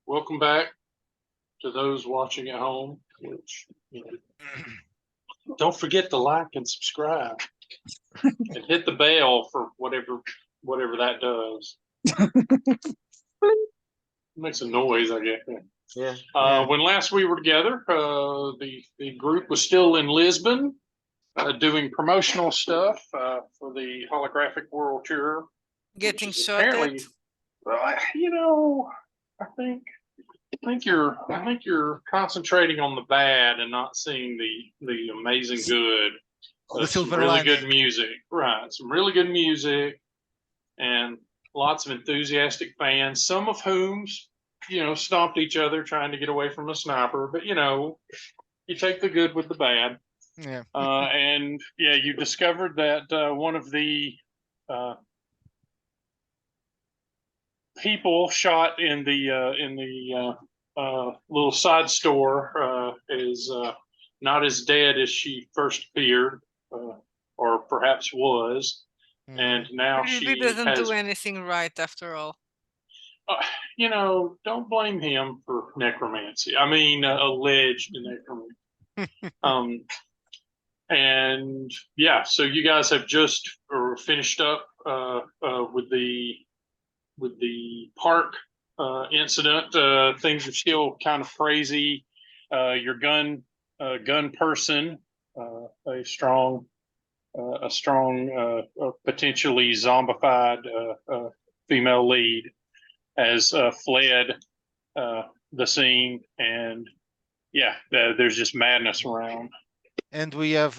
Welcome back to those watching at home. Which, don't forget to like and subscribe, and hit the bell for whatever that does. It makes a noise, I guess. Yeah. When last we were together, the group was still in Lisbon, doing promotional stuff for the Holographic World Tour. Getting shorted. I think you're concentrating on the bad and not seeing the amazing good. The silver really lining. good music, right? Some really good music, and lots of enthusiastic fans. Some of whom, stomped each other trying to get away from a sniper. But you take the good with the bad. Yeah. And you discovered that one of the people shot in the little side store is not as dead as she first appeared, or perhaps was, and now He doesn't do anything right after all. Don't blame him for necromancy. I mean, alleged necromancy. And so you guys have just finished up with the park incident. Things are still kind of crazy. Your gun person, a strong, potentially zombified female lead, has fled the scene, and there's just madness around. And we have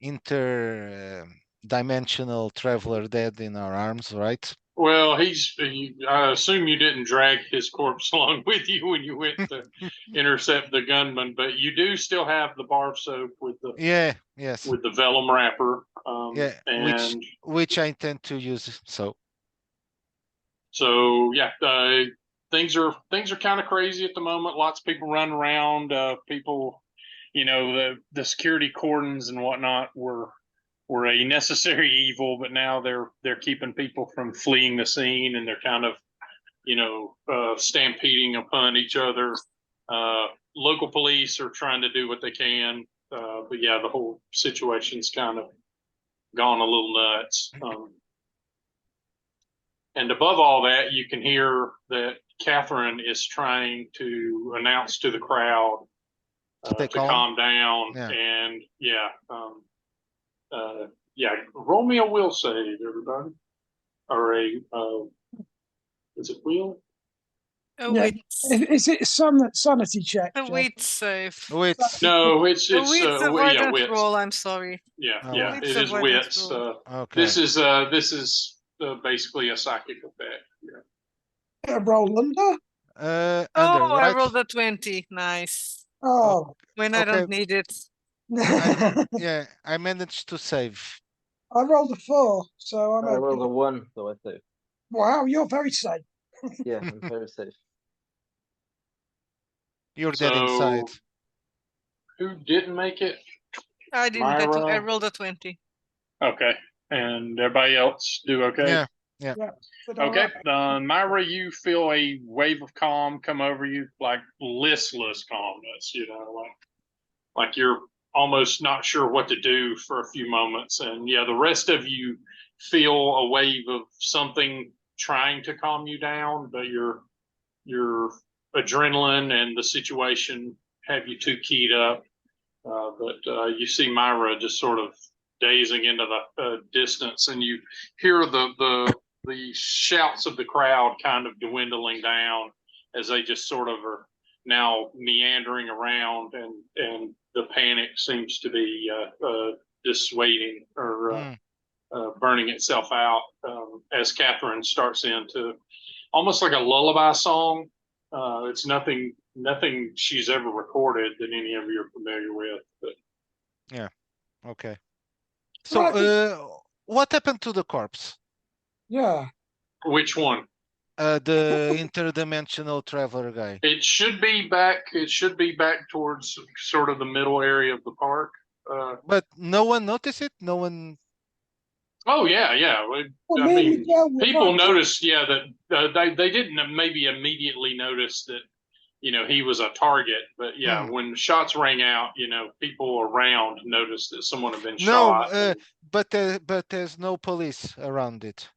interdimensional traveler dead in our arms, right? Well, I assume you didn't drag his corpse along with you when you went to intercept the gunman, but you do still have the bar soap with the with the vellum wrapper. And which I intend to use. So things are kind of crazy at the moment. Lots of people running around. People, the security cordons and whatnot were a necessary evil, but now they're keeping people from fleeing the scene, and they're kind of stampeding upon each other. Local police are trying to do what they can, but the whole situation's kind of gone a little nuts. And above all that, you can hear that Catherine is trying to announce to the crowd to calm down. And Romeo will save everybody. Or is it will? Is it sanity check? Wit save. Wits. No, it's wits avoidance wits. roll. I'm sorry. It is wits. Okay. This is basically a psychic effect. Roll under. Right? I rolled a 20. Nice. Oh, when I don't need it. I managed to save. I rolled a 4, so I rolled a 1, so I saved. Wow, you're very safe. Yeah, I'm very safe. You're dead inside. Who didn't make it? I didn't. I rolled a 20. Okay, and everybody else do okay? Yeah. Okay, Myra, you feel a wave of calm come over you, like listless calmness. Like you're almost not sure what to do for a few moments, and the rest of you feel a wave of something trying to calm you down, but your adrenaline and the situation have you too keyed up. But you see Myra just sort of dazing into the distance, and you hear the shouts of the crowd kind of dwindling down as they just sort of are now meandering around, and the panic seems to be dissuading or burning itself out as Catherine starts into almost like a lullaby song. It's nothing she's ever recorded that any of you are familiar with. But Okay. So what happened to the corpse? Yeah. Which one? The interdimensional traveler guy. It should be back towards sort of the middle area of the park. But no one noticed it? No one. Oh yeah, yeah. Well, I me and mean, Miguel were people right. noticed, yeah, that they didn't maybe immediately notice that, you know, he was a target, but yeah, when shots rang out, you know, people around noticed that someone had been No, shot. And, but there's no police around it.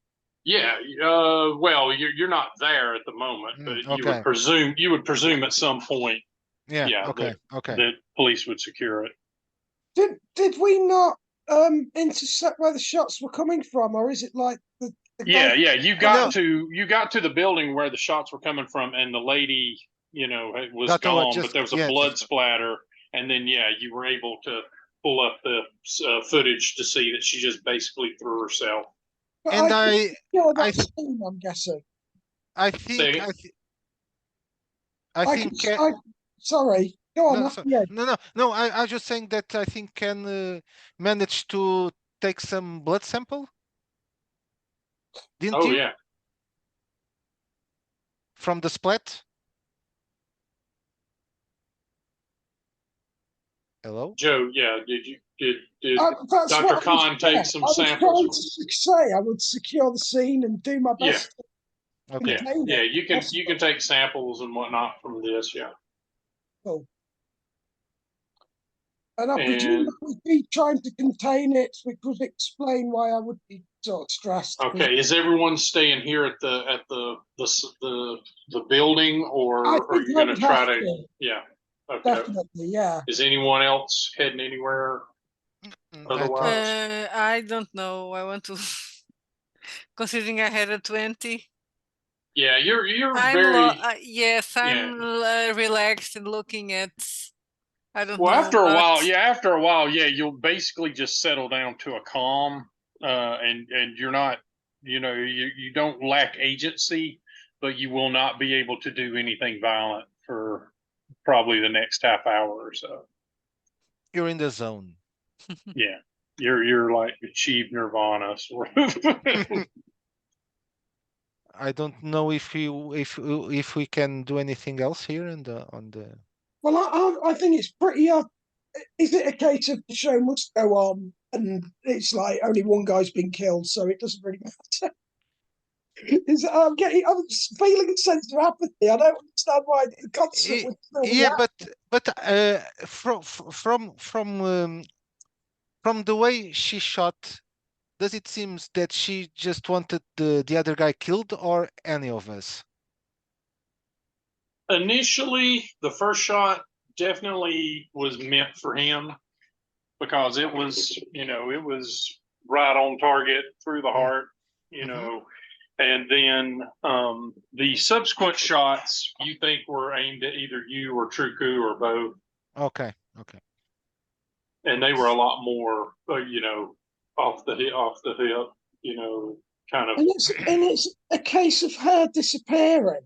yeah, well, you're not there at the moment, but Okay. you would presume at some point, Yeah. yeah, Okay. Okay. that police would secure it. Did we not intercept where the shots were coming from, or is it like the Yeah, guy? yeah, No. you got to the building where the shots were coming from, and the lady, you know, was Got away, gone, just- but there was a yeah, blood just- splatter, and then yeah, you were able to pull up the footage to see that she just basically threw herself. But And yeah, I that's scene, I'm guessing. I think Say- I I think can. Sorry, go on. no, so, Yeah, no. I was just saying that I think Ken managed to take some blood sample. Didn't Oh you? yeah, From the splat. Hello. Joe. Yeah, did that's Dr. what I was, Khan take yeah, some I was samples? trying to say I would secure the scene and do my Yeah, best to Okay. contain yeah, it. you can take samples and whatnot from this. Yeah, Cool. And I presume and that would be trying to contain it, which would explain why I would be sort of stressed. 'cause okay. Is everyone staying here at the building, or I are think you I going to would try have to? to, Yeah. Okay. definitely, yeah. Is anyone else heading anywhere otherwise? I don't know. I want to, considering I had a 20. Yeah, you're I'm very yes, yeah. I'm relaxed and looking at. I don't Well, know after a what. while, yeah, you'll basically just settle down to a calm, and you're not, you know, you don't lack agency, but you will not be able to do anything violent for probably the next half hour or so. You're in the zone. Yeah, you're like achieved nirvana sort of. I don't know if we can do anything else here in the on the. Well, I think it's pretty. Is it a case of the show must go on, and it's like only one guy's been killed, so it doesn't really matter? I'm feeling a sense of apathy. I don't understand why the concert would still be Yeah, happening. but from the way she shot, does it seem that she just wanted the other guy killed, or any of us? Initially, the first shot definitely was meant for him because it was, you know, it was right on target through the heart, you know. And then the subsequent shots you think were aimed at either you or Truku or both, Okay. and they were a lot more, you know, off the hip, you know, kind of. And it's a case of her disappearing.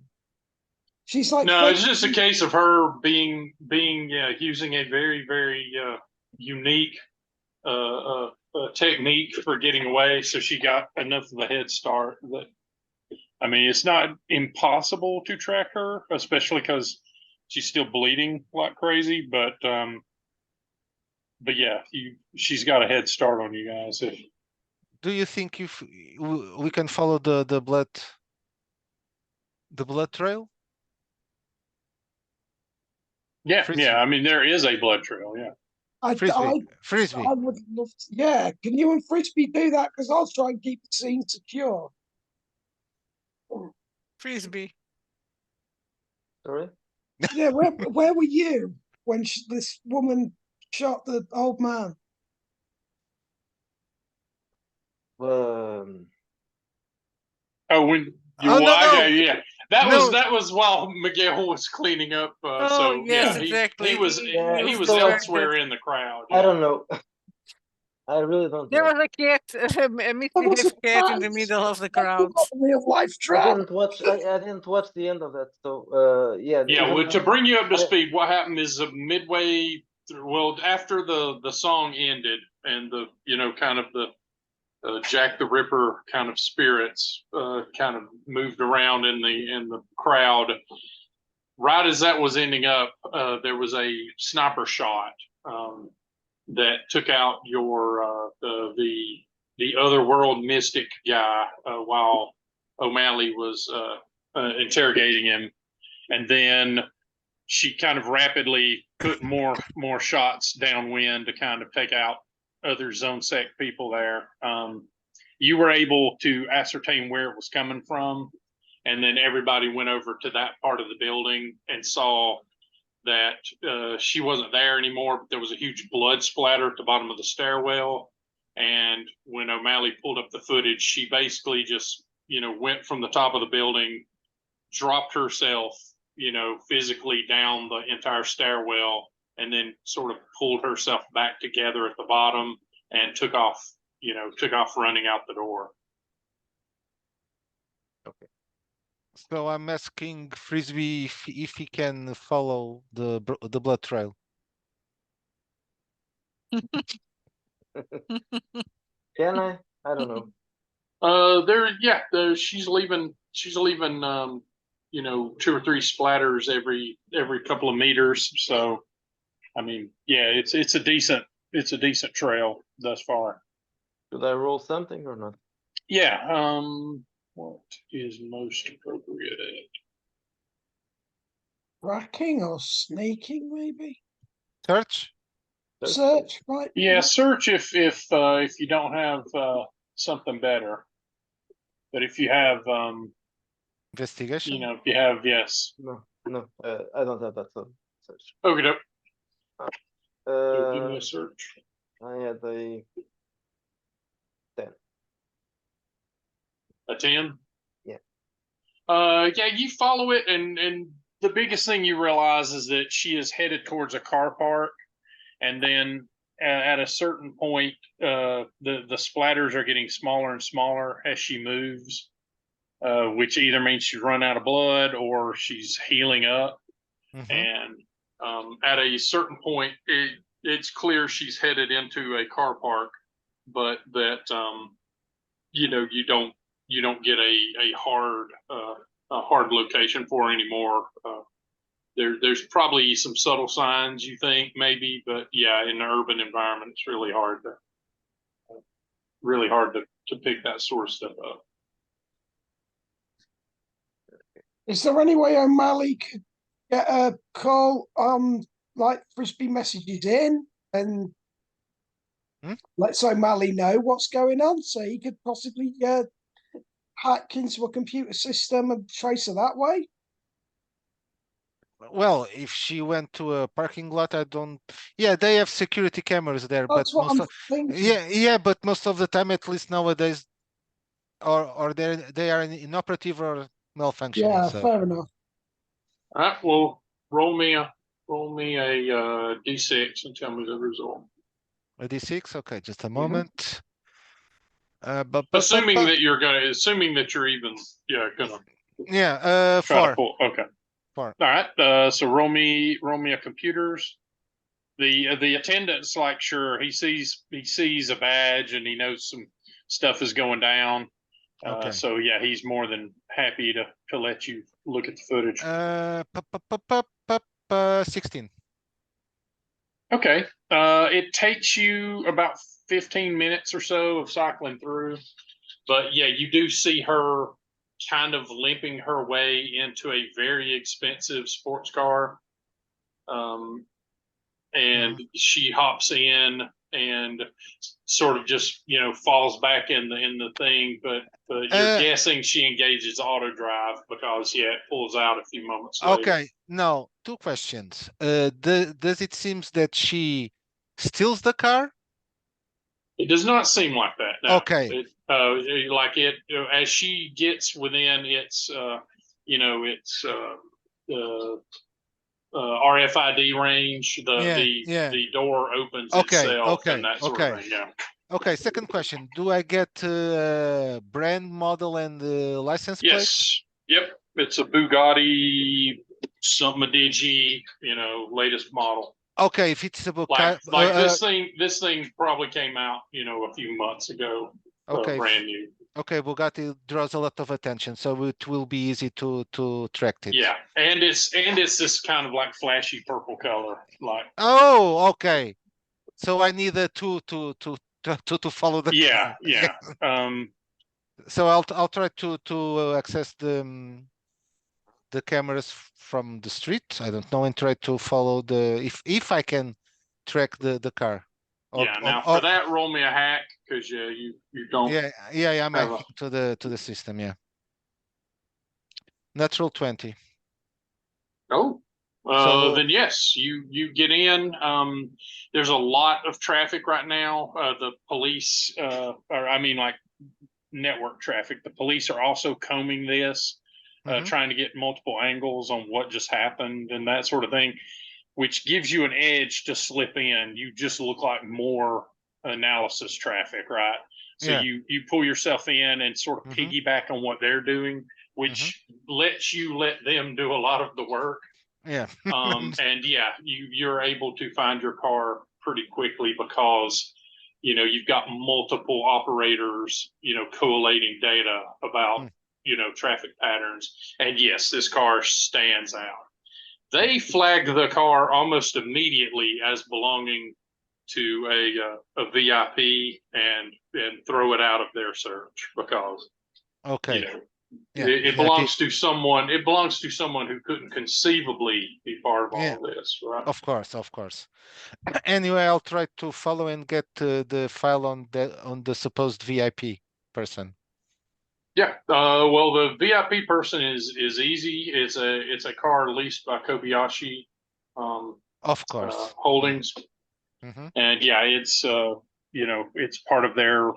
She's like, No, it's just a case of her being using a very unique technique for getting away. So she got enough of a head start that, I mean, it's not impossible to track her, especially because she's still bleeding like crazy. But yeah, she's got a head start on you guys. Do you think if we can follow the blood trail? Yeah, Frisbee. yeah. I mean, there is a blood trail. Yeah. Frisbee. I would love to. Yeah, can you and Frisbee do that? Because I'll try and keep the scene secure. Frisbee. Sorry? Yeah, where were you when this woman shot the old man? Um, Oh, when you Oh, no. yeah, that No. was while Miguel was cleaning up. Oh, So yes, yeah, exactly. he was Yeah, he was so- elsewhere in the crowd. I don't know. I really don't There know. was a cat, a was misbehaved a cat in the cat. middle of the That's crowd. not a real life I trap. didn't watch the end of that. So yeah. Yeah, even well, to bring you up to I- speed, what happened is midway through, well, after the song ended and the, you know, kind of the Jack the Ripper kind of spirits kind of moved around in the crowd. Right as that was ending up, there was a sniper shot that took out your the otherworld mystic guy while O'Malley was interrogating him, and then she kind of rapidly put more shots downwind to kind of take out other zone sec people there. You were able to ascertain where it was coming from, and then everybody went over to that part of the building and saw that she wasn't there anymore, but there was a huge blood splatter at the bottom of the stairwell. And when O'Malley pulled up the footage, she basically just, went from the top of the building, dropped herself, physically down the entire stairwell, and then sort of pulled herself back together at the bottom and took off running out the door. So I'm asking Frisbee if he can follow the blood trail. Can I? I don't know. She's leaving 2 or 3 splatters every couple of meters. So I mean, yeah, it's a decent trail thus far. Should I roll something or not? Yeah, what is most appropriate? Tracking or sneaking, maybe? Search? Search, right? Yeah, search if you don't have something better. But if you have Investigation? if you have, yes. No, I don't have that. So search. Okay, doke. So give me Uh, a search. I had a 10. A 10? Yeah. Yeah, you follow it, and the biggest thing you realize is that she is headed towards a car park, and then at a certain point, the splatters are getting smaller and smaller as she moves, which either means she's run out of blood or she's healing up. Mhm. And at a certain point, it's clear she's headed into a car park, but that you don't get a hard location for her anymore. There's probably some subtle signs you think maybe, but yeah, in an urban environment, it's really hard to pick that sort of stuff up. Is there any way O'Malley could get a call like Frisbee messages in and let O'Malley know what's going on so he could possibly hack into a computer system and trace her that way? Well, if she went to a parking lot, I don't. Yeah, they have security cameras there, but That's what I'm thinking. yeah, but most of the time, at least nowadays, or they are inoperative or malfunctioning. Yeah, So fair enough. All right, well, roll me a d6 and tell me the result. a D6. Okay, just a Mhm. moment. Assuming that you're even, gonna yeah, try to 4. pull. Okay. 4. All right. So roll me a computers. The attendant's like, sure, he sees a badge and he knows some stuff is going down. Okay. So yeah, he's more than happy to let you look at the footage. 16. Okay. It takes you about 15 minutes or so of cycling through, but yeah, you do see her kind of limping her way into a very expensive sports car. And she hops in and sort of just falls back in the thing, but you're guessing she engages auto drive because it pulls out a few moments later. Okay, now 2 questions. Does it seems that she steals the car? It does not seem like that. No. Okay. As she gets within its RFID range, the door opens itself and that sort of thing. Yeah. Okay, second question. Do I get brand, model, and license plate? Yes. Yep. It's a Bugatti, some Medici, latest model. Okay, if it's a Bugatti, this thing probably came out, a few months ago. Okay. Brand new. Okay, Bugatti draws a lot of attention, so it will be easy to track it. Yeah, and it's this kind of like flashy purple color, like. Oh, okay. So I need to to follow the Yeah, car. yeah. So I'll try to access the cameras from the street. I don't know, and try to follow the if I can track the car. Yeah. Now for that, roll me a hack because you don't. Yeah, I'm have hacking to the system. Yeah, natural 20. Oh, So then yes, you get in. There's a lot of traffic right now. The police, or I mean, like network traffic. The police are also combing this, mhm, trying to get multiple angles on what just happened and that sort of thing, which gives you an edge to slip in. You just look like more analysis traffic, right? So yeah, you pull yourself in and sort of mhm, piggyback on what they're doing, mhm, which lets you let them do a lot of the work. yeah, And yeah, you're able to find your car pretty quickly because you've got multiple operators collating data about Mm. traffic patterns. And yes, this car stands out. They flagged the car almost immediately as belonging to a VIP and throw it out of their search because Okay. Yeah, it VIP. belongs to someone. It belongs to someone who couldn't conceivably be part of Yeah, all this, right? of course, of course. Anyway, I'll try to follow and get the file on the supposed VIP person. Yeah. Well, the VIP person is easy. It's a car leased by Kobayashi Of course. Holdings, Mm-hmm. and yeah, it's part of their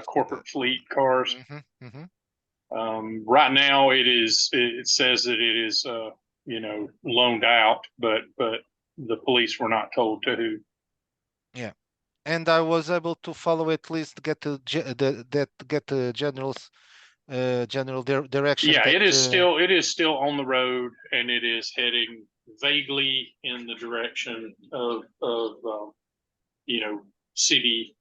corporate fleet cars. Mm-hmm. Mm-hmm. Right now, it says that it is loaned out, but the police were not told to who. Yeah. And I was able to follow at least get the general direction Yeah, that it is still on the road, and it is heading vaguely in the direction of city,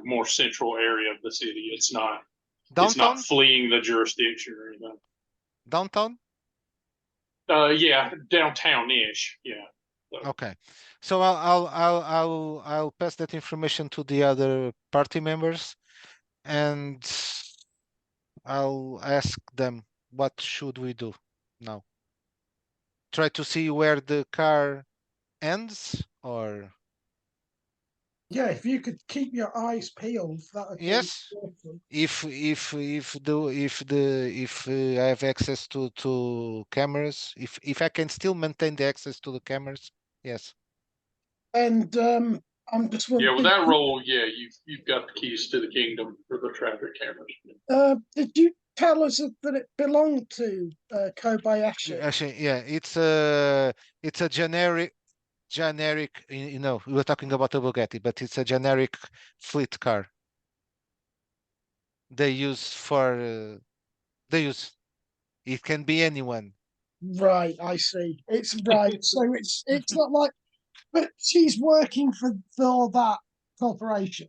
more central area of the city. It's not downtown. fleeing the jurisdiction or anything. Downtown. Yeah, downtown-ish. Yeah. So, Okay. So I'll pass that information to the other party members, and I'll ask them what should we do now. Try to see where the car ends, or Yeah, if you could keep your eyes peeled, that would be yes, awesome. if I have access to cameras, if I can still maintain the access to the cameras, yes. And I'm just yeah, wondering, with that role, yeah, you've got the keys to the kingdom for the traffic cameras. did you tell us that it belonged to Kobayashi? Actually, yeah, it's a generic we were talking about a Bugatti, but it's a generic fleet car they use it can be anyone. Right, I see. It's right. So it's not like, but she's working for that corporation.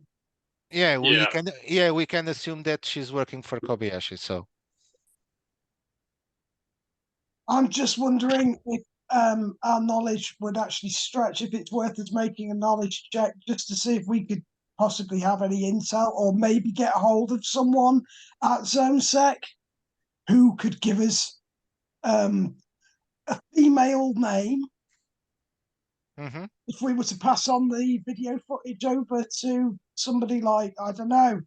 Yeah, Yeah. we can assume that she's working for Kobayashi. So I'm just wondering if our knowledge would actually stretch, if it's worth us making a knowledge check just to see if we could possibly have any intel or maybe get a hold of someone at Zone Sec who could give us a female name mhm. if we were to pass on the video footage over to somebody like, I don't know,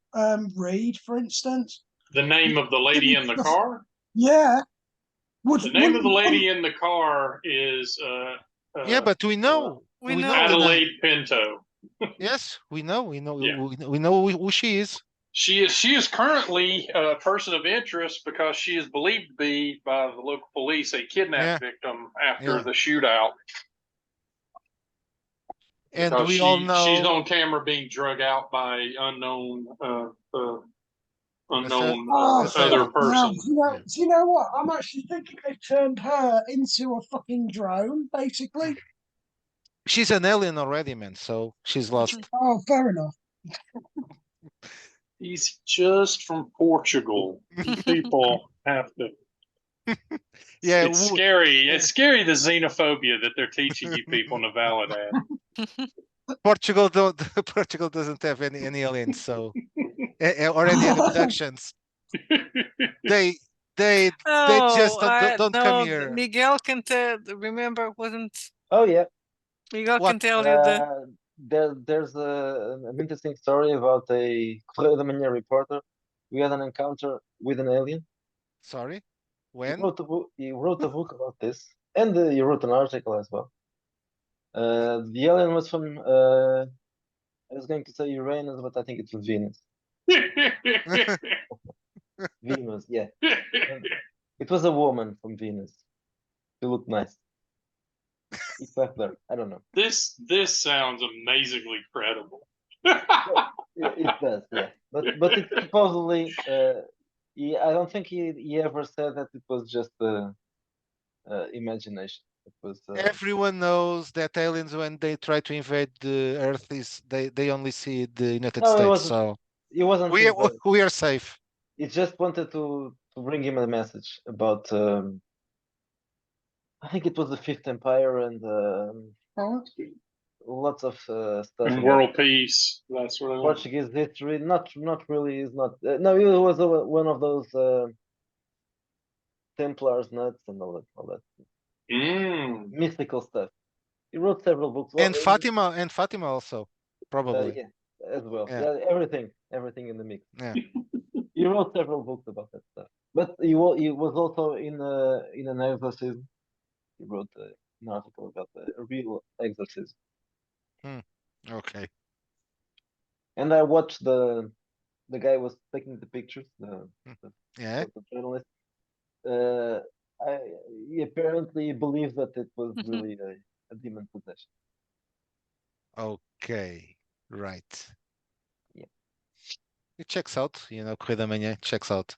Reed, for instance. The name of the lady in the car? Yeah. The name of the lady in the car is Yeah, but we know We we know. know the name. Adelaide Pinto. Yes, we know Yeah. we know who she is. She is currently a person of interest because she is believed to be by the local police a kidnapped Yeah, victim after yeah. the shootout. And Because we all she's know on camera being drug out by unknown Oh, other assailant. now, person. Yeah. do you know what? I'm actually thinking they've turned her into a fucking drone, basically. She's an alien already, man, so she's lost. Oh, fair enough. He's just from Portugal. You people have to. Yeah, It's scary. It's scary the xenophobia that they're teaching you people in Navalidad. Portugal don't Portugal doesn't have any aliens, so or any abductions. They they just don't come no, here. Miguel can tell. Remember, wasn't Oh yeah. Miguel What? can tell you the. There's an interesting story about a Correio da Manhã reporter. We had an encounter with an alien. Sorry, He when? wrote a book. He wrote a book about this, and he wrote an article as well. The alien was from I was going to say Uranus, but I think it's from Venus. Venus, yeah. And it was a woman from Venus. She looked nice. It's back there. I don't know. This sounds amazingly credible. It does, yeah. But it's supposedly I don't think he ever said that it was just imagination. It was Everyone knows that aliens, when they try to invade the Earth, is they only see the United no, States. So it wasn't we him, but we are safe. he just wanted to bring him a message about I think it was the Fifth Empire and lots of stuff about World peace, that sort of thing. Portuguese history. Not really. Is not. No, he was one of those Templars nuts and all that Mm. mystical stuff. He wrote several books. Well, And Fatima also, probably. yeah, as well. Yeah. Yeah, everything in the mix. Yeah. He wrote several books about that stuff. But he was also in an exorcism. He wrote an article about a real exorcism. Okay. And I watched the guy was taking the pictures, Yeah. the journalist. He apparently believed that it was really a demon possession. Okay. Right. Yeah. It checks out, Correio da Manhã, it checks out.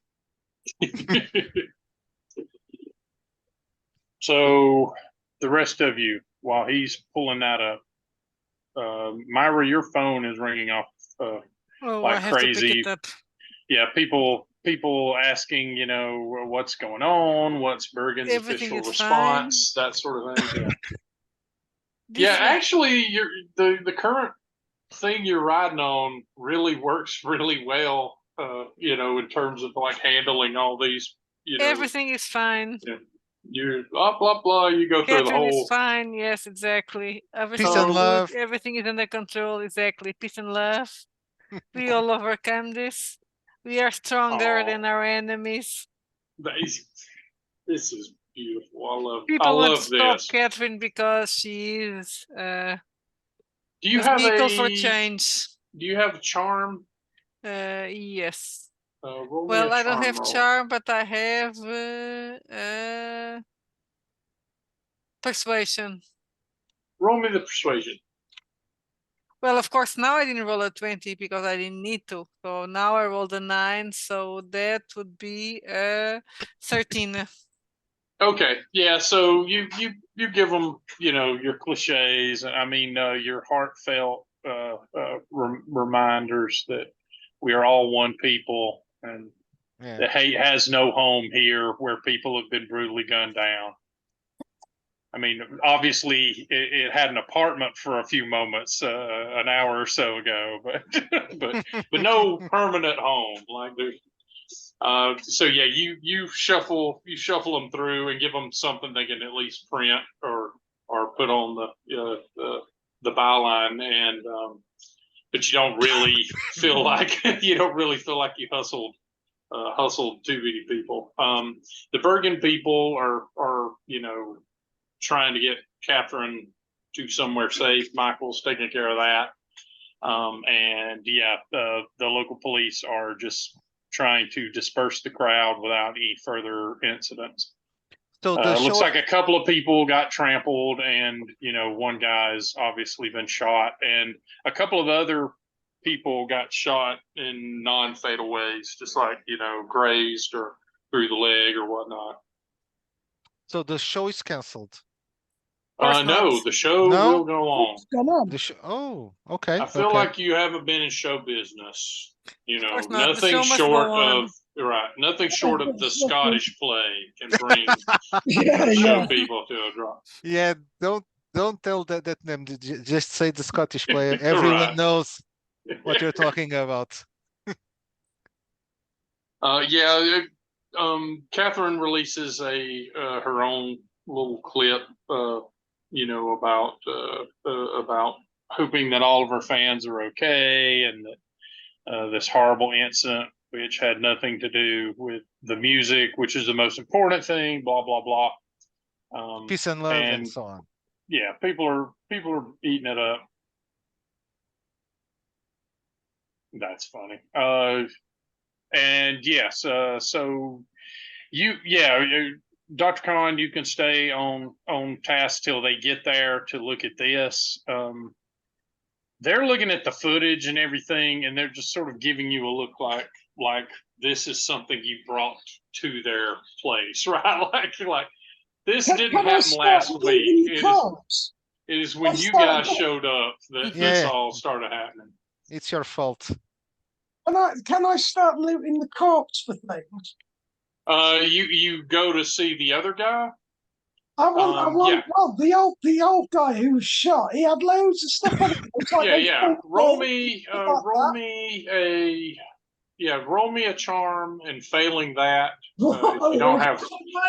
So the rest of you, while he's pulling that up, Myra, your phone is ringing off Oh, like I have to crazy. pick it up. Yeah, people asking, what's going on, what's Bergen's Everything official is response, that sort of thing. Yeah, This yeah. is- Actually, the current thing you're riding on really works really well. In terms of like handling all these. Everything is fine. You blah blah blah. You go through the Catherine is whole. fine. Yes, exactly. Everything Peace is and good. love. Everything is under control. Exactly. Peace and love. We all overcome this. We are stronger than our enemies. This is beautiful. I People want to love stop this. Catherine because she is Do you a have vehicle for change. Do you have a charm? Yes. Roll me Well, a I don't have roll. charm, but I have persuasion. Roll me the persuasion. Well, of course, now I didn't roll a 20 because I didn't need to. So now I rolled a 9, so that would be 13. Okay, yeah. So you give them your cliches. I mean your heartfelt reminders that we are all one people and Yeah. that hate has no home here, where people have been brutally gunned down. I mean, obviously, it had an apartment for a few moments, an hour or so ago, but no permanent home. Like there's, so yeah, you shuffle them through and give them something they can at least print or put on the byline, and but you don't really feel like you hustled too many people. The Bergen people are trying to get Catherine to somewhere safe. Michael's taking care of that. And yeah, the local police are just trying to disperse the crowd without any further incidents. So the show, looks like a couple of people got trampled, and one guy's obviously been shot, and a couple of other people got shot in non-fatal ways, just like grazed or through the leg or whatnot. so the show is canceled. course No, not. the show No? will go on. What's gone on? The show. Oh, okay. I feel okay. like you haven't been in show business. course not. The Nothing show must short go on. of nothing short of the That's not Scottish play can bring Yeah, show yeah. people to a drop. Yeah, don't don't tell that name. Just say the Scottish player. Everyone Right. knows what you're talking about. Yeah, Catherine releases her own little clip, about hoping that all of her fans are okay, and that this horrible incident, which had nothing to do with the music, which is the most important thing, blah blah blah. Peace and love and so on. Yeah, people are eating it up. That's funny. And yes, so Dr. Khan, you can stay on task till they get there to look at this. They're looking at the footage and everything, and they're just sort of giving you a look like this is something you brought to their place, right? Like this didn't happen last week. It is when you guys showed up that this all started happening. It's your fault. Can I start looting the corpse for things? You go to see the other guy. Well, the old guy who was shot, he had loads of stuff on him. Roll me a charm, and failing that, if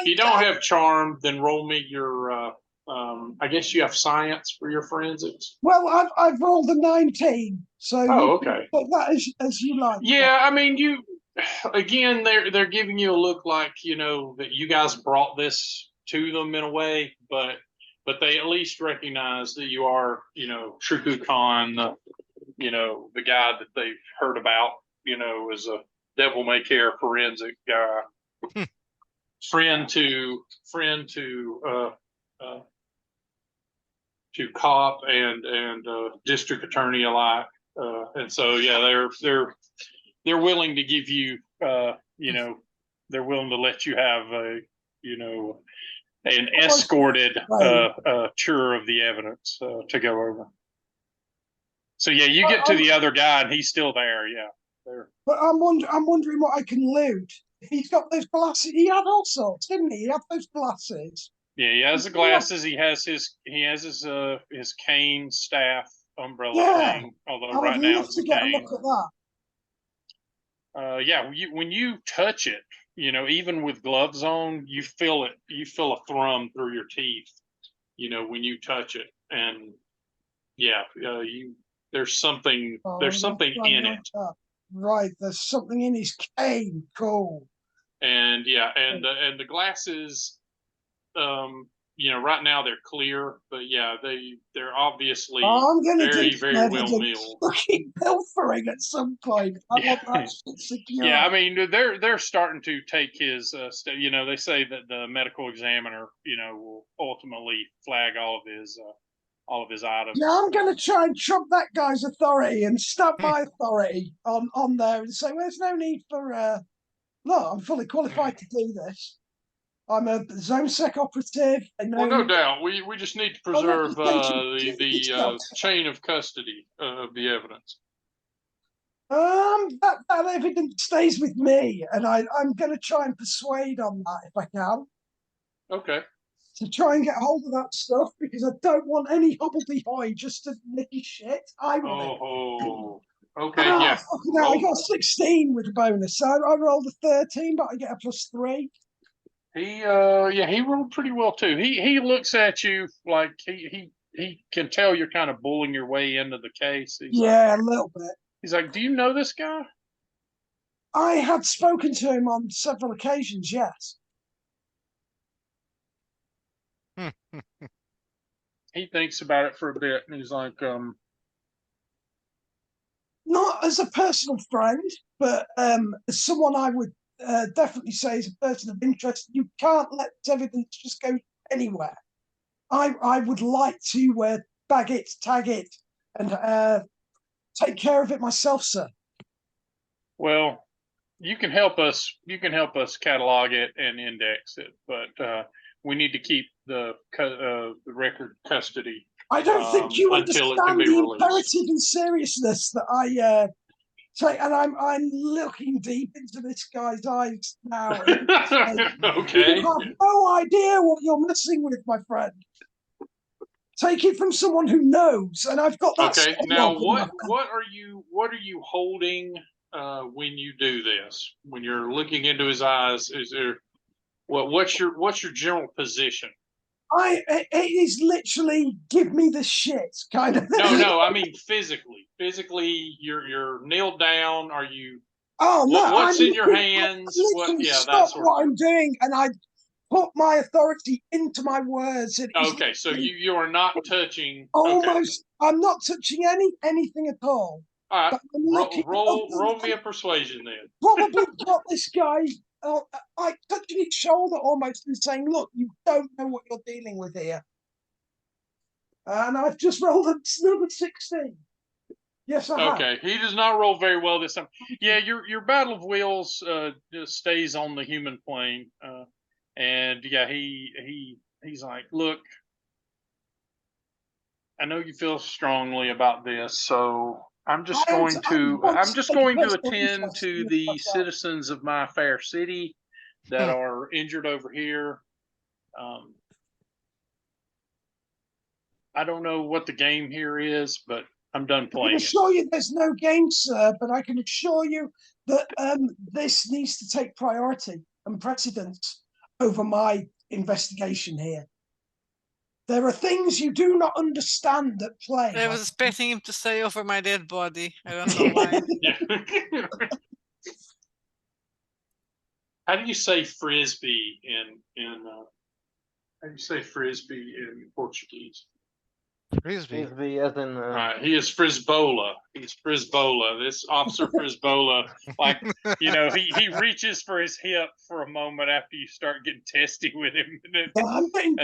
you don't have charm, then roll me your. I guess you have science for your forensics. Well, I've rolled a 19, so okay. Put that as you like. Yeah, I mean, again, they're giving you a look like that you guys brought this to them in a way, but they at least recognize that you are Truku Khan, the guy that they've heard about, as a devil may care forensic guy, friend to cop and district attorney alike, and so they're willing to give you they're willing to let you have an escorted tour of the evidence to go over. So yeah, you get to the other guy and he's still there. Yeah, there. But I'm wondering what I can loot. He's got those glasses. He had all sorts, didn't he? He had those glasses. Yeah, he has the glasses. He has his cane, staff, umbrella thing. Although right now it's to get a look at that. When you touch it, even with gloves on, you feel it. You feel a thrum through your teeth. When you touch it, and there's something. There's something in it. Right, there's something in his cane. Cool. And the glasses, right now they're clear, but they're obviously very, very well milled. Fucking pilfering at some point. I want that secure. Yeah, I mean they're starting to take his. They say that the medical examiner, will ultimately flag all of his items. Yeah, I'm going to try and trump that guy's authority and stamp my authority on there and say, well, there's no need for. Look, I'm fully qualified to do this. I'm a zone sec operative. Well, no doubt. We just need to preserve the chain of custody of the evidence. That evidence stays with me, and I'm going to try and persuade on that if I can. Okay. To try and get hold of that stuff, because I don't want any hobbledehoy just to nick his shit. I want it. Okay, yeah. I got 16 with a bonus, so I rolled a 13, but I get a +3. He rolled pretty well too. He looks at you like he can tell you're kind of bullying your way into the case. A little bit. He's like, do you know this guy? I had spoken to him on several occasions, yes. He thinks about it for a bit, and he's like, not as a personal friend, but as someone I would definitely say is a person of interest. You can't let evidence just go anywhere. I would like to bag it, tag it, and take care of it myself, sir. Well, you can help us. You can help us catalog it and index it, but we need to keep the record custody. I don't think you understand the imperative and seriousness that I take, and I'm looking deep into this guy's eyes now. Okay. You have no idea what you're messing with, my friend. Take it from someone who knows, and I've got that. Okay. set Now, up in my what are you holding when you do this? When you're looking into his eyes, is there what's your general position? it is literally give me the shit kind of thing. No, I mean physically. Physically, you're kneeled down. Are you? Oh no! What's I'm in your hands? literally Yeah, that stop sort of what thing. I'm doing, and I put my authority into my words. And it's Okay, so you are not touching. Okay, almost. I'm not touching anything at all. all right. But I'm looking Roll me a persuasion then. probably got this guy like touching his shoulder almost and saying, "Look, you don't know what you're dealing with here." And I've just rolled another 16. Yes, I have. Okay, he does not roll very well this time. Yeah, your battle of wills just stays on the human plane, and yeah, he's like, look, I know you feel strongly about this, so I'm just going to attend to the citizens of my fair city that are injured over here. I don't know what the game here is, but I'm done I can playing it. assure you there's no game, sir, but I can assure you that this needs to take priority and precedence over my investigation here. There are things you do not understand at play. I was expecting him to say over my dead body. I don't know why. Yeah. How do you say frisbee in how do you say frisbee in Portuguese? Frisbee. Frisbee as in He is Frisbola. He's Frisbola. This officer Frisbola, like, he reaches for his hip for a moment after you start getting testy with him. I'm getting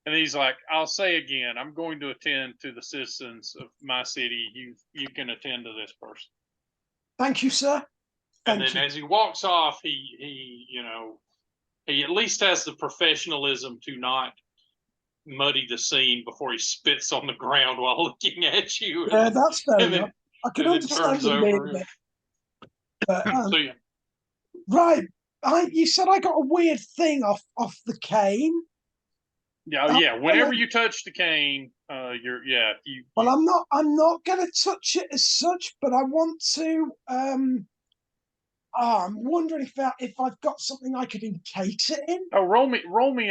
And he's like, I'll say again, I'm going to attend to the citizens of my city. You can attend to this person. Thank you, sir. And then as he walks off, he at least has the professionalism to not muddy the scene before he spits on the ground while looking at you. Yeah, that's fair and enough. I can then understand turns him being over. a bit. But, So yeah. right, you said I got a weird thing off the cane. Yeah. Whenever you touch the cane, Well, I'm not going to touch it as such, but I want to. I'm wondering if I've got something I could encase it in. Oh, roll me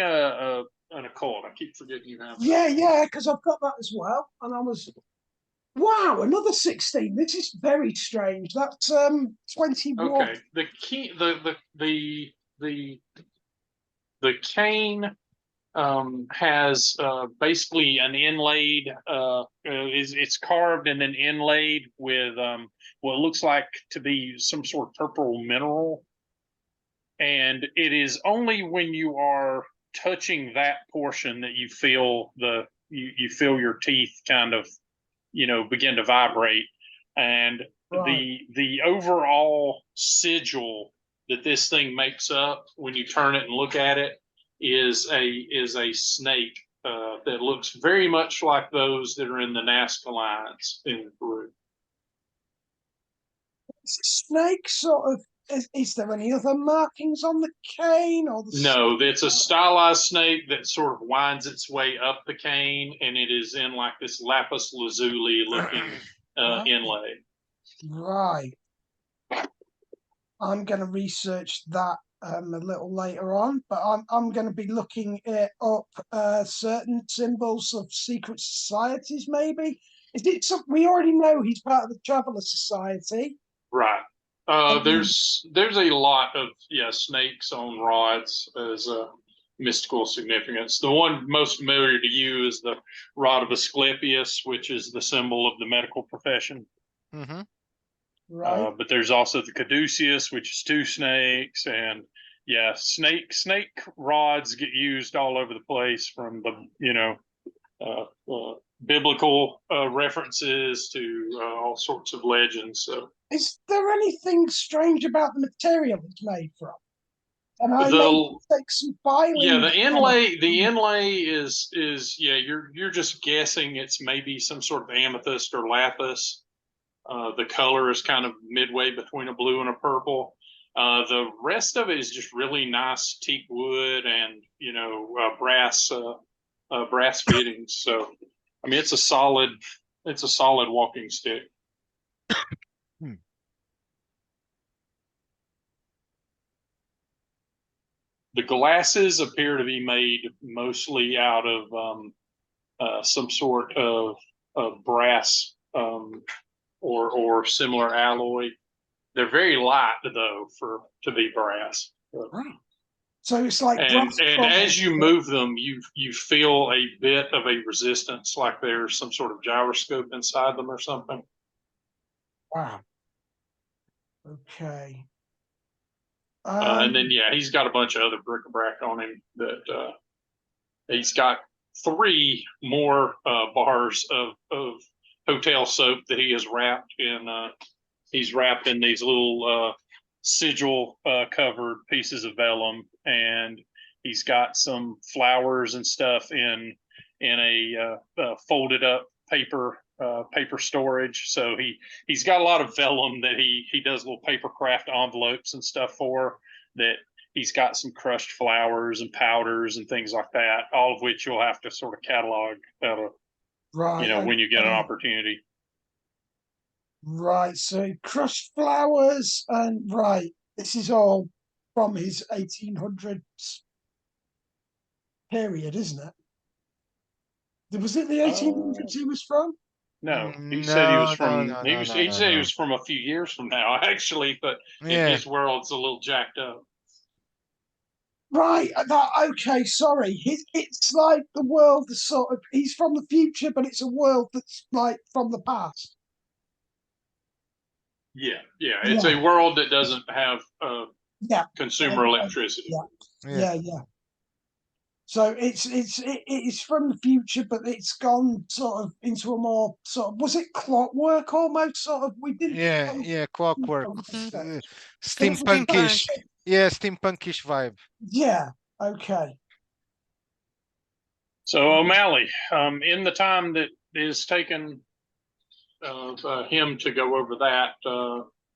an occult. I keep forgetting you have that. Yeah, because I've got that as well. And I was, wow, another 16. This is very strange. That's 21. Okay. The key, the cane has basically an inlaid it's carved and then inlaid with what looks like to be some sort of purple mineral, and it is only when you are touching that portion that you feel you feel your teeth kind of begin to vibrate, and Right. the overall sigil that this thing makes up when you turn it and look at it is a snake that looks very much like those that are in the Nazca lines in Peru. Snake sort of. Is there any other markings on the cane or the? No, it's a stylized snake that sort of winds its way up the cane, and it is in like this lapis lazuli looking inlay. Right. I'm going to research that a little later on, but I'm going to be looking up certain symbols of secret societies. Maybe is it something we already know? He's part of the Traveller Society, right? There's a lot of snakes on rods as a mystical significance. The one most familiar to you is the rod of Asclepius, which is the symbol of the medical profession. Mm-hmm. right? But there's also the caduceus, which is two snakes, and snake rods get used all over the place, from the biblical references to all sorts of legends. So, is there anything strange about the material it's made from? And I take some filing. Yeah, the inlay is you're just guessing it's maybe some sort of amethyst or lapis. The color is kind of midway between a blue and a purple. The rest of it is just really nice teak wood and brass brass fittings. So, I mean, it's a solid walking stick. Hmm. The glasses appear to be made mostly out of some sort of brass or similar alloy. They're very light though to be brass. So it's like And brass as you products, move them, you feel a bit of a resistance, like there's some sort of gyroscope inside them or something. Wow. Okay. And then yeah, he's got a bunch of other bric-a-brac on him that he's got 3 more bars of hotel soap that he has wrapped in. He's wrapped in these little sigil covered pieces of vellum, and he's got some flowers and stuff in a folded up paper storage. So he's got a lot of vellum that he does little paper craft envelopes and stuff for, that he's got some crushed flowers and powders and things like that, all of which you'll have to sort of catalog right. when you get an Okay. opportunity. Right. So crushed flowers and right. This is all from his 1800s period, isn't it? Was it the 1800s he was from? No, he said he was from No, he said he was from a few years from now, actually, but in Yeah, his world it's a little jacked up. Right. Okay. Sorry. It's like the world that's sort of. He's from the future, but it's a world that's like from the past. Yeah, it's a world that doesn't have Yeah. consumer electricity. Yeah. So it's from the future, but it's gone sort of into a more sort of, was it clockwork almost sort of? We didn't. yeah, clockwork, Mhm. steampunkish, yeah, steampunkish vibe. Yeah. Okay. So O'Malley, in the time that is taken him to go over that,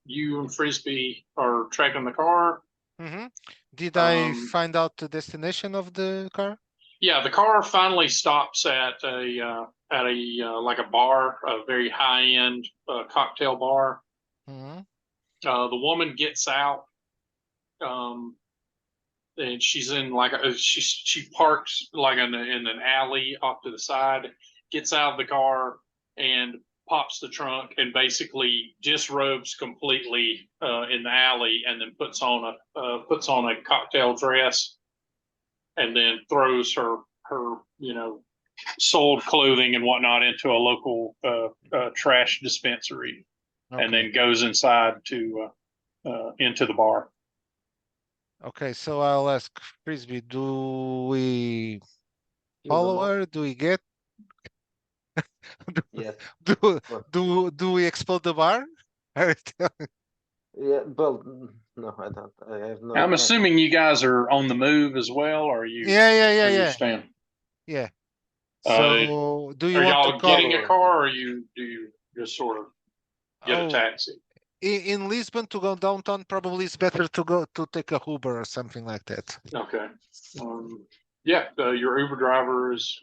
you and Frisbee are tracking the car. Mm-hmm. Did I find out the destination of the car? Yeah, the car finally stops at a like a bar, a very high end cocktail bar. Mm-hmm. The woman gets out, and she's in like she parks like in an alley off to the side, gets out of the car and pops the trunk and basically disrobes completely in the alley, and then puts on a cocktail dress, and then throws her sold clothing and whatnot into a local trash dispensary, and then goes inside to into the bar. Okay, so I'll ask Frisbee, do we follow her? Do we get? Yes. Do we explode the bar? Yeah, well, no, I don't. I have no. I'm assuming you guys are on the move as well, or are you? Yeah. Staying? Yeah. So do you Are want to y'all call? getting a car, or do you just sort of get a taxi? In Lisbon, to go downtown, probably it's better to take a Uber or something like that. Okay. Yeah, your Uber driver is,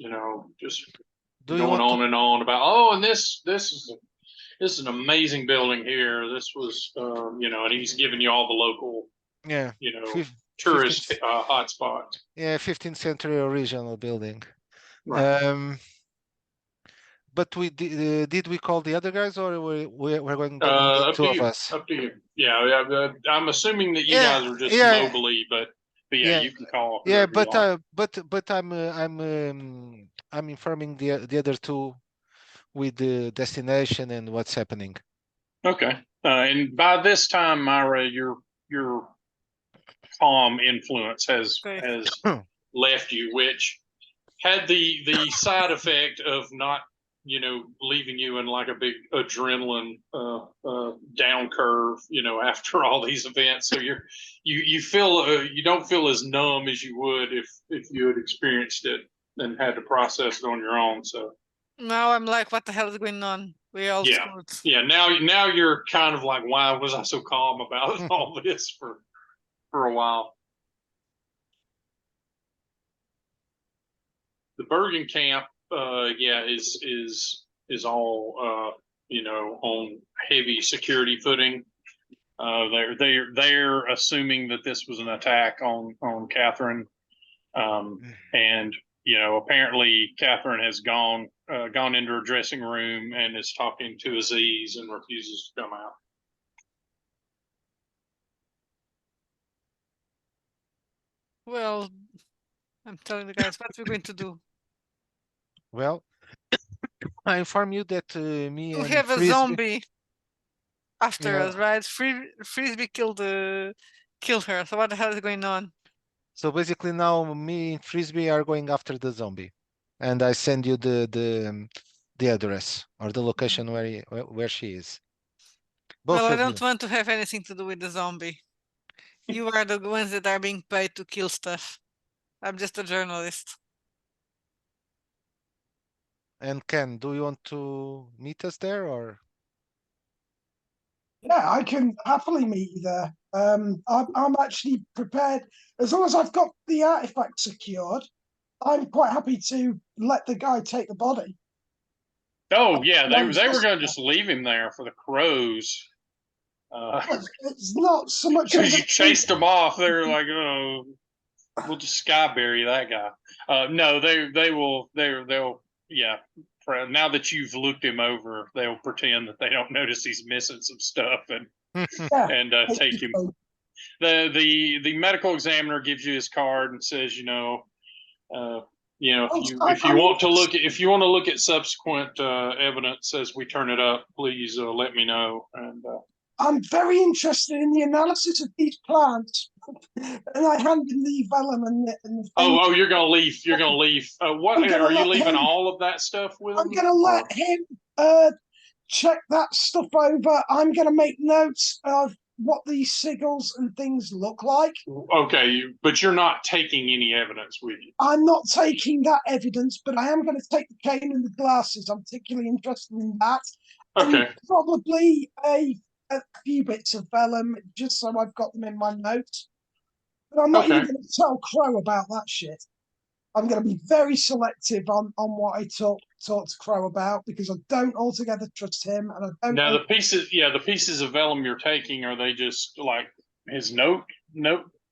just going on and on about, and this is an amazing building here. This was, and he's giving you all the local, tourist hotspots. Yeah, 15th century original building. Right. But we did we call the other guys, or we're going Up two to of you. us? Up to you. Yeah, I'm assuming that you guys are just mobily, but yeah, you can call. Yeah, but I'm informing the other two with the destination and what's happening. Okay. And by this time, Myra, your calm influence has left you, which had the side effect of not, leaving you in like a big adrenaline down curve, after all these events. So you feel you don't feel as numb as you would if you had experienced it and had to process it on your own. So now I'm like, what the hell is going on? We all screwed. Yeah. Now you're kind of like, why was I so calm about all this for a while? The Bergen camp, yeah, is all on heavy security footing. They're assuming that this was an attack on Catherine, and apparently Catherine has gone into her dressing room and is talking to Aziz and refuses to come out. Well, I'm telling the guys what we're going to do. Well, I inform you that me We and have a Frisbee. zombie after Yeah. us, right? Frisbee killed her. So what the hell is going on? So basically now me and Frisbee are going after the zombie, and I send you the address or the location where she is. Both Well, I of you. don't want to have anything to do with the zombie. You are the ones that are being paid to kill stuff. I'm just a journalist. And Ken, do you want to meet us there or? Yeah, I can happily meet you there. I'm actually prepared as long as I've got the artifact secured. I'm quite happy to let the guy take the body. Oh yeah, they were going to just leave him there for the crows. It's not so much Because you chased them off. They're like, oh, we'll just skybury that guy. No, they'll yeah. Now that you've looked him over, they'll pretend that they don't notice he's missing some stuff and take him. The medical examiner gives you his card and says, if you want to look at subsequent evidence as we turn it up, please let me know. And I'm very interested in the analysis of these plants. And I hand him the vellum and the oh, you're gonna leave. You're gonna leave. What are you leaving all of that stuff with him? I'm gonna let him check that stuff over. I'm gonna make notes of what these sigils and things look like. Okay, but you're not taking any evidence with you. I'm not taking that evidence, but I am going to take the cane and the glasses. I'm particularly interested in that. Okay. And probably a few bits of vellum, just so I've got them in my notes. But I'm not even going to tell Crow about that shit. I'm going to be very selective on what I talk to Crow about because I don't altogether trust him, and I don't. Now the pieces of vellum you're taking, are they just like his note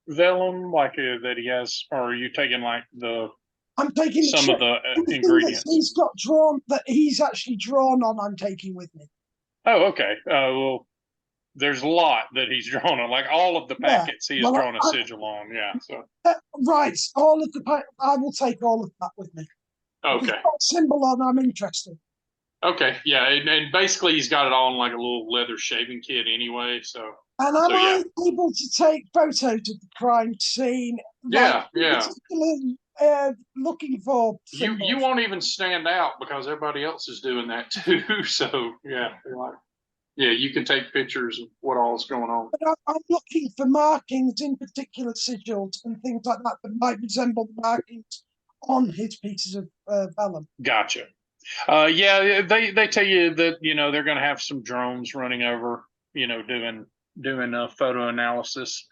vellum, like that he has, or are you taking like I'm taking some of the ingredients he's got drawn that he's actually drawn on. I'm taking with me. Oh, okay. Well, there's a lot that he's drawn on, like all of the packets he has drawn a sigil on. Yeah. So right, all of the I will take all of that with me. Okay. Symbol on. I'm interested. Okay. Yeah, and basically he's got it all in like a little leather shaving kit anyway. So. And am I able to take photos of the crime scene? Yeah, yeah. Looking for symbols. You won't even stand out because everybody else is doing that too. So yeah, you can take pictures of what all is going on. But I'm looking for markings in particular sigils and things like that that might resemble the markings on his pieces of vellum. Gotcha. Yeah, they tell you that they're going to have some drones running over, doing photo analysis,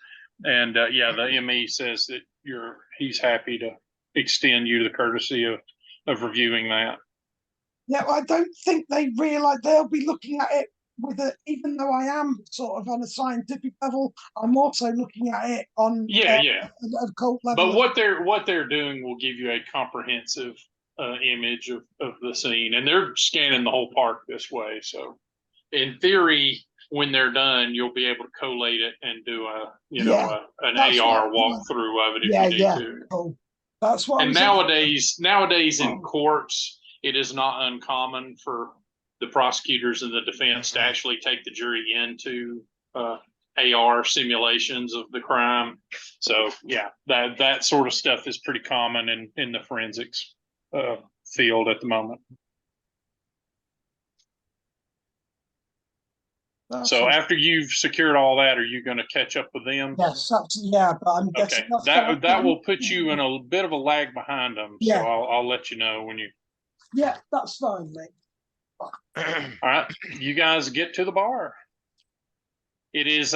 and the ME says that he's happy to extend you the courtesy of reviewing that. Yeah, well, I don't think they realize they'll be looking at it even though I am sort of on a scientific level, I'm also looking at it on a cult level. But what they're doing will give you a comprehensive image of the scene, and they're scanning the whole park this way. So, in theory, when they're done, you'll be able to collate it and do an AR walkthrough of it if you need to. Cool. That's what. And nowadays in courts, it is not uncommon for the prosecutors and the defense to actually take the jury into AR simulations of the crime. So yeah, that sort of stuff is pretty common in the forensics field at the moment. So after you've secured all that, are you going to catch up with them? Yes, but I'm guessing that will put you in a bit of a lag behind them. Yeah. So I'll let you know when you. Yeah, that's fine, mate. All right, you guys get to the bar. It's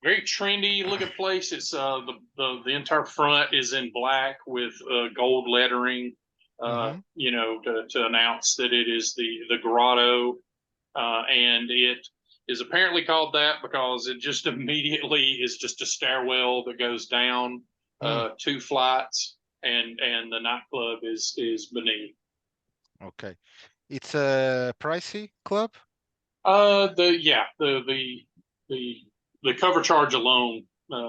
very trendy looking place. It's the entire front is in black with gold lettering. Mhm. You know, to announce that it is the grotto, and it is apparently called that because it just immediately is just a stairwell that goes down two flights, and the nightclub is beneath. Okay. It's a pricey club? The cover charge alone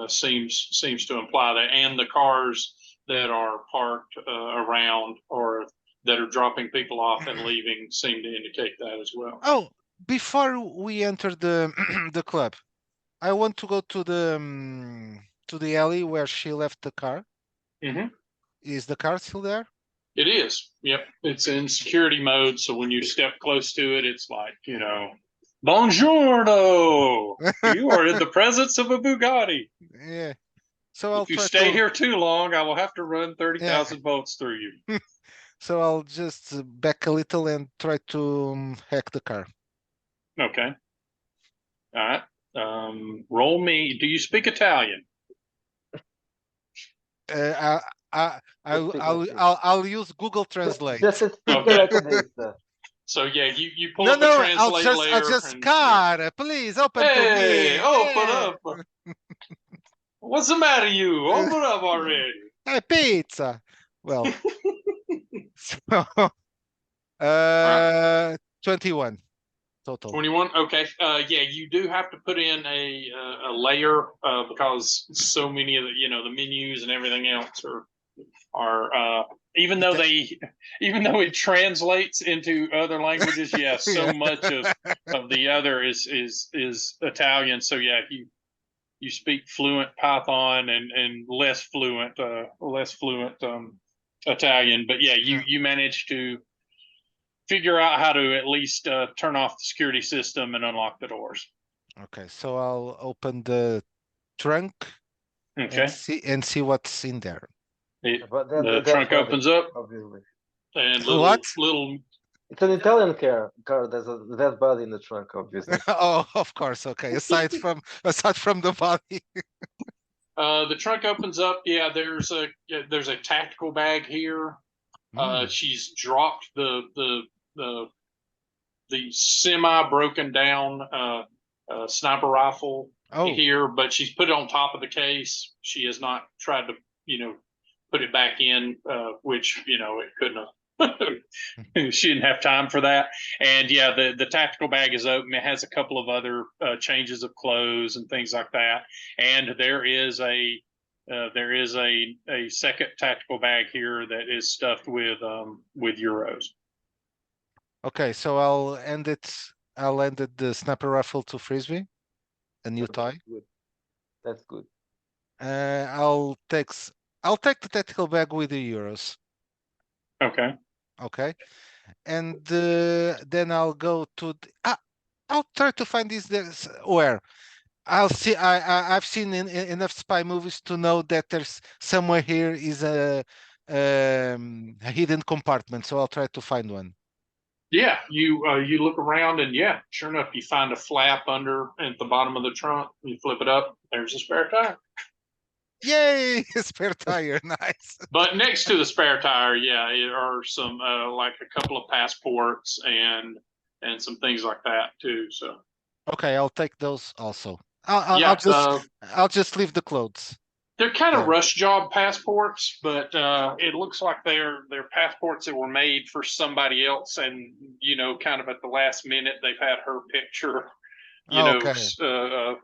seems to imply that, and the cars that are parked around or that are dropping people off and leaving seem to indicate that as well. Oh, before we enter the the club, I want to go to the alley where she left the car. Mhm. Is the car still there? It is. Yep. It's in security mode. So when you step close to it, it's like, you know, Buongiorno! You are in the presence of a Bugatti. Yeah. So I'll If you try stay to here too long, I will have to run 30,000 volts through you. so I'll just back a little and try to hack the car. Okay. All right. Roll me. Do you speak Italian? Uh, Just speak like this. I'll use Google Translate. Just speak Okay. like this. So yeah, you pull No, up the no, translate I'll layer. just And, car, please open to hey, me. open Yeah. up. What's the matter, you? Open up already. Hey, pizza. Well, so 21 total. 21. Okay. Yeah, you do have to put in a layer because so many of the menus and everything else are even though it translates into other languages. Yeah, so Yeah. much of the other is Italian. So yeah, you speak fluent Python and less fluent Italian. But yeah, you manage to figure out how to at least turn off the security system and unlock the doors. Okay, so I'll open the trunk Okay. and see what's in there. But The that's trunk body, opens up obviously. and What? little It's an Italian car. There's a dead body in the trunk, obviously. Oh, of course. Okay. Aside from the body. the trunk opens up. Yeah, there's a tactical bag here. She's dropped the semi broken down sniper rifle here, but she's put it on top of the case. She has not tried to, put it back in, which, it couldn't have. She didn't have time for that. And yeah, the tactical bag is open. It has a couple of other changes of clothes and things like that. And there is a second tactical bag here that is stuffed with euros. Okay, so I'll end the sniper rifle to Frisbee, a new toy. Good. That's good. I'll take the tactical bag with the euros. Okay. Okay, and then I'll go to I'll try to find this where I'll see. I've seen enough spy movies to know that there's somewhere here is a hidden compartment. So I'll try to find one. Yeah, you look around and yeah, sure enough, you find a flap under at the bottom of the trunk. You flip it up. There's a spare tire. Yay! Spare tire, nice. But next to the spare tire, yeah, are some like a couple of passports and some things like that too. So Okay, I'll take those also. yeah, I'll just leave the clothes. they're kind of there. rush job passports, but it looks like they're passports that were made for somebody else, and kind of at the last minute they've had her picture,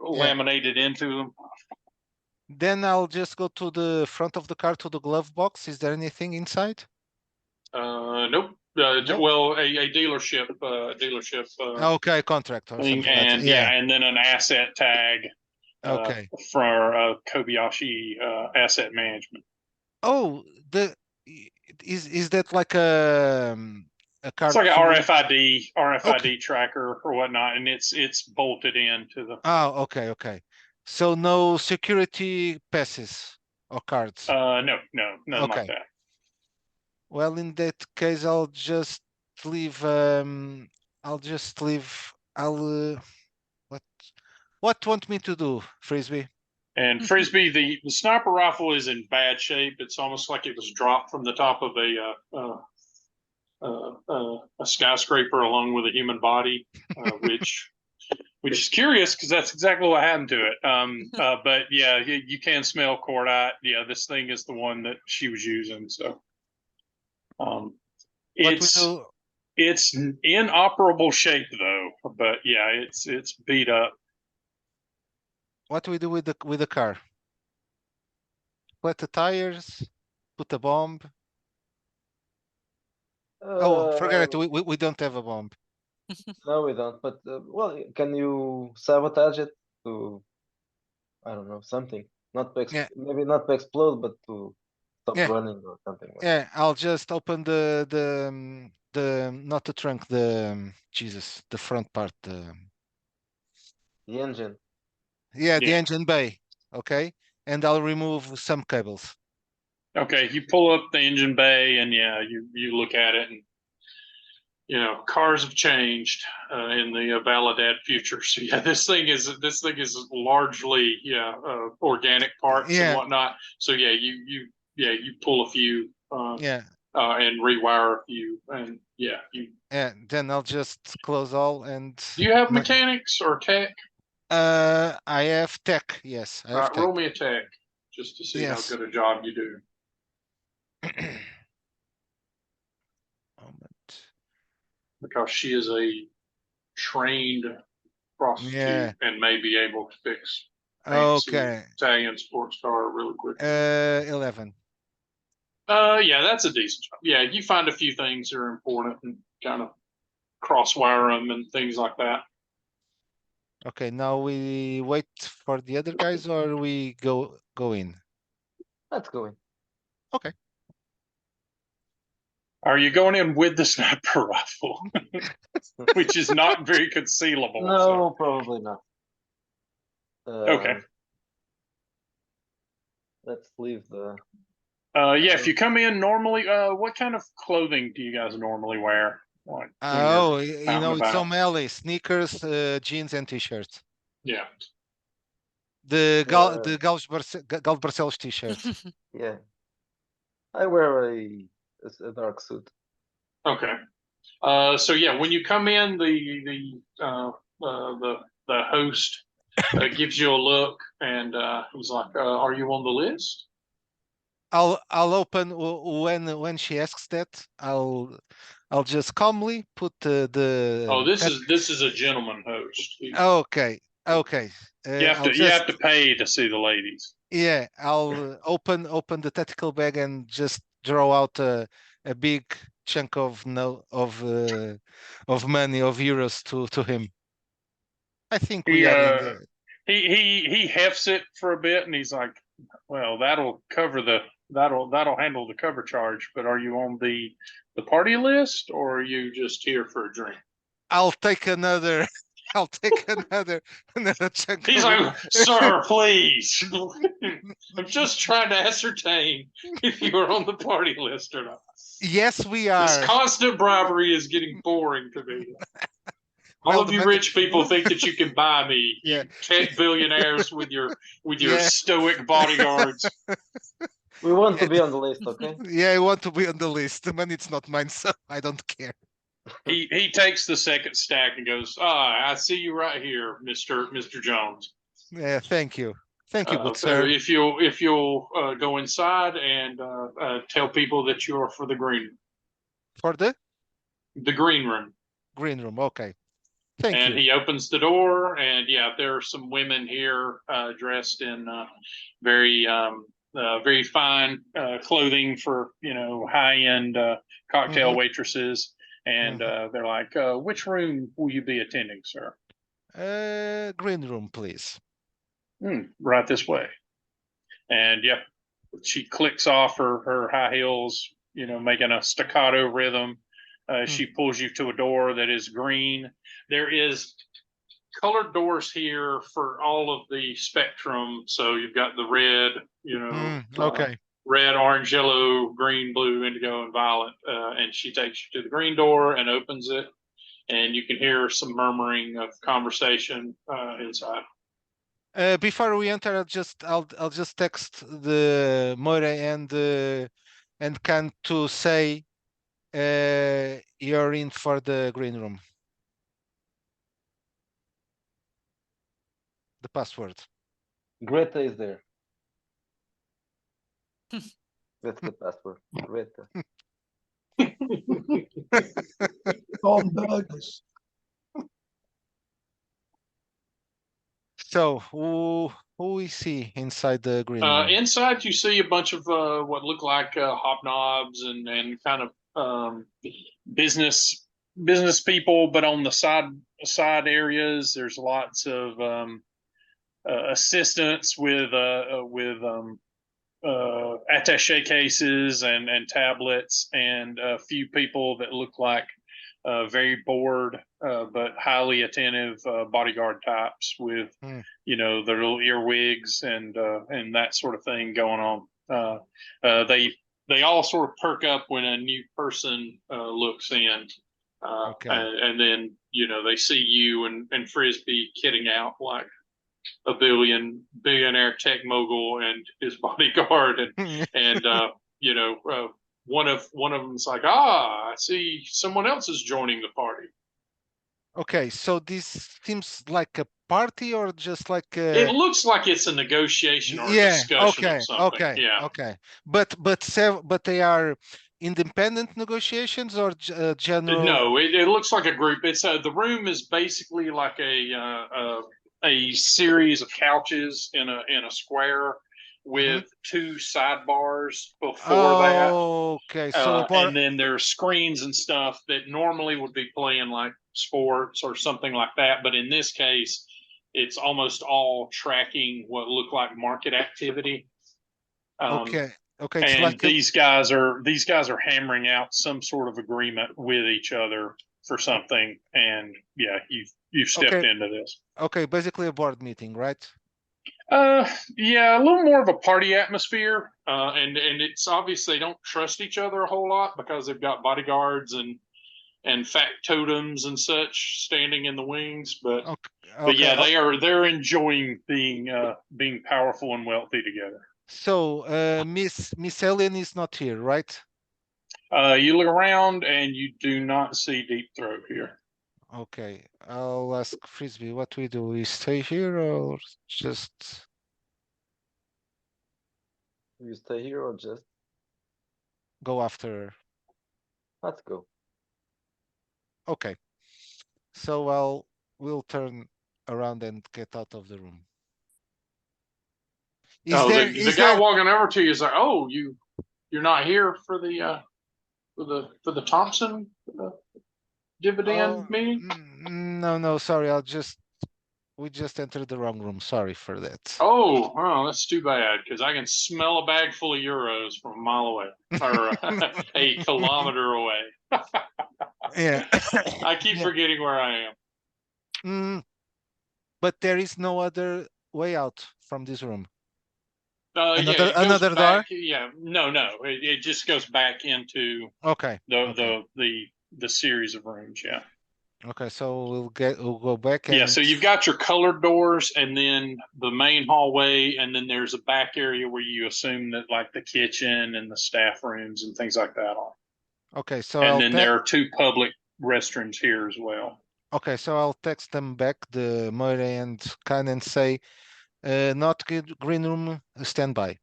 laminated into them. Then I'll just go to the front of the car to the glove box. Is there anything inside? Nope. Nope. Well, a dealership. Okay, contract or Thing, something like that. and and then an asset tag. Okay. For Kobayashi Asset Management. Oh, is that like a car? It's like an RFID tracker or whatnot, and it's bolted into the. Oh, okay. So no security passes or cards. No, nothing like that. Well, in that case, I'll just leave. What? What want me to do, Frisbee? And Frisbee, the sniper rifle is in bad shape. It's almost like it was dropped from the top of a skyscraper along with a human body, which is curious because that's exactly what happened to it. But yeah, you can smell cordite. Yeah, this thing is the one that she was using. So, What we do? it's in operable shape though. But yeah, it's beat up. What we do with the car? Put the tires, put a bomb. Oh, forget it. We don't have a bomb. No, we don't. But well, can you sabotage it to, I don't know, something? Not to Yeah. maybe not to explode, but to stop Yeah. running or something like Yeah, I'll just open the not the trunk, Jesus, the front part. the engine. Yeah, the Yeah. engine bay. Okay, and I'll remove some cables. Okay, you pull up the engine bay and yeah, you look at it and cars have changed in the Validad future. So yeah, this thing is largely organic parts and Yeah, whatnot. So yeah, you pull a few yeah, and rewire a few and yeah. yeah. Then I'll just close all and. Do you have mechanics or tech? I have tech. Yes, I All have right, tech. roll me a tech just to see how Yes. good a job you do. Moment. Because she is a trained prostitute Yeah. and may be able to fix fancy Okay. Italian sports car really quick. 11. Yeah, that's a decent job. Yeah, you find a few things that are important and kind of crosswire them and things like that. Okay, now we wait for the other guys or we go in. Let's go in. Okay. Are you going in with the sniper rifle, which is not very concealable? No, so. probably not. Okay. Let's leave the. Yeah, if you come in normally, what kind of clothing do you guys normally wear? Like when you're Oh, out you and know, it's about? O'Malley, sneakers, jeans and t-shirts. Yeah. The Gauss Barcelos t-shirt. Yeah. I wear a dark suit. Okay. So yeah, when you come in, the host gives you a look, and he's like, "Are you on the list?" I'll open when she asks that. I'll just calmly put the. Oh, this is a gentleman host. Okay, okay. I'll You just have to pay to see the ladies. yeah. I'll open the tactical bag and just draw out a big chunk of money of euros to him. I think we are in the. He hefts it for a bit, and he's like, "Well, that'll handle the cover charge. But are you on the party list, or are you just here for a drink?" I'll take another. I'll take another chunk. He's like, "Sir, please. I'm just trying to ascertain if you are on the party list or not." Yes, we This are. constant bribery is getting boring to me. All Well, of you rich people think that you can buy me, Yeah. you tech billionaires with your Yeah. stoic bodyguards. We want to be on the list, okay? Yeah, I want to be on the list. The money it's not mine, so I don't care. He takes the second stack and goes, I see you right here, Mr. Jones. Yeah, thank you. Thank you, good So sir. if you'll go inside and tell people that you're for the green For the room. green room. Okay. Thank And you. he opens the door, and yeah, there are some women here dressed in very very fine clothing for high-end cocktail waitresses, and they're like, "Which room will you be attending, sir?" Green room, please. Right this way. And yeah, she clicks off her high heels, making a staccato rhythm. She pulls you to a door that is green. There is colored doors here for all of the spectrum. So you've got the red, Okay. Red, orange, yellow, green, blue, indigo, and violet. And she takes you to the green door and opens it. And you can hear some murmuring of conversation inside. Before we enter, I'll just text the Moira and Khan to say you're in for the green room. The password. Greta is there. That's the password. Greta. On burgers. So who we see inside the green room? Inside, you see a bunch of what look like hobnobs and kind of business people, but on the side areas, there's lots of assistants with attaché cases and tablets, and a few people that look like very bored but highly attentive bodyguard types with their little earwigs and that sort of thing going on. They all sort of perk up when a new person looks in. Okay. And then they see you and Frisbee kidding out like a billionaire tech mogul and his bodyguard, and one of them's like, I see someone else is joining the party. Okay, so this seems like a party or just like It looks like it's a negotiation or a yeah, discussion okay, of something. okay, Yeah. okay. But they are independent negotiations or general? No, it looks like a group. It's the room is basically like a series of couches in a square with two sidebars before that. Okay, so And then there's screens and stuff that normally would be playing like sports or something like that. But in this case, it's almost all tracking what look like market activity. okay, it's And like these guys are hammering out some sort of agreement with each other for something. And yeah, you've stepped into this. okay, basically a board meeting, right? Yeah, a little more of a party atmosphere. And it's obvious they don't trust each other a whole lot because they've got bodyguards and factotums and such standing in the wings. But yeah, they're enjoying being powerful and wealthy together. So Miss Alien is not here, right? You look around and you do not see Deep Throat here. Okay, I'll ask Frisbee what we do. We stay here or just You stay here or just go after her? let's go. Okay, so we'll turn around and get out of the room. The guy walking over to you is like, "Oh, you're not here for the Thompson dividend meeting?" No, sorry. We just entered the wrong room. Sorry for that. Oh, that's too bad because I can smell a bag full of euros from a mile away or a kilometer away. Yeah. I keep forgetting where I am. But there is no other way out from this room. Another door? Yeah, no, it just goes back into the series of rooms. Yeah. Okay, so we'll go back. Yeah, so you've got your colored doors, and then the main hallway, and then there's a back area where you assume that like the kitchen and the staff rooms and things like that are. Okay, so and then there are two public restrooms here as well. Okay, so I'll text them back, the Moira and Khan, and say, not green room, stand by.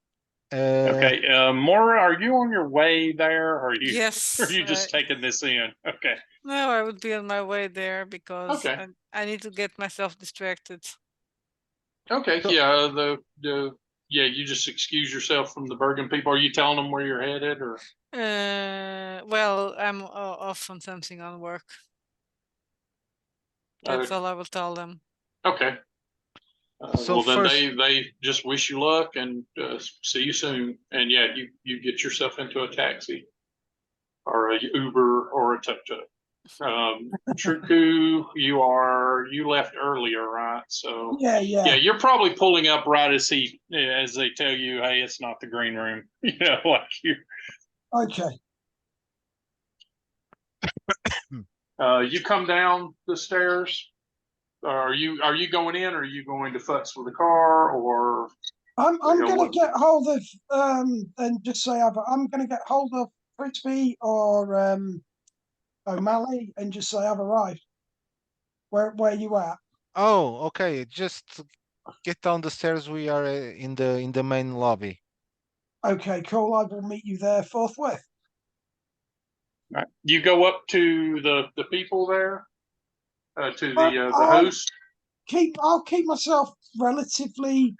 Okay, Maura, are you on your way there, or are you? Yes. Are you just taking this in? Okay. No, I would be on my way there because I need to get myself distracted. Okay. Yeah. You just excuse yourself from the Bergen people. Are you telling them where you're headed, or? Well, I'm off on something on work. That's all I will tell them. Okay. So then they just wish you luck and see you soon. And yeah, you get yourself into a taxi or a Uber or a tuk-tuk. Truku, you left earlier, right? So yeah, you're probably pulling up right as they tell you, hey, it's not the green room. Like you. Okay. You come down the stairs are you going in, or are you going to futz with the car, or I'm Yeah, gonna what- get hold of and just say I'm gonna get hold of Frisbee or O'Malley and just say I've arrived. Where you at? Oh, okay. Just get down the stairs. We are in the main lobby. Okay, cool. I will meet you there forthwith. Right. You go up to the people there, to the I- host. I'll keep myself relatively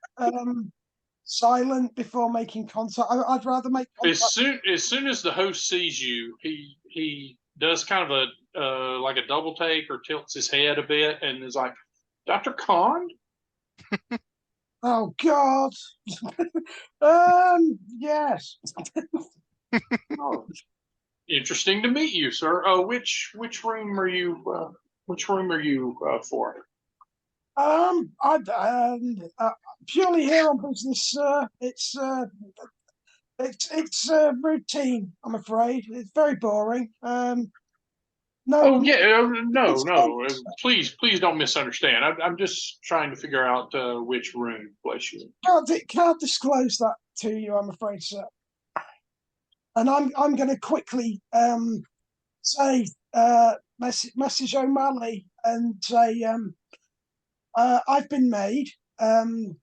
silent before making contact. I'd rather make As contact. soon as the host sees you, he does kind of a like a double take or tilts his head a bit and is like, Dr. Khan? Oh God. Yes. Oh, interesting to meet you, sir. Which room are you for? Purely here on business, sir. It's routine. I'm afraid it's very boring. No. Oh yeah, no, it's no. fun. Please don't misunderstand. I'm just trying to figure out which room place you in. Can't disclose that to you. I'm afraid, sir. And I'm going to quickly say message O'Malley and say I've been made and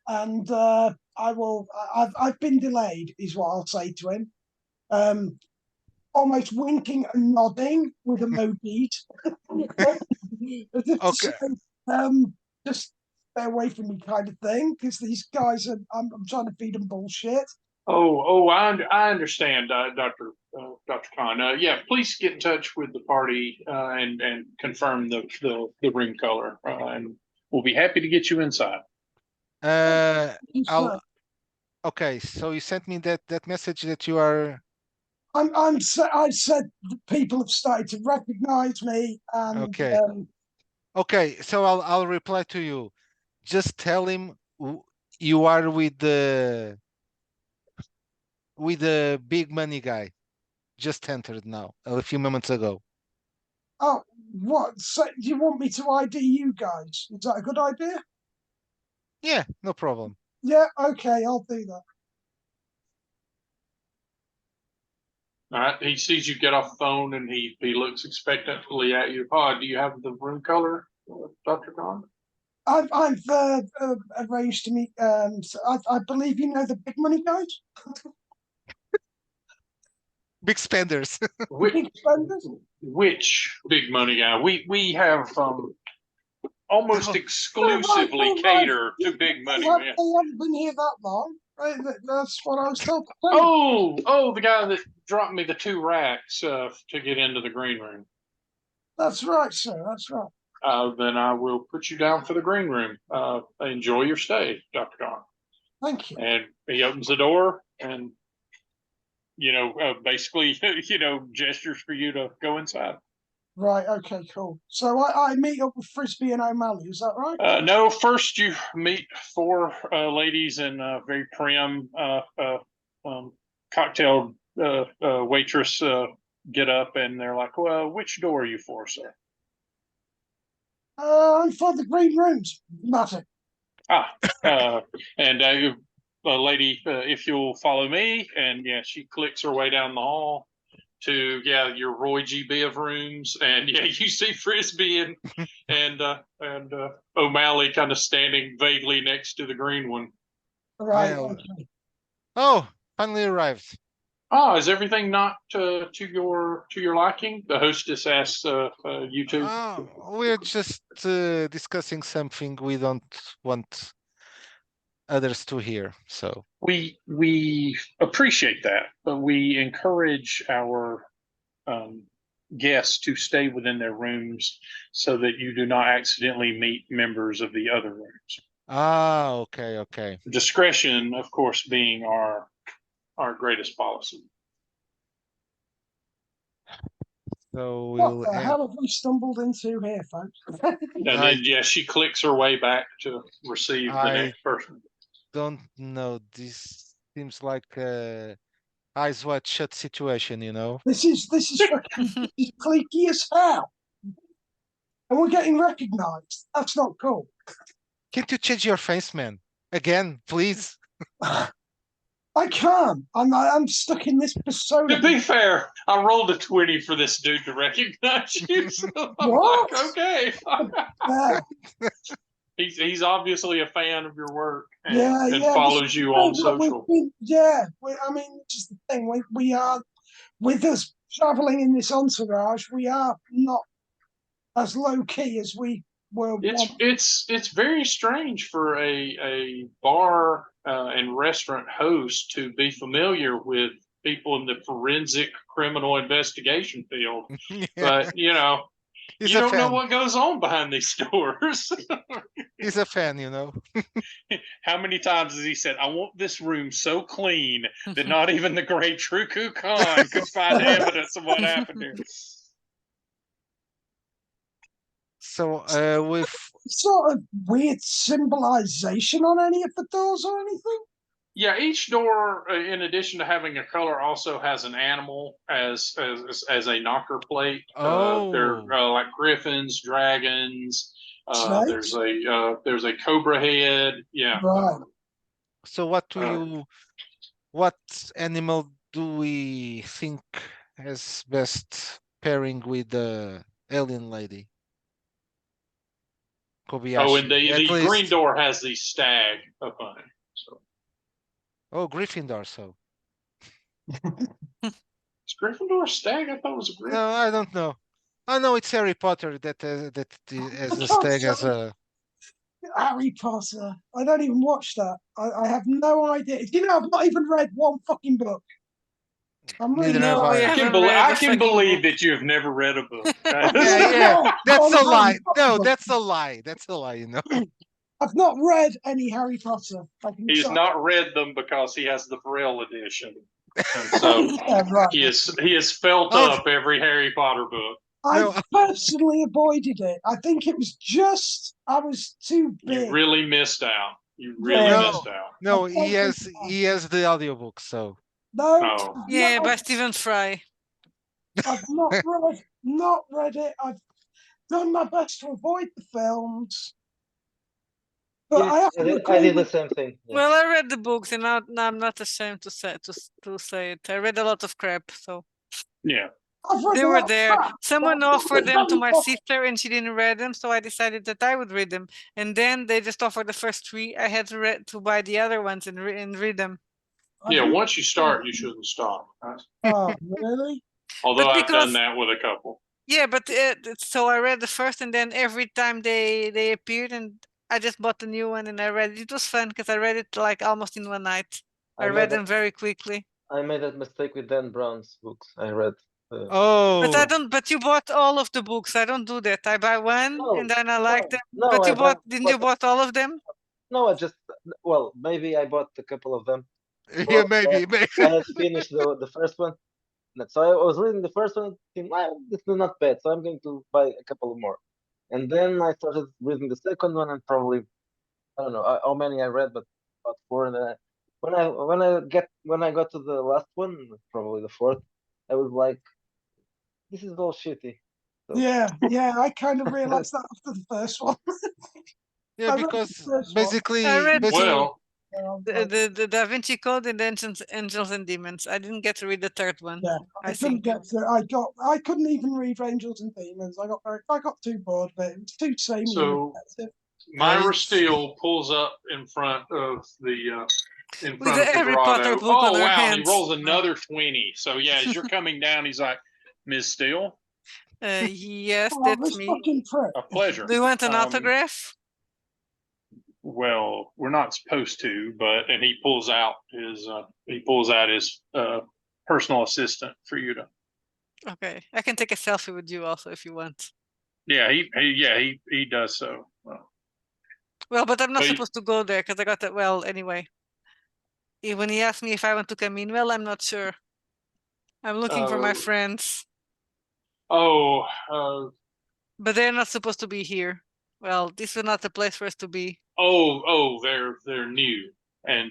I've been delayed is what I'll say to him. Almost winking and nodding with emojis. As if to Okay. say, just stay away from me kind of thing, because these guys are I'm trying to feed them bullshit. I understand, Dr. Khan. Yeah, please get in touch with the party and confirm the room color, and we'll be happy to get you inside. I'll. Okay, so you sent me that message that you are. I said people have started to recognize me, and Okay. Okay, so I'll reply to you. Just tell him you are with the big money guy. Just entered now, a few moments ago. oh, what? So, do you want me to ID you guys? Is that a good idea? Yeah, no problem. Yeah, okay, I'll do that. All right. He sees you get off the phone and he looks expectantly at you. Do you have the room color, Dr. Khan? I've arranged to meet. I believe you know the big money guys. Big spenders. Big spenders. Which big money guy? We have almost Oh. exclusively Right. cater to big money men. They haven't been here that long. Right? That's what I was told. To tell you. Oh, the guy that dropped me the 2 racks to get into the green room. That's right, sir. That's right. Then I will put you down for the green room. Enjoy your stay, Dr. Khan. Thank you. And he opens the door and, basically, gestures for you to go inside. Right. Okay. Cool. So I meet up with Frisbee and O'Malley. Is that right? No, first you meet 4 ladies and a very prim cocktail waitress get up, and they're like, well, which door are you for, sir? I'm for the green rooms. Matter. And a lady, if you'll follow me, and yeah, she clicks her way down the hall to your Roy G. Biv rooms, and yeah, you see Frisbee and O'Malley kind of standing vaguely next to the green one. Right. Yeah. Okay. Oh, finally arrived. Is everything not to your liking? The hostess asks you two. We're just discussing something we don't want others to hear. So We appreciate that, but we encourage our guests to stay within their rooms so that you do not accidentally meet members of the other rooms. okay. Discretion, of course, being our greatest policy. So What we'll the hell have we stumbled into here, folks? And then she clicks her way back to receive the next person. don't know. This seems like a eyes wide shut situation, This is cliquey as hell. and we're getting recognised. That's not cool. Can't you change your face, man? Again, please. I can't. I'm stuck in this persona. To be fair, I rolled a 20 for this dude to recognize you. So I'm What? like, okay. Yeah, He's obviously a fan of your work and, yeah, and yeah. follows you on This is what we've social. been- yeah, I mean, which is the thing. We are, with us travelling in this entourage, we are not as low key as we were once. It's very strange for a bar and restaurant host to be familiar with people in the forensic criminal investigation field. Yeah, But you know, he's you a don't know fan. what goes on behind these doors. He's a fan, you know. How many times has he said, "I want this room so clean that not even the great Truku Khan could find evidence of what happened here"? So, with Sort of weird symbolization on any of the doors or anything. Yeah, each door, in addition to having a color, also has an animal as a knocker plate. They're oh, like griffins, dragons. Snakes? There's a cobra head. Yeah. Right. so what animal do we think has best pairing with the alien lady? Kobayashi. Oh, and At the green least. door has the stag up on it. So Oh, Gryffindor. So is Gryffindor a stag? I thought it was a no, griffin. I don't know. I know it's Harry Potter that as a stag as a. Harry Potter. I don't even watch that. I have no idea. You know, I've not even read one fucking book. I'm really Neither have No, we I. haven't read I a can fucking believe book. that you have never read a book. Yeah, Yeah, yeah. That's on a lie. Harry Potter No, book. that's a lie. That's a lie. You know. I've not read any Harry Potter. He's not read them because he has the Braille edition. And so Yeah, right. he has felt Oh. up every Harry Potter book. I No. personally avoided it. I think it was just I was too big. You really missed out. You really Yeah. missed out. No, I don't he has the audiobook, so No, No. Yeah, no, by Stephen Fry. I've not read it. I've done my best to avoid the films. But Yeah, I have I to did, agree I did the with same thing. Yeah. Well, I read the books, and now I'm not ashamed to say it. I read a lot of crap, so Yeah. I've read they a were lot of there. crap, Someone but I've offered read them to Harry my Potter. sister, and she didn't read them, so I decided that I would read them. And then they just offered the first three. I had to buy the other ones and read them. I've Yeah, read- once you start, you shouldn't stop. Right? Oh, really? Although But I've done because- that with a couple. Yeah, but so I read the first, and then every time they appeared, and I just bought the new one and I read it. It was fun because I read it like almost in one night. I read them very quickly. I made that mistake with Dan Brown's books. I read. oh, But I don't. But you bought all of the books. I don't do that. I buy one No, and then I like them. no, But I you bought? bought- Didn't you bought all of them? No, I just maybe I bought a couple of them. yeah, Well, maybe. I had finished the first one. So I was reading the first one, thinking, well, this is not bad, so I'm going to buy a couple more. And then I started reading the second one, and probably I don't know how many I read, but about four. And then when I got to the last one, probably the fourth, I was like, this is all shitty. So- Yeah, I kind of realized that after the first one. Yeah, I read the because first one. basically, I read Well, the Da Vinci Code and Angels and Demons. I didn't get to read the third one. Yeah, I couldn't think. get to. I couldn't even read Angels and Demons. I got too bored, but it was too samey. So- and Myra it's- Steele pulls up in front of the in With front the of the Harry grotto. Potter book Oh on her wow! And he hands. rolls another 20. So yeah, as you're coming down, he's like, "Ms. Steele, Yes, Oh, that's this me. fucking prick. a pleasure." Do you want an Um, autograph? Well, we're not supposed to, but and he pulls out his personal assistant for you to. Okay, I can take a selfie with you also if you want. Yeah, he does so. Well, but I'm not But you- supposed to go there because I got that. Well, anyway. When he asked me if I want to come in, well, I'm not sure. I'm looking for my Oh. friends, Oh, but they're not supposed to be here. Well, this is not the place for us to be. they're new and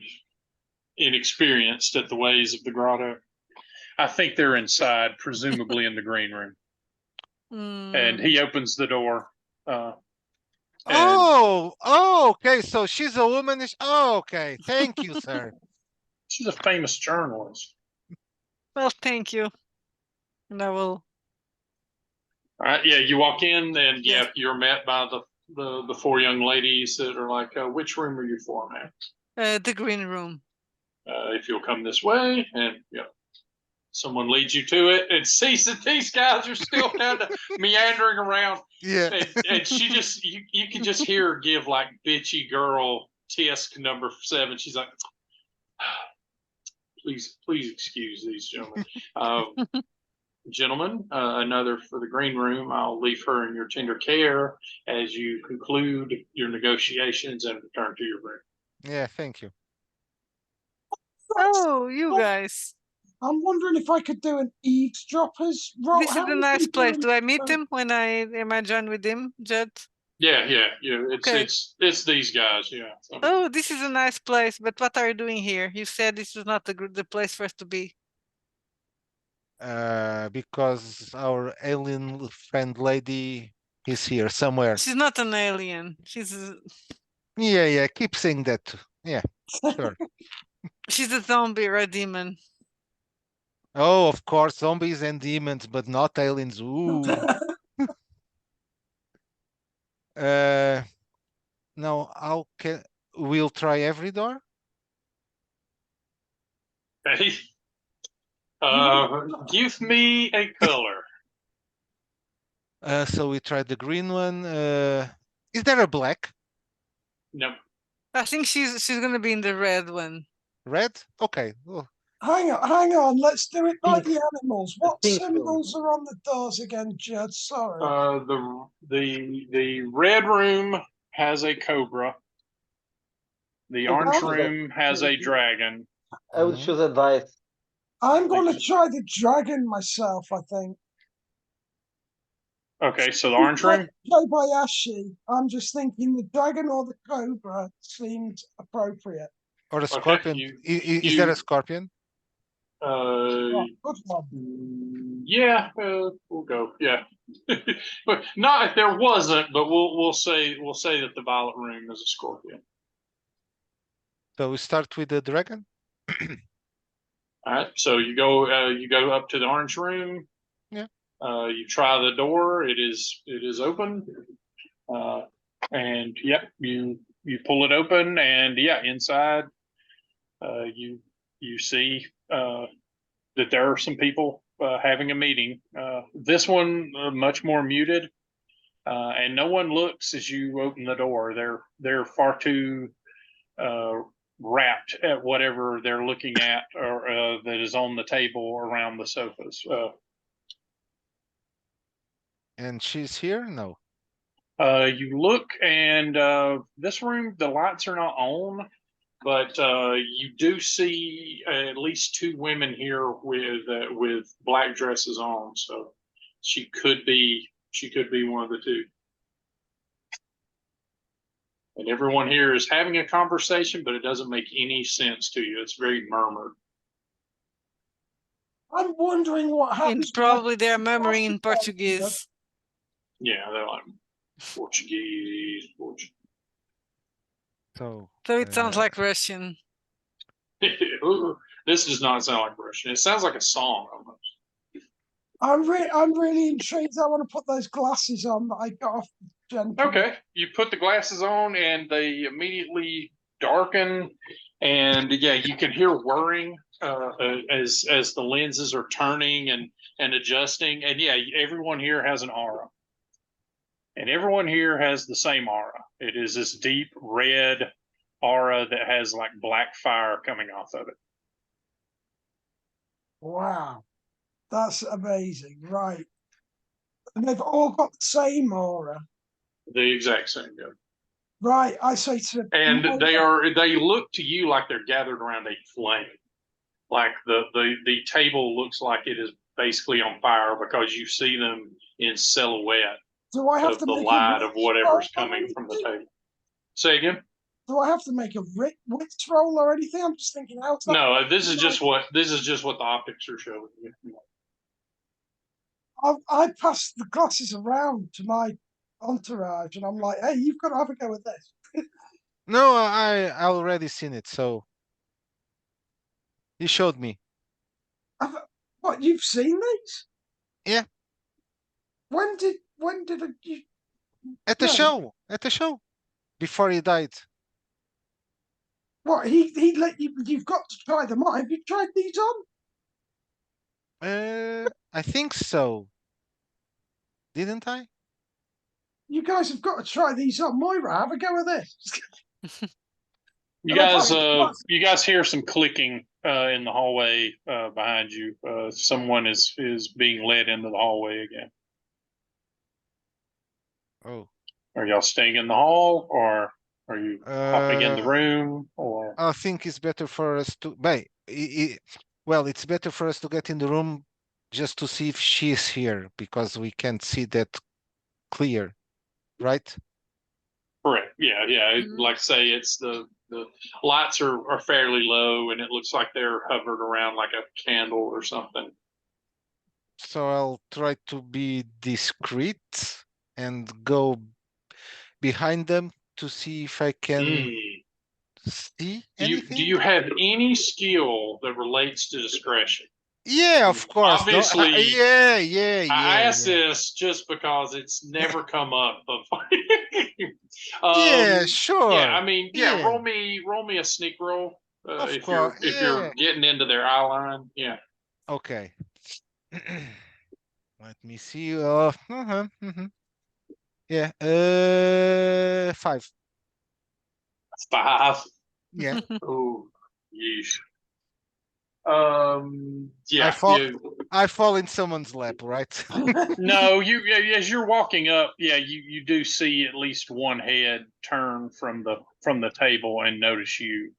inexperienced at the ways of the grotto. I think they're inside, presumably in the green room. And Hmm. he opens the door And Oh, okay. So she's a woman. Oh, okay. Thank you, sir. she's a famous journalist. Well, thank you. And I will. All right, yeah, you walk in and Yes. yeah, you're met by the four young ladies that are like, which room are you for, man? The green room. If you'll come this way, and yeah, someone leads you to it and sees that these guys are still kind of meandering around. Yeah. And she just, you can just hear her give like bitchy girl tisk number 7. She's like, please excuse these gentlemen. Gentlemen, another for the green room. I'll leave her in your tender care as you conclude your negotiations and return to your room. Yeah, thank you. Oh, you guys. I'm wondering if I could do an eavesdroppers role. This is How a many nice people place. are Do I meet in- him when am I joined with him, Judd? Yeah. Okay. It's these guys. Yeah. So, Oh, this is a nice place, but what are you doing here? You said this is not the place for us to be. Because our alien friend lady is here somewhere. She's not an alien. She's Yeah. Keep saying that too. Yeah, sure. a zombie or a demon. Oh, of course, zombies and demons, but not aliens. Ooh. Now, how can we'll try every door? hey, give me a color. So we tried the green one. Is there a black? No. I think she's gonna be in the red one. Red? Okay. Well, Hang on. Let's do it like the animals. What think so. symbols are on the doors again, Judd? Sorry. The red room has a cobra. The Oh, orange wow. room has a dragon. I would choose a dice. I'm going to try the dragon myself, I think. Okay, so the orange room. Kobayashi. I'm just thinking the dragon or the cobra seems appropriate. or a Okay, scorpion. Is there a scorpion? Oh, good one. Yeah, we'll go. Yeah, but not if there wasn't. But we'll say that the violet room is a scorpion. So we start with the dragon. All right, so you go up to the orange room. Yeah. You try the door. It is open. And yep, you pull it open, and yeah, inside, you see that there are some people having a meeting. This one much more muted, and no one looks as you open the door. They're far too rapt at whatever they're looking at or that is on the table around the sofas. And she's here? No. You look, and this room, the lights are not on, but you do see at least 2 women here with black dresses on. So she could be one of the 2. And everyone here is having a conversation, but it doesn't make any sense to you. It's very murmured. I'm wondering what And happens. probably they're murmuring in Portuguese. Yeah, they're like Portuguese. So So it sounds like Russian. This does not sound like Russian. It sounds like a song almost. I'm really intrigued. I want to put those glasses on that I got off the gentleman. Okay, you put the glasses on, and they immediately darken, and yeah, you can hear whirring as the lenses are turning and adjusting, and yeah, everyone here has an aura, and everyone here has the same aura. It is this deep red aura that has like black fire coming off of it. Wow. That's amazing. Right. And they've all got the same aura. The exact same, yeah. Right. I say to And they look to you like they're gathered around a flame. Like the table looks like it is basically on fire because you see them in silhouette do I have of to the make light a of whatever's coming from the table. Say again? Do I have to make a wits roll or anything? I'm just thinking outside. No, this is just what the optics are showing you. I passed the glasses around to my entourage, and I'm like, hey, you've got to have a go at this. No, I already seen it, so you showed me. What, you've seen these? Yeah. When did you? At the No. show. At the show. Before he died. What, he let you? You've got to try them on. Have you tried these on? I think so. Didn't I? You guys have got to try these on. Moira, have a go at this. You And I guys, thought, you guys hear some clicking in the hallway behind you. Someone is being led into the hallway again. Oh. Are y'all staying in the hall, or are you hopping in the room, or? I think it's better for us to well, it's better for us to get in the room just to see if she's here, because we can't see that clear, right? Correct. Yeah, yeah. Mhm. Like I say, it's the lights are fairly low, and it looks like they're hovered around like a candle or something. So I'll try to be discreet and go behind them to see if I can Mm. see Do anything. you have any skill that relates to discretion? Yeah, of course. Obviously, yeah. I asked this just because it's never come up. Yeah, sure. Yeah, I mean, yeah. Yeah. Roll me a sneak roll Of if course, you're getting into their eye line. Yeah, Okay. Let me see. Yeah. 5. 5. Yeah. Oh, yeesh. I Yeah, fall. I fall in someone's lap, right? No, as you're walking up, yeah, you do see at least one head turn from the table and notice you.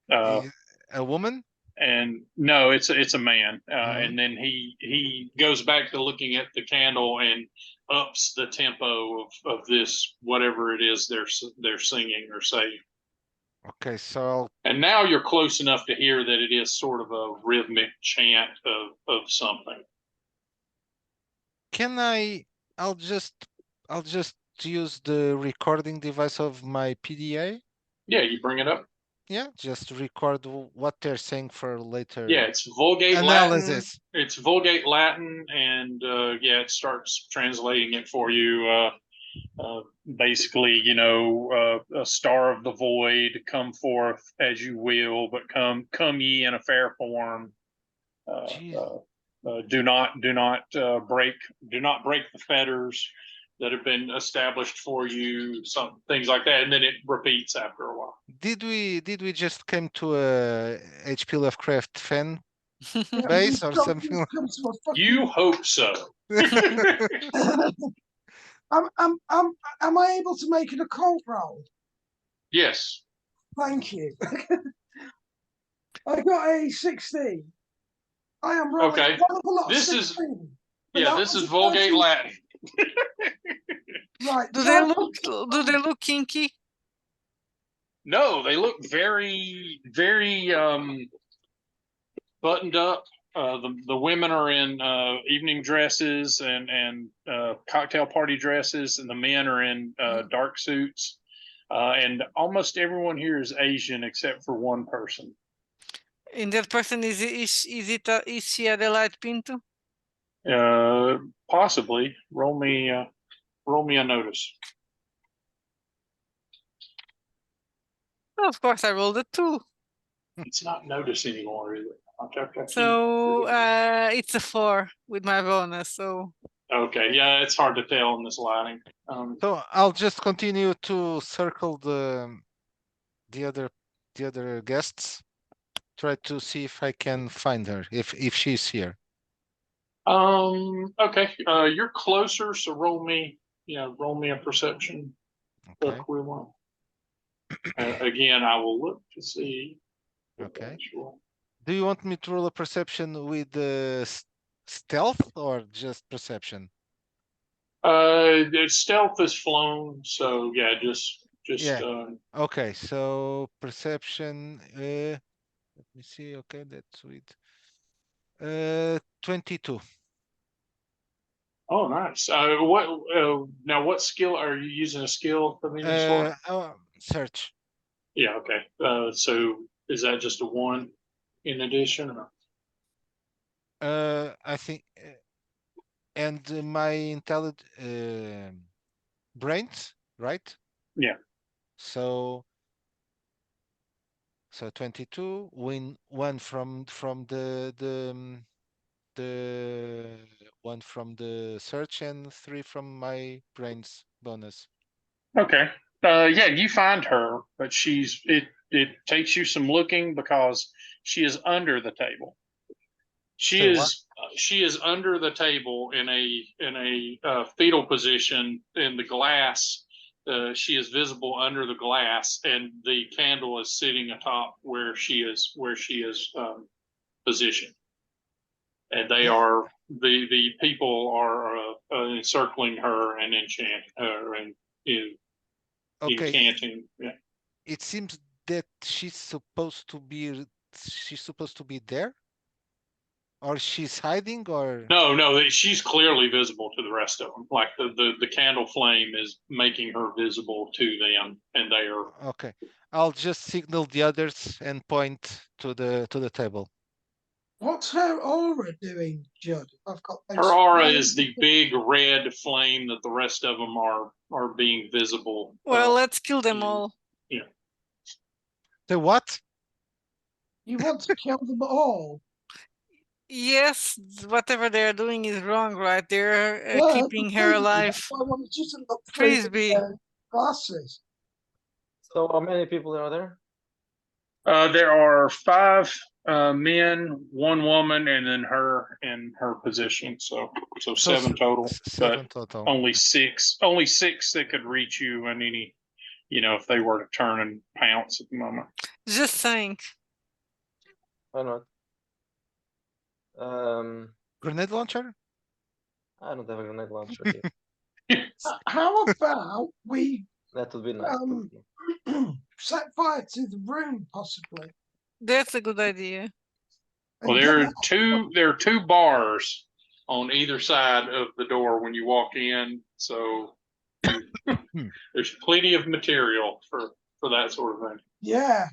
A woman? And no, it's a man, Mhm. and then he goes back to looking at the candle and ups the tempo of this whatever it is they're singing or saying. Okay, so And now you're close enough to hear that it is sort of a rhythmic chant of something. can I? I'll just use the recording device of my PDA. Yeah, you bring it up. Yeah, just record what they're saying for later. Yeah, it's Vulgate analysis. Latin. It's Vulgate Latin, and yeah, it starts translating it for you. Basically, a star of the void, come forth as you will, but come ye in a fair form. Do not break the fetters that have been established for you. Some things like that, and then it repeats after a while. Did we just come to a HP Lovecraft fan Yeah, base we've or come something? to a fucking- You hope so. Am I able to make it a cold roll? Yes. Thank you. I got a 16. I am rolling Okay. one of a lot of This is 16. But Yeah, that this was is a Vulgate 13. Latin. Right. Do they look kinky? No, they look very, very buttoned up. The women are in evening dresses and cocktail party dresses, and the men are in dark suits. And almost everyone here is Asian except for one person. And that person is she Adelaide Pinto? Possibly. Roll me a notice. Oh, of course, I rolled a 2. It's not notice anymore, is it? So it's a 4 with my bonus. So Okay, yeah, it's hard to tell in this lighting. So I'll just continue to circle the other guests, try to see if I can find her, if she's here. Okay, you're closer, so roll me a perception Okay. check with one. Again, I will look to see. Okay. Sure. Do you want me to roll a perception with stealth or just perception? The stealth is flown, so yeah, just Yeah. Okay, so perception. Let me see. Okay, that's with 22. Oh, nice. Now? What skill are you using? A skill for me? Search. Yeah. Okay. So is that just a one in addition? Or? I think, and my brains, right? Yeah. So 22, win one from the one from the search and 3 from my brains bonus. Okay. Yeah, you find her, but it takes you some looking because she is under the table. Say what? She is under the table in a fetal position in the glass. She is visible under the glass, and the candle is sitting atop where she is positioned. And they are the people are encircling her and enchanting her and Okay, incanting. Yeah. it seems that she's supposed to be there, or she's hiding, or No, she's clearly visible to the rest of them. Like the candle flame is making her visible to them, and they are. okay. I'll just signal the others and point to the table. What's her aura doing, Judd? I've got those Her aura flames. is the big red flame that the rest of them are being visible. Well, let's kill them you- all. The what? You want to kill them all? Yes, whatever they're doing is wrong, right? They're Yeah, keeping her alive. That's why I wanted you to look through Frisbee. the glasses. So how many people are there? There are 5 men, 1 woman, and then her in her position. So 7 total. 7 total. Only 6 that could reach you in any, if they were to turn and pounce at the moment. Just saying. Why not? Grenade launcher? I don't have a grenade launcher here. How about we That would be nice. set fire to the room, possibly? That's a good idea. Well, And there are two bars on either side of the door when you walk in, so there's plenty of material for that sort of thing. yeah.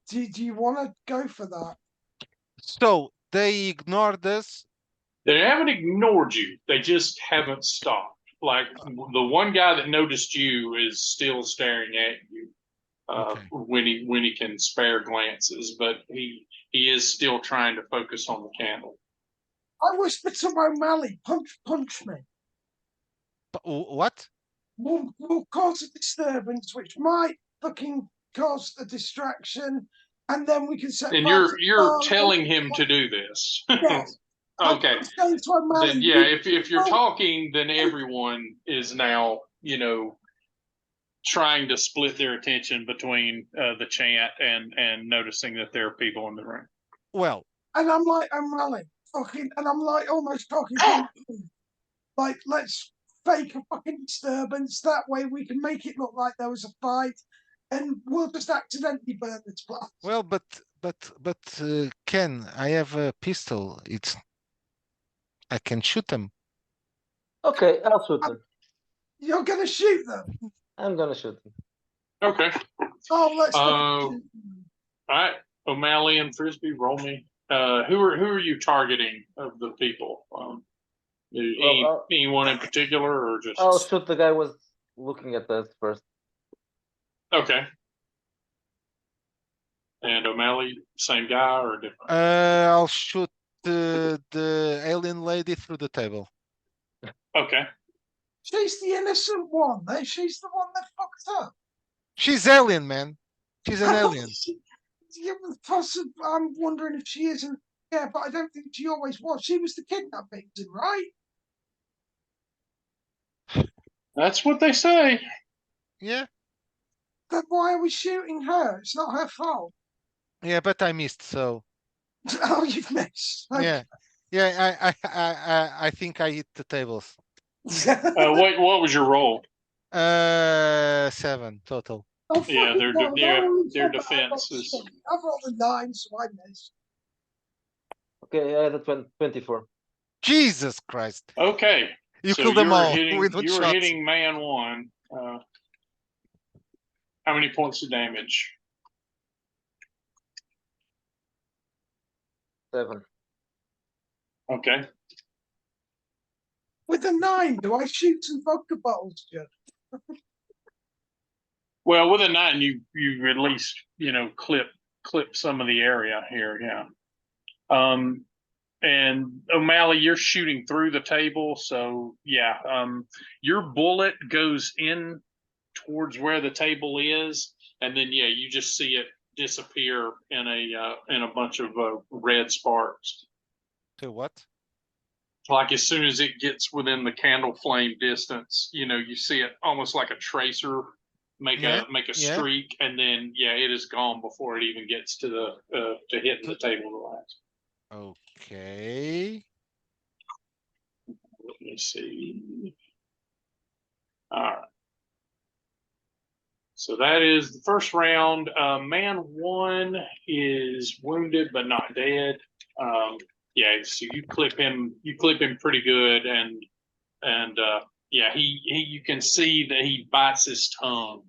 Do you want to go for that? So they ignored us. They haven't ignored you. They just haven't stopped. Like the one guy that noticed you is still staring at you Okay. when he can spare glances, but he is still trying to focus on the candle. I whispered to O'Malley, punch me. What? Will cause a disturbance, which might fucking cause a distraction, and then we can set. And fire to you're the telling him to do this. Yes. Okay. I'm saying to O'Malley, Then yeah, if you're talking, then everyone is now, trying to split their attention between the chant and noticing that there are people in the room. Well, and I'm like O'Malley, fucking, and I'm like almost talking to him, like, let's fake a fucking disturbance. That way we can make it look like there was a fight, and we'll just accidentally burn this place. well, but Ken, I have a pistol. I can shoot them. Okay, I'll shoot them. You're gonna shoot them. I'm gonna shoot them. Okay. Oh, let's. All right, O'Malley and Frisbee, roll me. Who are you targeting of the people? Anyone in particular, or just? I'll shoot the guy who was looking at us first. Okay. And O'Malley, same guy or different? I'll shoot the alien lady through the table. Okay. She's the innocent one. She's the one that fucked up. She's alien, man. She's an alien. Yeah, I'm wondering if she isn't. Yeah, but I don't think she always was. She was the kidnapped victim, right? That's what they say. Yeah. Then why are we shooting her? It's not her fault. Yeah, but I missed, so Oh, you've missed. yeah. Yeah, I think I hit the tables. What was your roll? 7 total. Oh, Yeah, their I've defense is. rolled a 9, so I missed. Okay, I had a 24. Jesus Christ. Okay. You So kill them you were all hitting, with one you were shot. hitting man one. How many points of damage? 7. Okay. With a 9, do I shoot some vodka bottles, Jed? Well, with a 9, you at least clip some of the area here. Yeah. And O'Malley, you're shooting through the table, so yeah. Your bullet goes in towards where the table is, and then yeah, you just see it disappear in a bunch of red sparks. To what? Like as soon as it gets within the candle flame distance, you see it almost like a tracer make Yeah, a yeah. streak, and then yeah, it is gone before it even gets to the to hitting the table to last. Okay. Let me see. All right. So that is the first round. Man one is wounded but not dead. Yeah, so you clip him pretty good, and yeah, you can see that he bites his tongue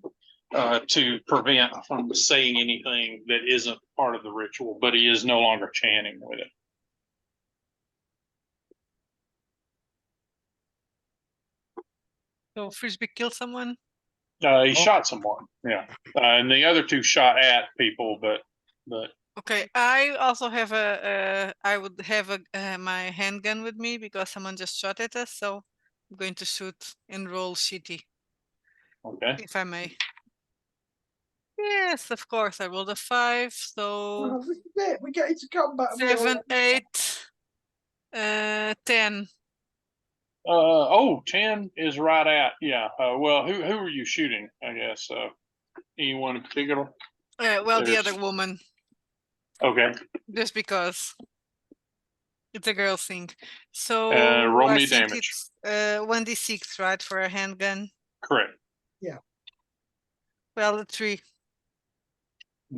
to prevent from saying anything that isn't part of the ritual, but he is no longer chanting with it. So Frisbee killed someone. He shot someone, yeah, and the other two shot at people, but Okay, I also have I would have my handgun with me because someone just shot at us. So I'm going to shoot and roll shitty, okay. if I may. Yes, of course. I rolled a 5, so Oh, this is it. We get into combat. And we all 7, 8, 10. 10 is right at, yeah. Well, who are you shooting? I guess anyone in particular? Well, the other woman, Okay. just because it's a girl thing. So Roll I me think damage. it's 1d6, right, for a handgun. Correct. Well, a 3.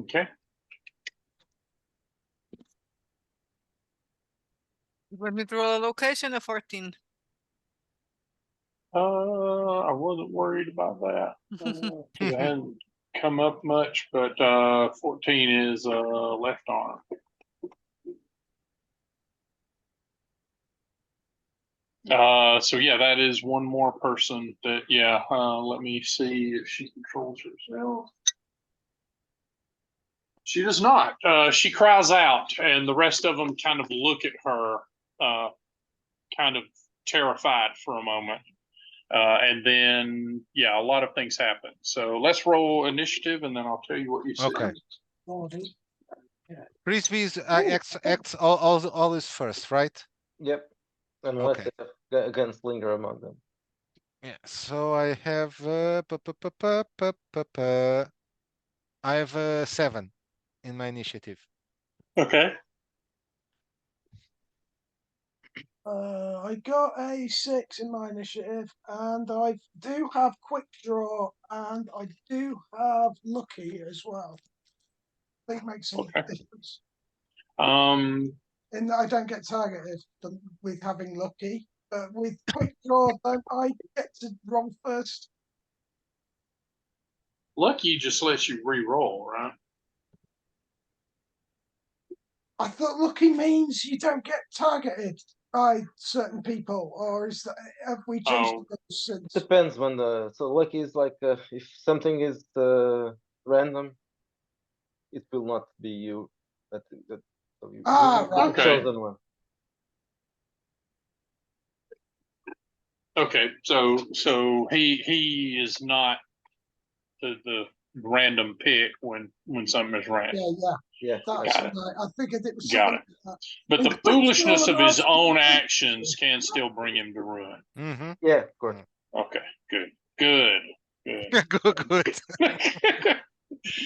Okay. You want me to roll a location, a 14? I wasn't worried about that because it hadn't come up much, but 14 is left arm. So yeah, that is one more person that, yeah, let me see if she controls herself. She does not. She cries out, and the rest of them kind of look at her, kind of terrified for a moment. And then, yeah, a lot of things happen. So let's roll initiative, and then I'll tell you what you see. Okay. Oh, dude. Frisbees acts always first, right? Yep. Unless Okay. they have gunslinger among them. Yeah. So I have I have 7 in my initiative. Okay. I got a 6 in my initiative, and I do have quick draw, and I do have lucky as well. I think it makes a Okay. difference. Um, In that I don't get targeted with having lucky, but with quick draw, don't I get to roll first? Lucky just lets you re-roll, right? I thought lucky means you don't get targeted by certain people, or is that have we changed Oh. the rules since? Depends when so lucky is like if something is random, it will not be you. That so you Ah, the right. Okay. chosen one. Okay, so he is not the random pick when something is random. Yeah, Yeah. that's Got it. right. I figured it was Got something it. like that. But In the quick draw, foolishness of his I've own got- actions can still bring him to ruin. Mm-hmm. Yeah, of course. Okay, good. Good.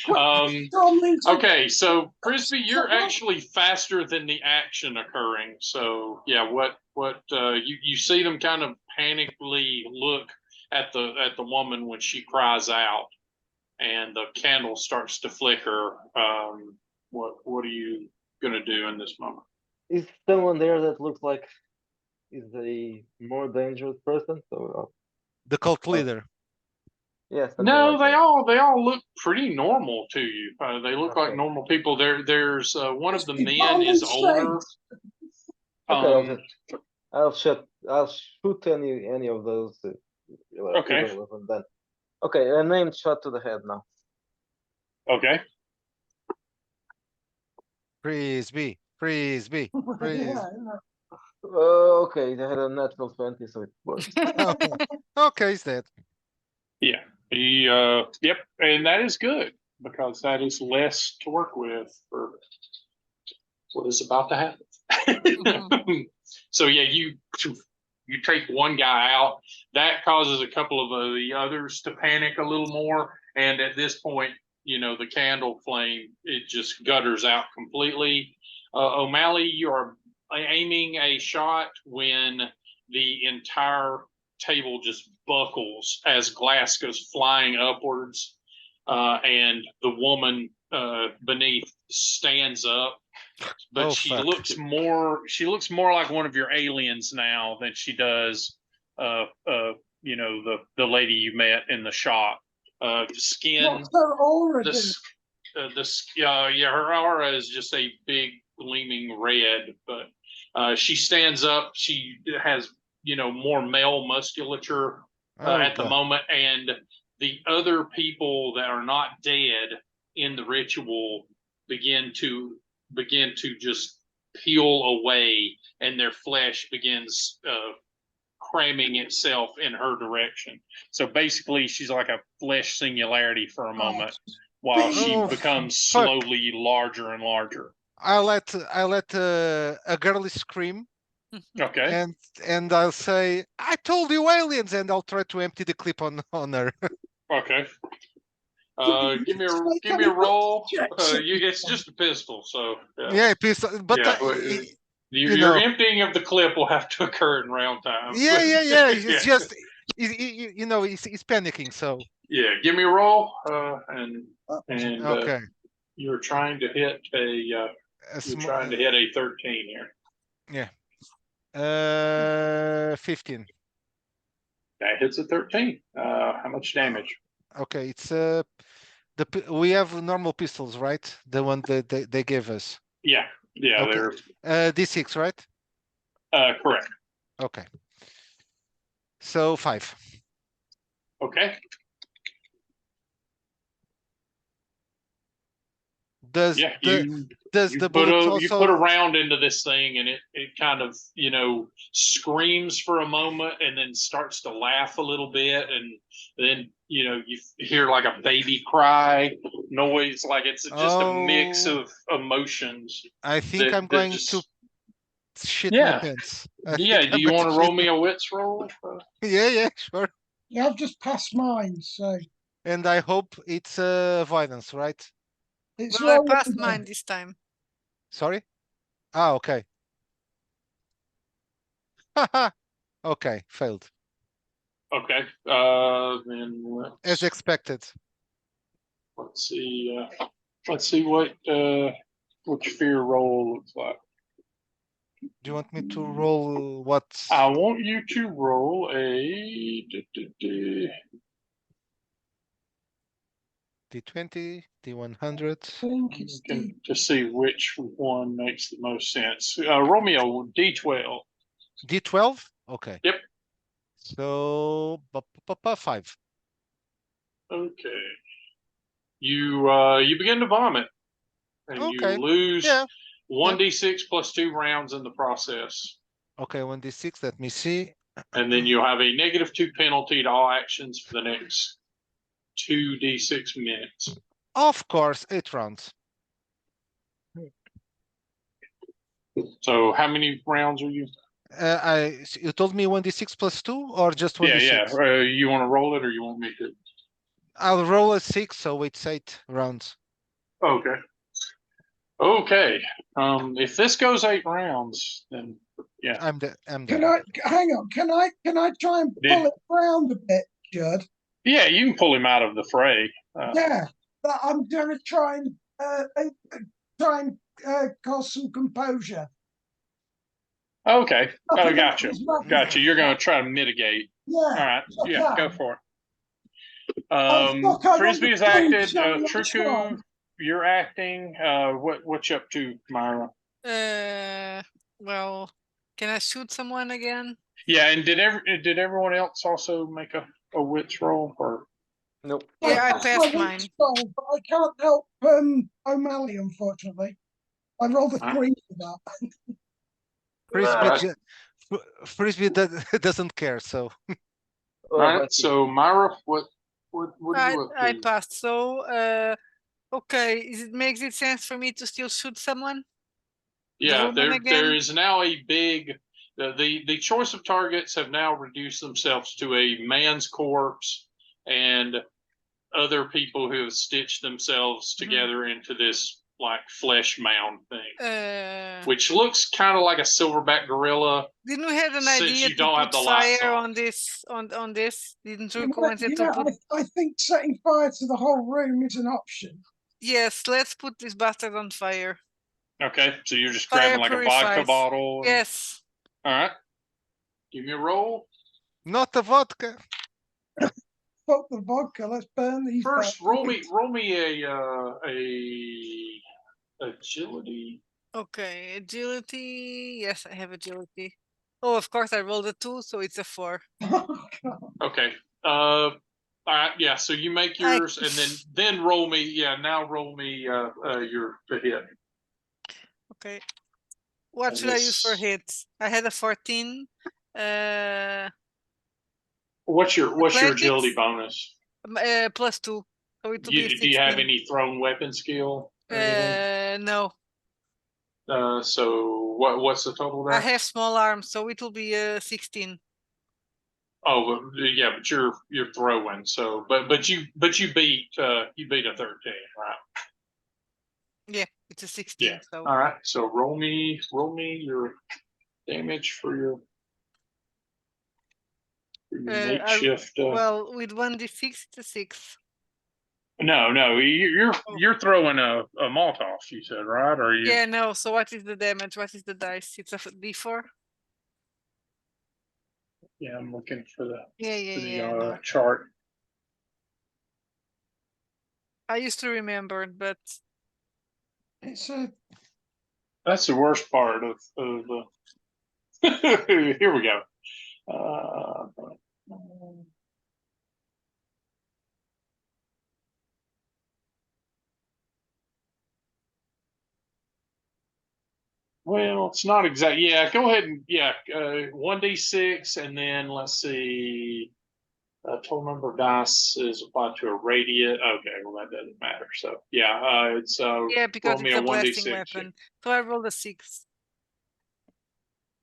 draw means I Okay, so Frisbee, you're actually faster than the action occurring. So yeah, what you see them kind of panically look at the woman when she cries out, and the candle starts to flicker. What are you gonna do in this moment? Is someone there that looks like is a more dangerous person. So The cult leader. yeah, something No, like that. they all look pretty normal to you. They look like Okay. normal people. There's one of the Be men bold is and older. Okay, Um, I'll shoot any of those Okay. irrelevant then. Okay, a named shot to the head now. okay. Frisbee. Frisbee. Frisbee. Yeah, Okay, they had a natural 20, so it works. Okay. Okay, it's dead. Yeah. Yep. And that is good because that is less to work with for what is about to happen. So yeah, you take one guy out. That causes a couple of the others to panic a little more. And at this point, the candle flame, it just gutters out completely. O'Malley, you are aiming a shot when the entire table just buckles as glass goes flying upwards, and the woman beneath stands up, but Oh, she fuck. looks more like one of your aliens now than she does the lady you met in the shop. The skin, what's her aura doing? her aura is just a big gleaming red, but she stands up. She has more male musculature Oh, at the God. moment, and the other people that are not dead in the ritual begin to just peel away, and their flesh begins cramming itself in her direction. So basically, she's like a flesh singularity for a moment while she Oh, becomes fuck. slowly larger and larger. I let a girly scream, Okay. and I'll say, "I told you, aliens!" And I'll try to empty the clip on her. Okay. Do Give me you a make give me any a roll. checks? It's just a pistol, so Yeah, but Yeah, your emptying of the clip will have to occur in round time. yeah. It's just, he's panicking. So Yeah, give me a roll, and okay, you're trying to hit a 13 here. yeah, 15. That hits a 13. How much damage? Okay, it's we have normal pistols, right? The one that they gave us. Yeah, Okay. they're D6, right? correct. Okay. So 5. Okay. Does Yeah, the bullet also? you put a round into this thing, and it kind of screams for a moment, and then starts to laugh a little bit, and then you hear like a baby cry noise, like it's just a mix of emotions. I think I'm going to shit my Yeah. pants. Yeah, do you want to roll me a wits roll? Yeah, sure. Yeah, I've just passed mine, so And I hope it's avoidance, right? it's Well, I low passed number. mine this time. Sorry? Ah, okay. Okay, failed. Okay. Then As expected. let's see. Let's see what your fear roll looks like. Do you want me to roll what? I want you to roll a D20, D100. I think it's to see which one makes the most sense. Roll me a D12. D12? Okay. Yep. So 5. Okay. You begin to vomit, and Okay. you lose Yeah. 1d6 plus 2 rounds in the process. Okay, 1d6. Let me see. And then you'll have a -2 penalty to all actions for the next 2d6 minutes. Of course, 8 rounds. So how many rounds are you? You told me 1d6 plus 2 or just 1d6? Yeah. You want to roll it, or you want me to? I'll roll a 6, so it's 8 rounds. Okay. Okay. If this goes 8 rounds, then yeah. I'm dead. Can I hang on? Can I try and pull it around a bit, Judd? Yeah, you can pull him out of the fray. Yeah, but I'm gonna try and cause some composure. Okay. Up Oh, against gotcha. his mouth. Gotcha. You're going to try to mitigate. Yeah. All right. I Yeah, go can. for it. Fuck, I Frisbee is wonder, acted. shall we Triku, try? you're acting. What you up to, Myra? Well, can I shoot someone again? Yeah, and did everyone else also make a wits roll or? Nope. Yeah, I That's my passed weak mine. spell, but I can't help O'Malley, unfortunately. I rolled a Huh? 3 for that. Frisbee, Uh, Frisbee doesn't care, so All Oh, I right. see. So Myra, what are you up I to? passed. So, okay, makes it sense for me to still shoot someone? Yeah, woman there again? is now a big. The choice of targets have now reduced themselves to a man's corpse and other people who have stitched themselves together into this like flesh mound thing, which looks kind of like a silverback gorilla. Didn't we have an Since idea you to don't put have the lights fire on. on this? On this? Didn't Yeah, Ruko wanted to put? I think setting fire to the whole room is an option. Yes, let's put this bastard on fire. Okay, so you're just Fire grabbing like a vodka purifies. bottle. And, Yes. all right. Give me a roll. not a vodka. Fuck the vodka, let's burn these. First, roll bastards. me a agility. Okay, agility. Yes, I have agility. Oh, of course, I rolled a 2, so it's a 4. Okay. All right. Yeah. So you make yours, and then roll me. Yeah. Now roll me your the hit. Okay. What And should I use for this- hits? I had a 14. What's your Athletics? agility bonus? Plus 2. So it will be a 16. Do you have any thrown weapon skill? Or anything? No. So what's the total there? I have small arms, so it will be 16. Oh, yeah, but you're throwing. So, but you beat a 13, right? Yeah, it's a 16. Yeah. So. All right. So roll me your damage for your makeshift. Well, with 1d6, it's a 6. No, you're throwing a Molotov. You said, right? Or you? Yeah, no. So what is the damage? What is the dice? It's a d4. Yeah, I'm looking for the Yeah. chart. I used to remember, but It's That's the worst part of the. Here we go. Well, it's not exact. Yeah, go ahead and 1d6, and then let's see. Total number of dice is applied to a radius. Okay, well that doesn't matter. So yeah, it's yeah, because roll me it's a 1d6. blasting weapon. So I rolled a 6.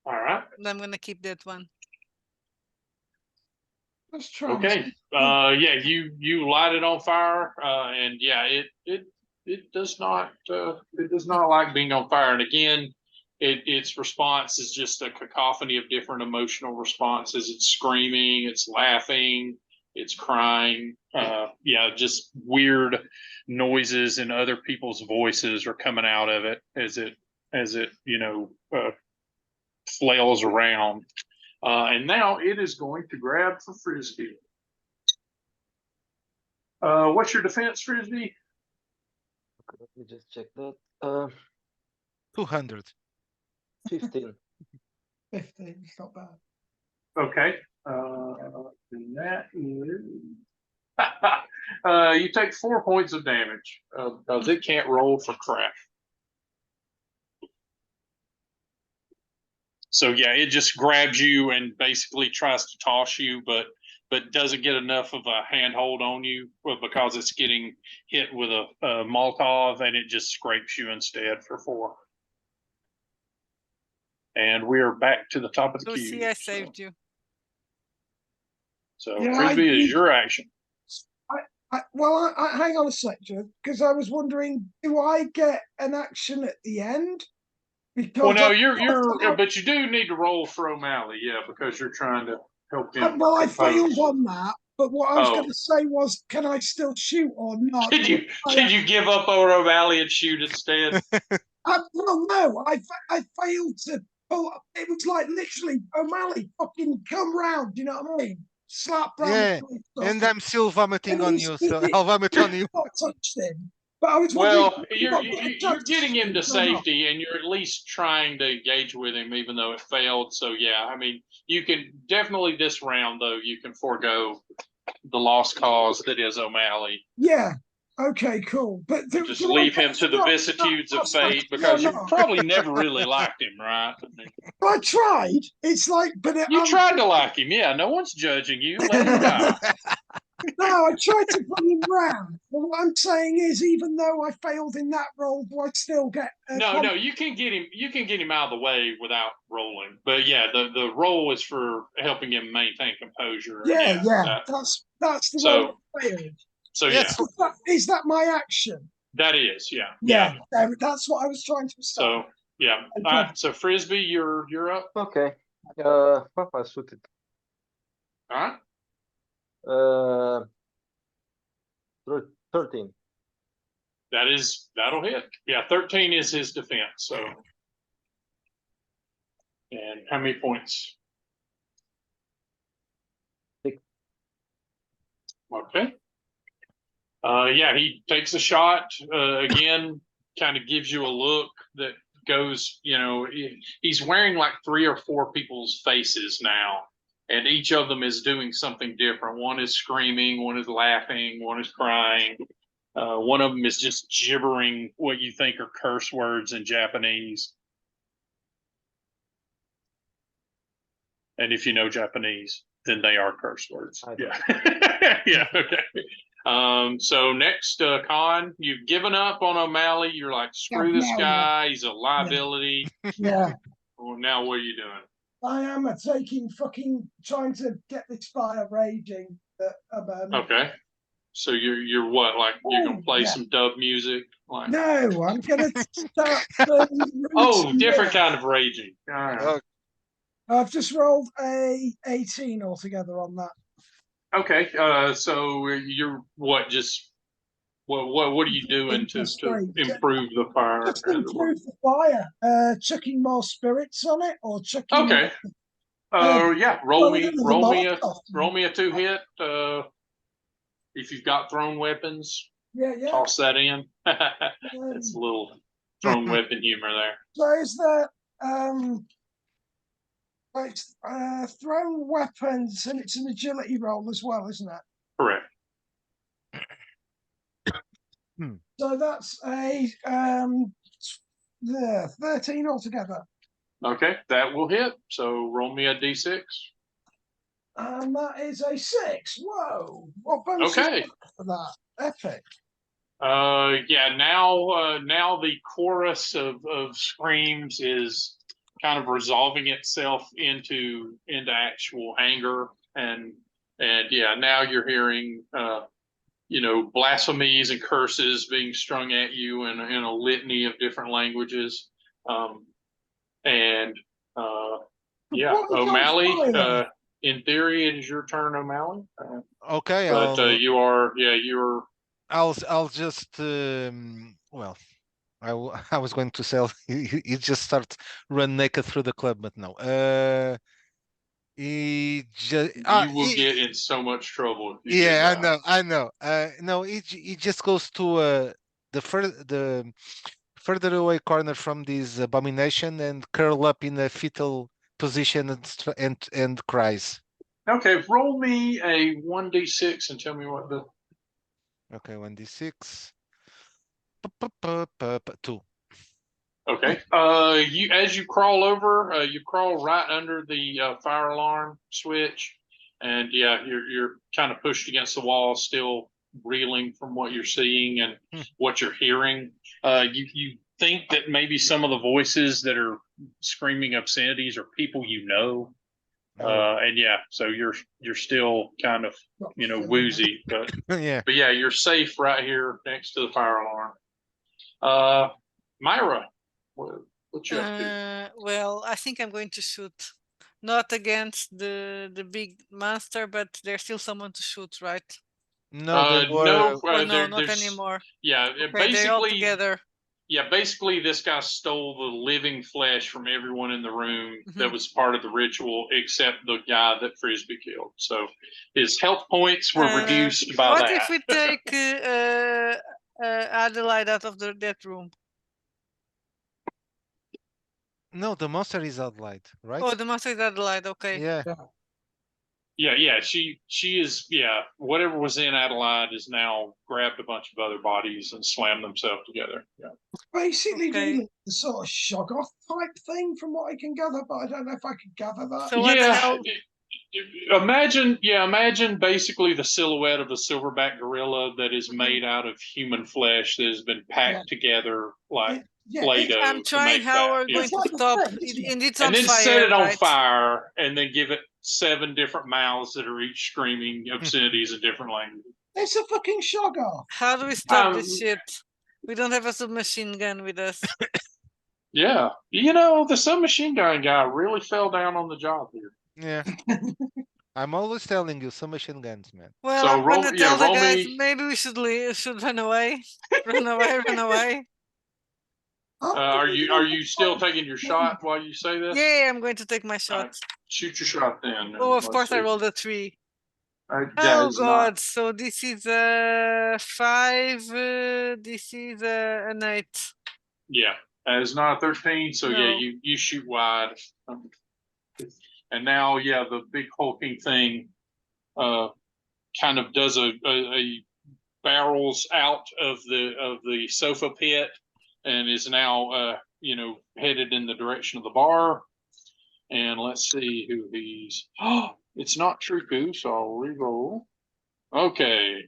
All right. And I'm gonna keep that one. let's try. Okay. Yeah, you light it on fire, and yeah, it does not like being on fire. And again, its response is just a cacophony of different emotional responses. It's screaming, it's laughing, it's crying. Yeah, just weird noises and other people's voices are coming out of it as it flails around. And now it is going to grab for Frisbee. What's your defense, Frisbee? Let me just check that. 200. 15. 15, it's not bad. Okay. And that is. You take 4 points of damage because it can't roll for crap. So yeah, it just grabs you and basically tries to toss you, but doesn't get enough of a handhold on you because it's getting hit with a Molotov, and it just scrapes you instead for 4. And we are back to the top of the So queue. see, I saved you. So Yeah, Frisbee is your action. Well, hang on a second, because I was wondering, do I get an action at the end? Because Well, no, but you do need to roll for O'Malley, yeah, because you're trying to help him. well, I compose. failed on that. But what I was Oh. going to say was, can I still shoot or not? Did you give up on O'Malley and shoot instead? Well, no, I failed to it was like literally O'Malley fucking come round, you know what I mean? Slap round. Yeah, and I'm still vomiting on you, so I'll vomit on you. Not touched him. But I was wondering, Well, if you got a you're chance getting him to shoot or not. safety, and you're at least trying to engage with him, even though it failed. So yeah, I mean, you can definitely this round though you can forego the lost cause that is O'Malley. Yeah. Okay, cool. But Just leave him to the vicissitudes of fate, because you probably never really liked him, right? I mean, I tried. It's like, but you tried to like him, yeah. No one's judging you. Let him die. No, I tried to bring him round. But what I'm saying is, even though I failed in that role, do I still get? No, you can get him. You can get him out of the way without rolling. But yeah, the role is for helping him maintain composure. Yeah, that's the role I failed. So Yes. yeah, Is that my action? that is yeah. That's what I was trying to start. So yeah, all right. So Frisbee, you're up. Okay. Well, I shoot it. All right. 13. That'll hit. Yeah, 13 is his defense. So, and how many points? 6. Okay. Yeah, he takes a shot again. Kind of gives you a look that goes. He's wearing like 3 or 4 people's faces now, and each of them is doing something different. One is screaming, one is laughing, one is crying. One of them is just gibbering what you think are curse words in Japanese. And if you know Japanese, then they are curse words. Yeah. Yeah. Okay. So next, Con, you've given up on O'Malley. You're like, screw this guy. He's a liability. Yeah. Well, now what are you doing? I am trying to get this fire raging. Okay. So you're what? Like you're gonna play some dub music? Like No, I'm gonna start. Different kind of raging. All right. I've just rolled a 18 altogether on that. Okay. So you're what? Just what are you doing to improve the fire? Just improve the fire. Chucking more spirits on it, or chucking. Okay. Yeah. Roll me a 2-hit. If you've got thrown weapons, toss that in. It's a little thrown weapon humor there. So is that thrown weapons, and it's an agility roll as well, isn't it? Correct. So that's a 13 altogether. Okay, that will hit. So roll me a d6. And that is a 6. Whoa! What bonus is for that? Epic. Yeah. Now the chorus of screams is kind of resolving itself into actual anger, and yeah. Now you're hearing blasphemies and curses being strung at you in a litany of different languages, yeah. O'Malley. In theory, it is your turn, O'Malley. Okay, but you're. I'll just well, I was going to say he just starts run naked through the club, but no. He just you will get in so much trouble. If you I know. No, he just goes to the further away corner from this abomination and curl up in a fetal position and cries. Okay, roll me a 1d6 and tell me what the. Okay, 1d6. 2. Okay. As you crawl over, you crawl right under the fire alarm switch, and yeah, you're kind of pushed against the wall, still reeling from what you're seeing and what you're hearing. You think that maybe some of the voices that are screaming obscenities are people you know. And yeah, so you're still kind of woozy, but yeah. But yeah, you're safe right here next to the fire alarm. Myra, what you up to? Well, I think I'm going to shoot, not against the big monster, but there's still someone to shoot, right? No, No, not anymore. Yeah, Okay, basically they're all together. Yeah, basically this guy stole the living flesh from everyone in the room that Mhm. was part of the ritual, except the guy that Frisbee killed. So his health points were reduced by What that. if we take Adelaide out of that room? No, the monster is Adelaide, right? Oh, the monster is Adelaide. Okay. Yeah. Yeah, she is, whatever was in Adelaide is now grabbed a bunch of other bodies and slammed themselves together. Yeah. Basically Okay. doing the sort of shock off type thing from what I can gather, but I don't know if I could gather that. So what the hell? Imagine basically the silhouette of a silverback gorilla that is Mhm. made out of human flesh that has been packed together like Play-Doh I'm to trying make how that. we're Yeah. going It's to like a stop thing, it, isn't it? and it's And on then fire, set it on right? fire and then give it 7 different mouths that are each screaming obscenities in different languages. It's a fucking shock off. How do we stop this shit? We don't have a submachine gun with us. Yeah, the submachine gun guy really fell down on the job here. Yeah. I'm always telling you, submachine guns, man. Well, So I'm gonna tell the roll guys me. maybe we should leave, should run away, run away, run away. Are you still taking your shot while you say this? Yeah, I'm going to take my shot. Alright, shoot your shot then. Oh, of Let's course I see. rolled a 3. That Oh is God! not. So this is a 5. This is an 8. Yeah, that is not a 13. So yeah, No. you shoot wide. And now, the big hulking thing kind of does a barrels out of the sofa pit and is now headed in the direction of the bar. And let's see who he's. Oh, it's not Truku, so I'll re-roll. Okay,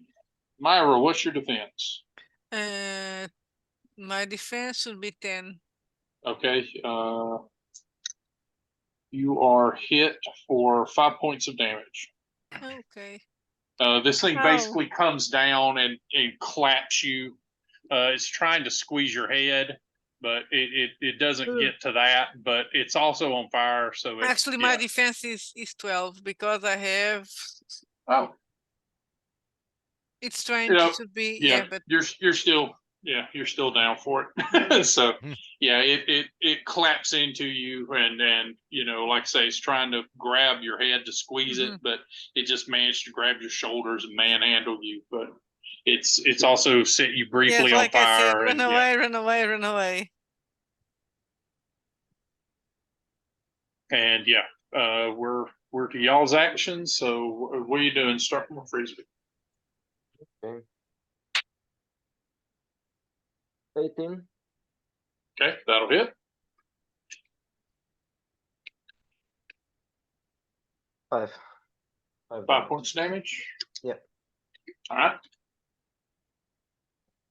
Myra, what's your defense? My defense should be 10. Okay, you are hit for 5 points of damage. Okay. This thing Ow. basically comes down and claps you. It's trying to squeeze your head, but it doesn't Ugh. get to that. But it's also on fire, so Actually, my defense is 12 because I have. Oh, It's strength should be but you're still you're still down for it. So it claps into you and like I say, it's trying to grab your head to squeeze it, but it just managed to grab your shoulders and manhandle you. But it's also set you briefly on like fire. I said, run away, run away, run away. And we're to y'all's actions. So what are you doing? Starting with Frisbee. Okay. 18. Okay, that'll hit. 5. 5 points damage. Yeah. All right.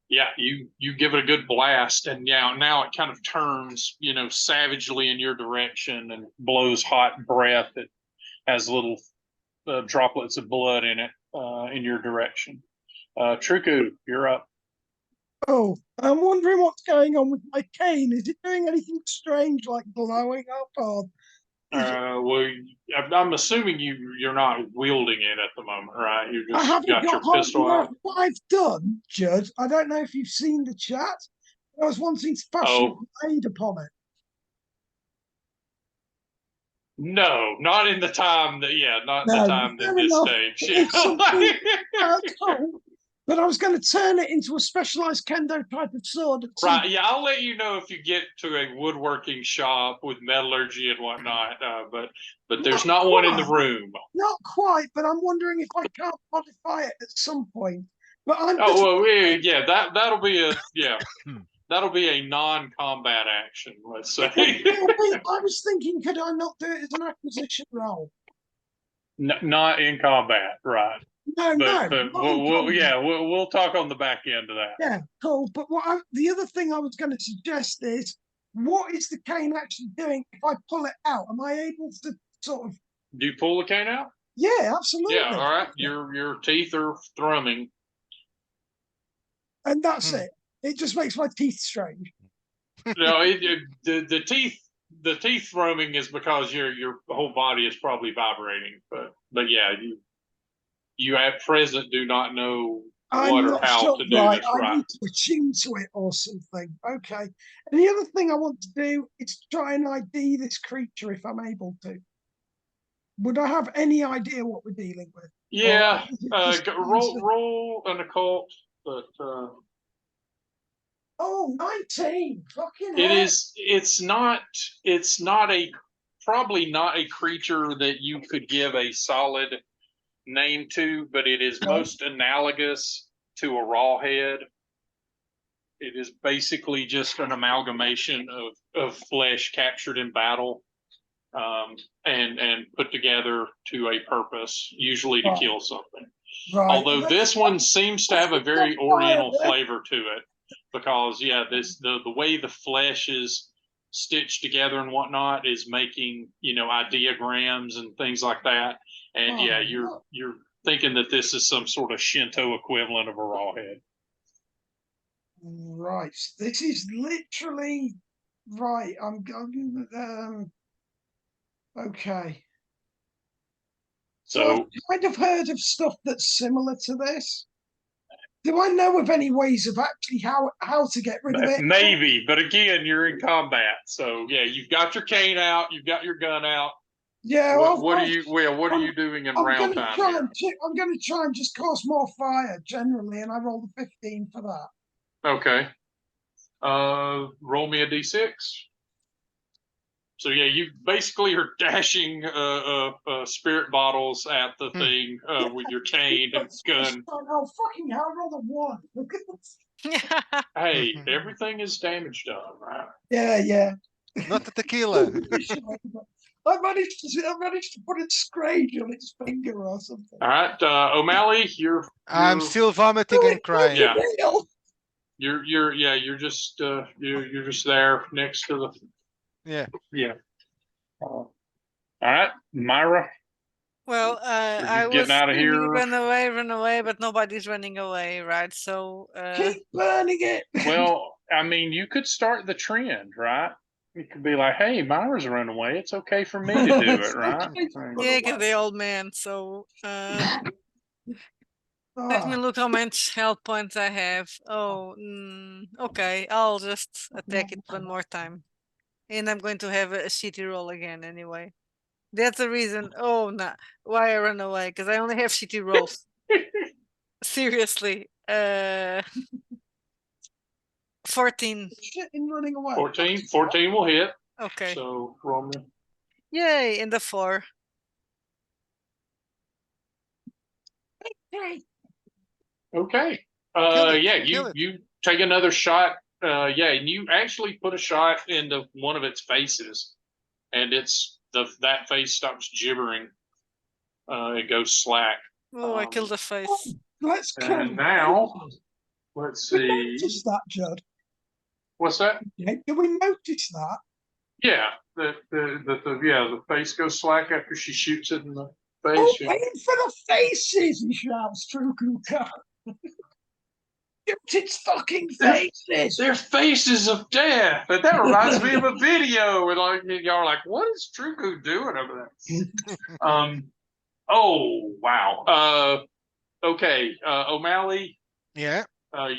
Yeah, you give it a good blast, and now it kind of turns, savagely in your direction and blows hot breath that has little droplets of blood in it in your direction. Truku, you're up. Oh, I'm wondering what's going on with my cane. Is it doing anything strange, like blowing up, or Well, I'm assuming you're not wielding it at the moment, right? You I just haven't got your pistol out. What I've done, Judd, I don't know if you've seen the chat. I was wanting to fashion a blade upon it. No, not in the time that. Not in the time fair that this enough. stage. It's something cool, but I was going to turn it into a specialized kendo type of sword. Right. Yeah, I'll let you know if you get to a woodworking shop with metallurgy and whatnot. But there's not one in the room. Not quite, but I'm wondering if I can't modify it at some point. But I'm that'll be a that'll be a non-combat action, let's say. I was thinking, could I not do it as an acquisition roll? Not in combat, right? No, but we'll talk on the back end of that. Yeah, cool. But the other thing I was going to suggest is, what is the cane actually doing if I pull it out? Am I able to sort of? Do you pull the cane out? Yeah, absolutely. Yeah, all right. Your teeth are thrumming. And that's it. It just makes my teeth strange. No, the teeth thrumming is because your whole body is probably vibrating. But yeah, you at present do not know I'm what or not how sure. to do Right, this I right. need to attune to it or something. Okay. And the other thing I want to do is try and ID this creature if I'm able to. Would I have any idea what we're dealing with? Yeah, is it just roll an occult, but Oh, 19. Fucking it hell. is. It's not a probably not a creature that you could give a solid name to, but it is No. most analogous to a raw head. It is basically just an amalgamation of flesh captured in battle, and put together to a purpose, usually to Right. kill something. Right. Although this one seems to have a very Let's fire oriental there. flavor to it, because yeah, the way the flesh is stitched together and whatnot is making, you know, ideograms and things like that. And yeah, Oh, you're thinking that this is some sort of Shinto equivalent of a raw head. right. This is literally right. I'm okay. So I've So kind of heard of stuff that's similar to this. Do I know of any ways of actually how to get rid of it? maybe, but again, you're in combat, so yeah, you've got your cane out, you've got your gun out. Yeah. What are you doing in I'm round gonna time try here? and I'm gonna try and just cause more fire generally, and I rolled a 15 for that. Okay. Roll me a d6. So yeah, you basically are dashing spirit bottles at the thing with your cane and gun. Oh fucking hell! I rolled a 1. Look at this. Hey, everything is damage done, right? Yeah. Not the tequila. I managed to put a scratch on its finger or something. All right, O'Malley, I'm still vomiting and crying. Yeah. You're just you're just there next to the Yeah. all right, Myra. Well, I you getting was out of screaming, here? run away, but nobody's running away, right? So, Keep burning it. Well, I mean, you could start the trend, right? You could be like, "Hey, Myra's running away. It's okay for me to do it, right?" yeah, because the old man. So, let me look how much health points I have. Oh, okay. I'll just attack it one more time. And I'm going to have a shitty roll again anyway. That's the reason. Oh, no. Why I run away? Because I only have shitty rolls. Seriously. 14. Shit in running away. 14 will hit. Okay. So roll me. Yay, and the 4. Okay. Kill it, Yeah, kill it. you take another shot. Yeah, and you actually put a shot into one of its faces, and that face stops gibbering. It goes slack. Oh, I killed the face. Let's kill And him. now, let's We see. noticed that, Judd. What's that? Did we notice that? Yeah, the face goes slack after she shoots it in the face. Oh, Yeah. aim for the faces, he shouts, True Kuka. Shoot its fucking faces. They're faces of death. And that reminds me of a video where like y'all are like, what is Truku doing over there? Oh wow. Okay, O'Malley. Yeah.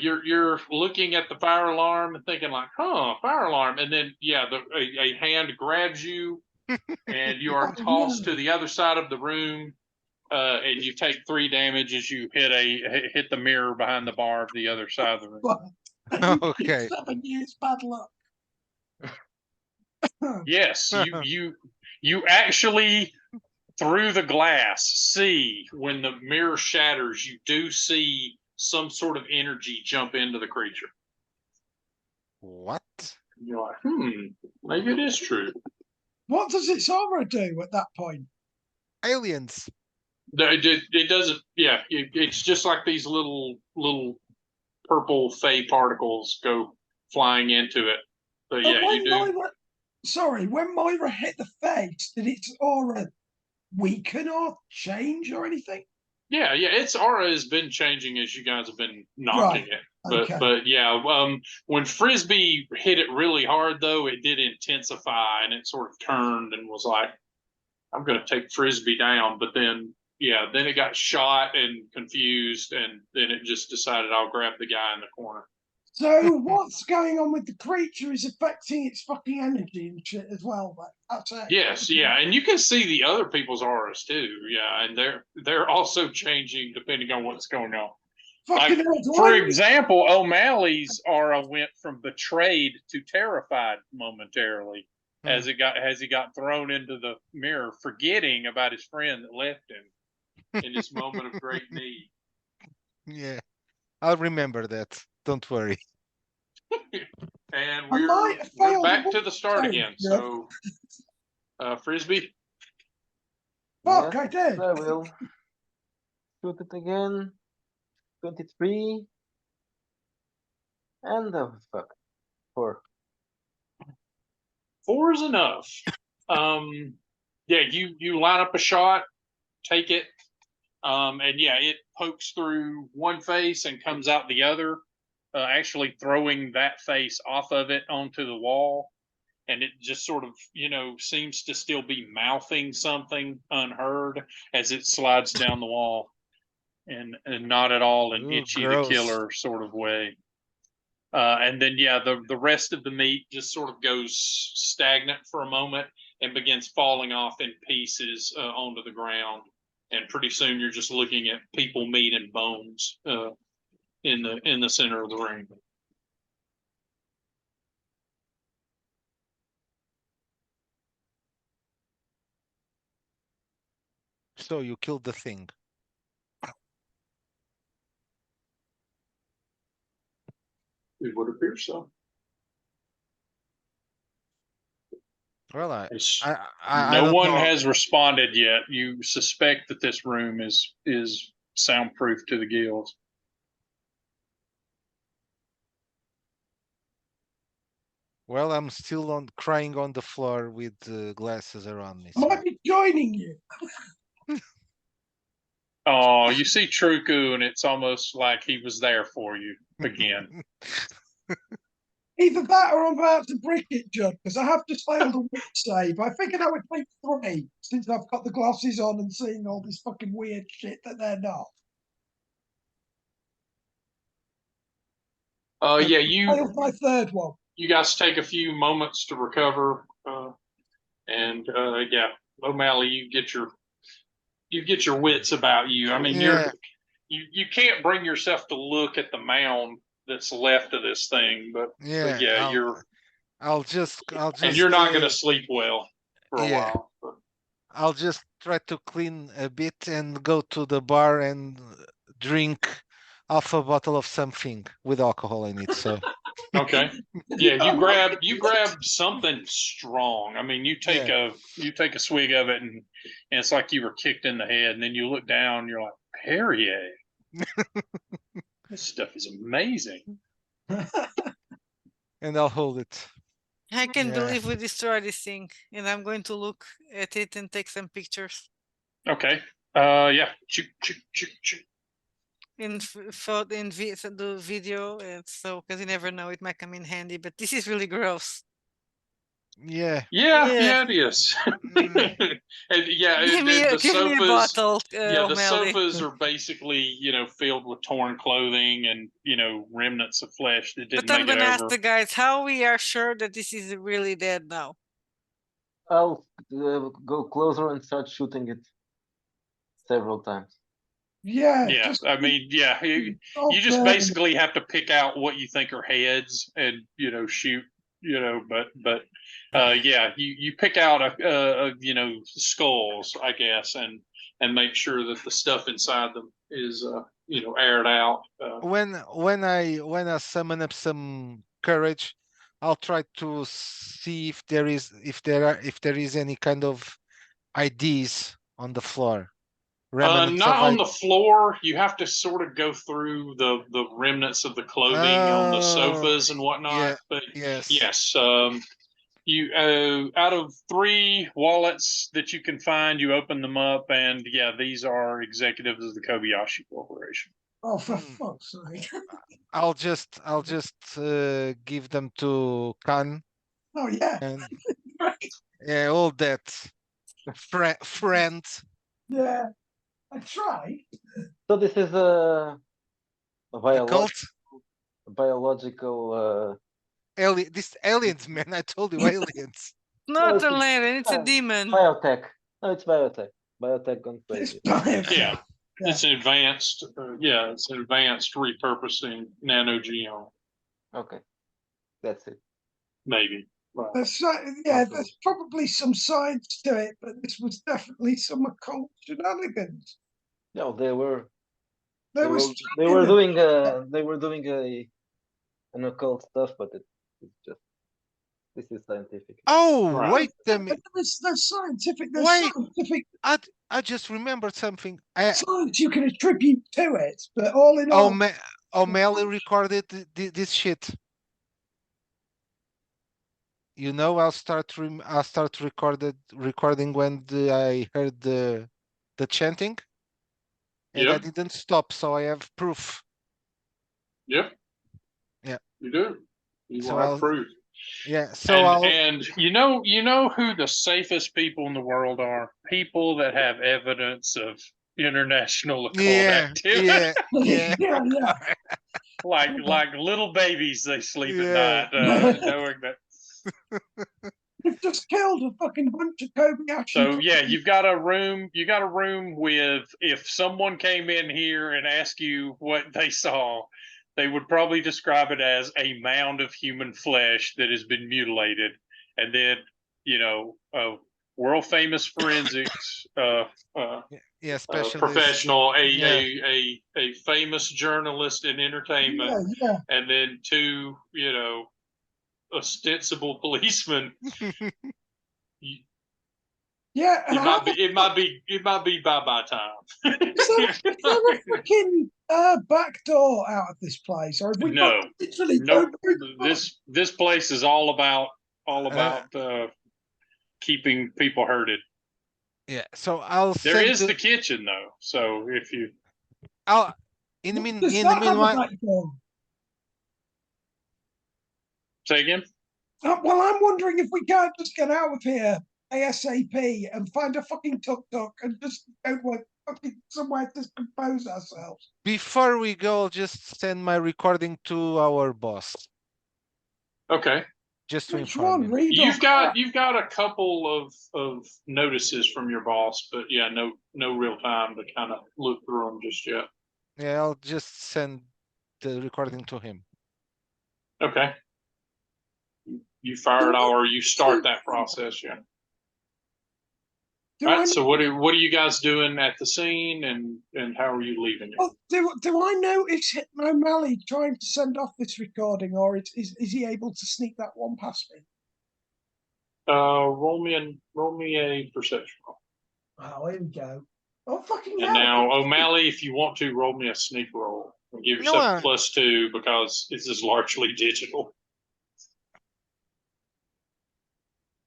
You're looking at the fire alarm and thinking like, fire alarm, and then yeah, a hand grabs you, and you are tossed to the other side of the room, and you take 3 damage as you hit the mirror behind the bar of the other side of the room. Okay. 7 years bad luck. Yes, you actually through the glass see when the mirror shatters, you do see some sort of energy jump into the creature. What? And you're like, maybe it is true. What does its aura do at that point? Aliens. It doesn't. Yeah, it's just like these little purple fey particles go flying into it. But yeah, you do. When Moira hit the face, did its aura weaken or change or anything? Yeah, its aura has been changing as you guys have been knocking it. But yeah, when Frisbee hit it really hard though, it did intensify and it sort of turned and was like, I'm going to take Frisbee down. But then yeah, then it got shot and confused, and then it just decided I'll grab the guy in the corner. So what's going on with the creature is affecting its fucking energy and shit as well. Like, that's it. Yes, yeah, and you can see the other people's auras too. Yeah, and they're also changing depending on what's going on. Fucking Like, hell, do for I- example, O'Malley's aura went from betrayed to terrified momentarily as he got thrown into the mirror, forgetting about his friend that left him in this moment of great need. Yeah, I'll remember that. Don't worry. And I might have we're failed back a to the start save, again. yeah. So, Frisbee. Fuck, Yes, I did. I will shoot it again. 23. And fuck. 4. 4 is enough. Yeah, you line up a shot, take it, and yeah, it pokes through one face and comes out the other, actually throwing that face off of it onto the wall, and it just sort of seems to still be mouthing something unheard as it slides down the wall, and not at all an Ooh, itchy the gross. killer sort of way. And then, yeah, the rest of the meat just sort of goes stagnant for a moment and begins falling off in pieces onto the ground. And pretty soon, you're just looking at people, meat, and bones in the center of the ring. So you killed the thing. It would appear so. Well, It's- I no don't one know. has responded yet. You suspect that this room is soundproof to the gills. Well, I'm still crying on the floor with glasses around me. I So. might be joining you. Oh, you see Truku, and it's almost like he was there for you again. Either that or I'm about to brick it, Judd, because I have just failed a wit save. I figured I would take 3 since I've got the glasses on and seeing all this fucking weird shit that they're not. Yeah, Failed my third one. you guys take a few moments to recover, and yeah, O'Malley, you get your wits about you. I mean, Yeah. you can't bring yourself to look at the mound that's left of this thing, but Yeah, you're I'll just and you're not going to sleep well for a yeah. while. But. I'll just try to clean a bit and go to the bar and drink half a bottle of something with alcohol in it. So Okay. Yeah, you grab something strong. I mean, you take a swig of it, and it's like you were kicked in the head, and then you look down, and you're like, Perrier. This stuff is amazing. and I'll hold it. I can't Yeah. believe we destroyed this thing, and I'm going to look at it and take some pictures Okay. Yeah. in the video, and so because you never know, it might come in handy. But this is really gross. Yeah. Yeah, it is. Mm. And yeah, Give me the a sofas. bottle, Yeah, the O'Malley. sofas are basically filled with torn clothing and remnants of flesh that didn't But I'm make it gonna ask over. the guys how we are sure that this is really dead now. I'll go closer and start shooting it several times. Yeah, Yeah, just I mean, yeah, you just basically have to pick out what you think are heads and shoot, but yeah, you pick out a skulls, I guess, and make sure that the stuff inside them is aired out. When I summon up some courage, I'll try to see if there is any kind of IDs on the floor. Remnants Not of on the floor. You have to sort of go through the remnants of the clothing on the sofas and whatnot. Yeah, But yes. yes, you out of 3 wallets that you can find, you open them up, and yeah, these are executives of the Kobayashi Corporation. Oh, for fuck's sake. I'll just give them to Khan Oh, yeah. and Right. yeah, all that friend. Yeah. I tried. So this is a A cult? biological. This aliens, man. I told you aliens. No, Not it's a lion, it's a uh, demon. biotech. No, it's biotech. Biotech gone It's crazy. biotech. Yeah, Yeah. it's an advanced, it's an advanced repurposing nanogenome, Okay, that's it. maybe. Right. Yeah, Awesome. there's probably some science to it, but this was definitely some occult shenanigans. No, they were There they was were they were tracking doing an occult stuff, but it's just this is scientific. Oh, Right. wait a but minute. there's scientific. There's Wait. scientific I just remembered something. science you can attribute to it, but all in all, O'Malley recorded this shit. You know, I'll start recording when I heard the chanting, and I Yep. didn't stop, so I have proof. Yep. Yeah. You do. You So will have I'll proof. yeah. So I'll And you know who the safest people in the world are? People that have evidence of international occult yeah activity. yeah yeah. like little babies, they sleep Yeah. at night, knowing that. They've just killed a fucking bunch of Kobayashi. So yeah, you got a room with, if someone came in here and asked you what they saw, they would probably describe it as a mound of human flesh that has been mutilated, and then world famous forensics yeah, specialist. professional, Yeah. a famous journalist in entertainment, Yeah. and then two ostensible policemen. Yeah, and It might be bye time. is there a freaking back door out of this place, or have we No, got literally nope. no door? This place is all about keeping people herded. Yeah. So I'll There send is the kitchen though, so if you I'll Does in that the have a meanwhile. back door? say again. Well, I'm wondering if we can't just get out of here ASAP and find a fucking tuk-tuk and just go fucking somewhere to compose ourselves. Before we go, I'll just send my recording to our boss, Okay, just to Which inform one? him. Read or you've got a couple of notices from your boss, but yeah, no real time to kind of look through them just yet. Yeah, I'll just send the recording to him. Okay. You fire it all, or you start that process, yeah. All right. So what are you guys doing at the scene, and how are you leaving it? Well, do I notice O'Malley trying to send off this recording, or is he able to sneak that one past me? Roll me a perception roll. Oh, here we go. Oh, fucking And hell. now O'Malley, if you want to, roll me a sneak roll and give No, yourself a +2 because this is largely digital.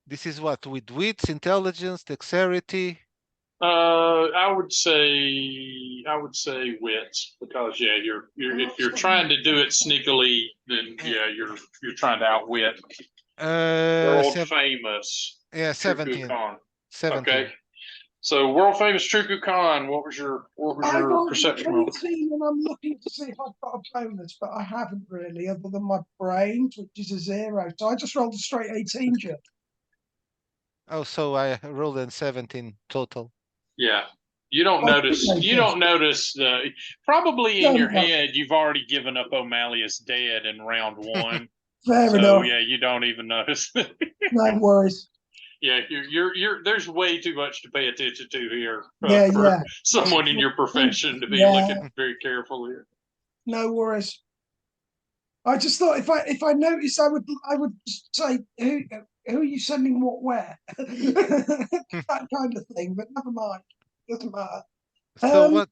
This is what with wits, intelligence, dexterity. I would say wits, because yeah, if you're trying to do it sneakily, then yeah, you're trying to outwit world famous Yeah, 17. Khan. 17. Okay. So world famous Truku Khan, what was your I got perception roll? 18 and I'm looking to see if I've got a bonus, but I haven't really, other than my brains, which is a 0. So I just rolled a straight 18, Jim. Oh, so I rolled a 17 total. Yeah. You don't notice the, probably in your head you've already given up O'Malley as dead in round 1. Fair so enough. yeah, you don't even notice. No worries. Yeah, you're there's way too much to pay attention to here Yeah. someone in your profession to be Yeah. looking very careful here. No worries. I just thought if I noticed, I would just say who are you sending what where, that kind of thing. But never mind, doesn't matter. So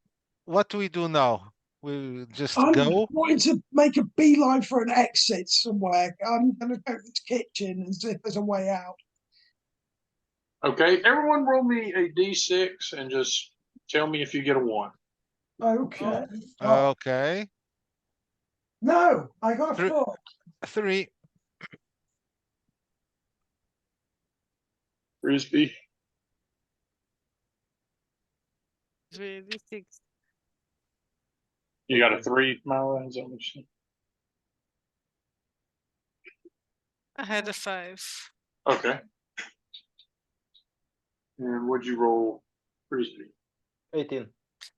what do we do now? We just I'm go? wanting to make a beeline for an exit somewhere. I'm going to go to this kitchen and see if there's a way out. Okay, everyone roll me a d6 and just tell me if you get a 1. Okay. Okay. No, I got a 4. 3. Frisbee. 3, D6. You got a 3, Myra? Is that what you said? I had a 5. Okay. And what'd you roll, Frisbee? 18.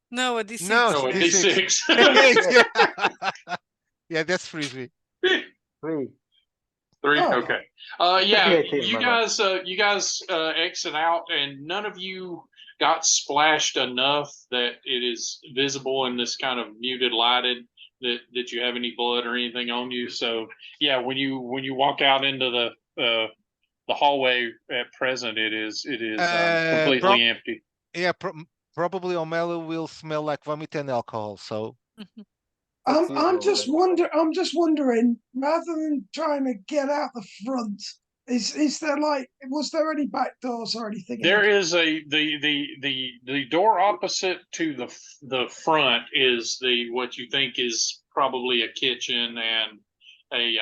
No, a D6. No, Oh, a man. D6. D6. Yeah, that's frisbee. 3. 3. Oh. Okay. Yeah. 18, You my bad. guys exit out, and none of you got splashed enough that it is visible in this kind of muted lighted that you have any blood or anything on you. So yeah, when you walk out into the hallway at present, it is completely empty. Yeah, probably O'Malley will smell like vomit and alcohol. So That's I'm usual, just right? I'm just wondering, rather than trying to get out the front, is there like was there any back doors or anything? There is the door opposite to the front is what you think is probably a kitchen and a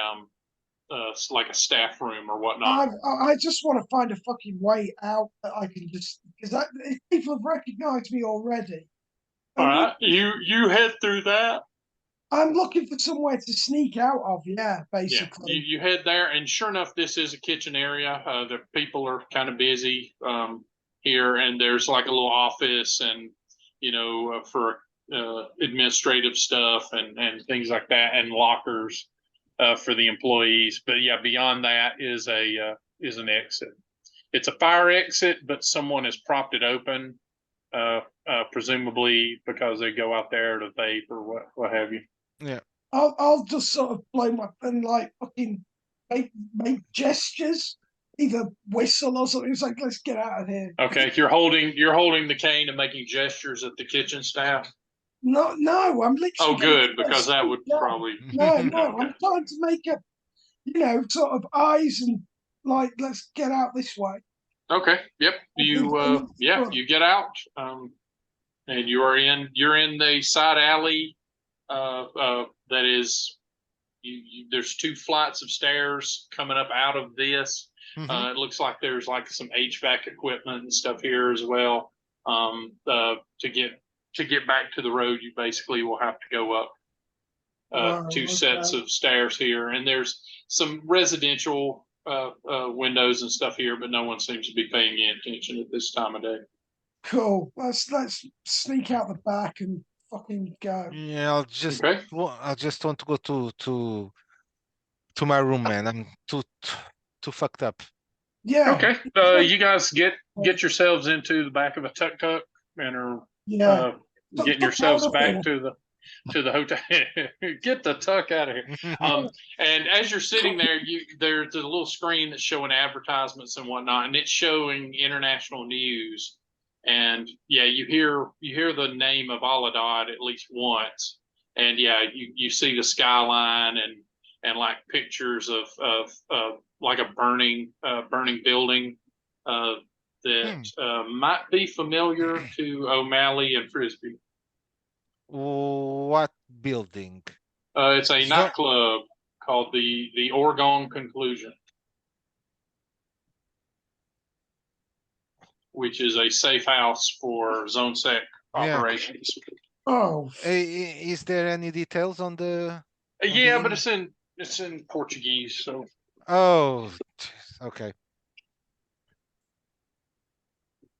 like a staff room or whatnot. I just want to find a fucking way out that I can just because people have recognized me already. All I'm, right, you head through that. I'm looking for somewhere to sneak out of. Yeah, basically. Yeah, you head there, and sure enough, this is a kitchen area. The people are kind of busy here, and there's like a little office, and for administrative stuff and things like that, and lockers for the employees. But yeah, beyond that is an exit. It's a fire exit, but someone has propped it open, presumably because they go out there to vape or what have you. yeah. I'll just sort of blow my and like fucking make gestures, either whistle or something. It's like let's get out of here. Okay, you're holding the cane and making gestures at the kitchen staff. No, I'm literally. Oh, gonna good, try to because that would sneak out. probably. No, Okay. I'm trying to make a, sort of eyes and like let's get out this way. Okay. Yep. You get out, and you're in the side alley. That is, there's 2 flights of stairs coming up out of this. Mhm. It looks like there's like some HVAC equipment and stuff here as well. To get back to the road, you basically will have to go up Wow, 2 sets okay. of stairs here, and there's some residential windows and stuff here, but no one seems to be paying any attention at this time of day. Cool. Let's sneak out the back and fucking go. Yeah, Okay. I just want to go to my room, man. I'm too fucked up. Yeah. Okay. You guys get yourselves into the back of a tuk-tuk and are Yeah. getting Tuck yourselves out of back here. to the hotel. Get the tuck out of here. And as you're sitting there, there's a little screen that's showing advertisements and whatnot, and it's showing international news. And yeah, you hear the name of Aladad at least once, and yeah, you see the skyline and like pictures of like a burning building that might be familiar to O'Malley and Frisbee. What building? It's a So- nightclub called the Oregon Conclusion, which is a safe house for Zone Sec Yeah. operations. Oh, Is there any details on the? Yeah, but it's in Portuguese, so. Oh, jeez, okay.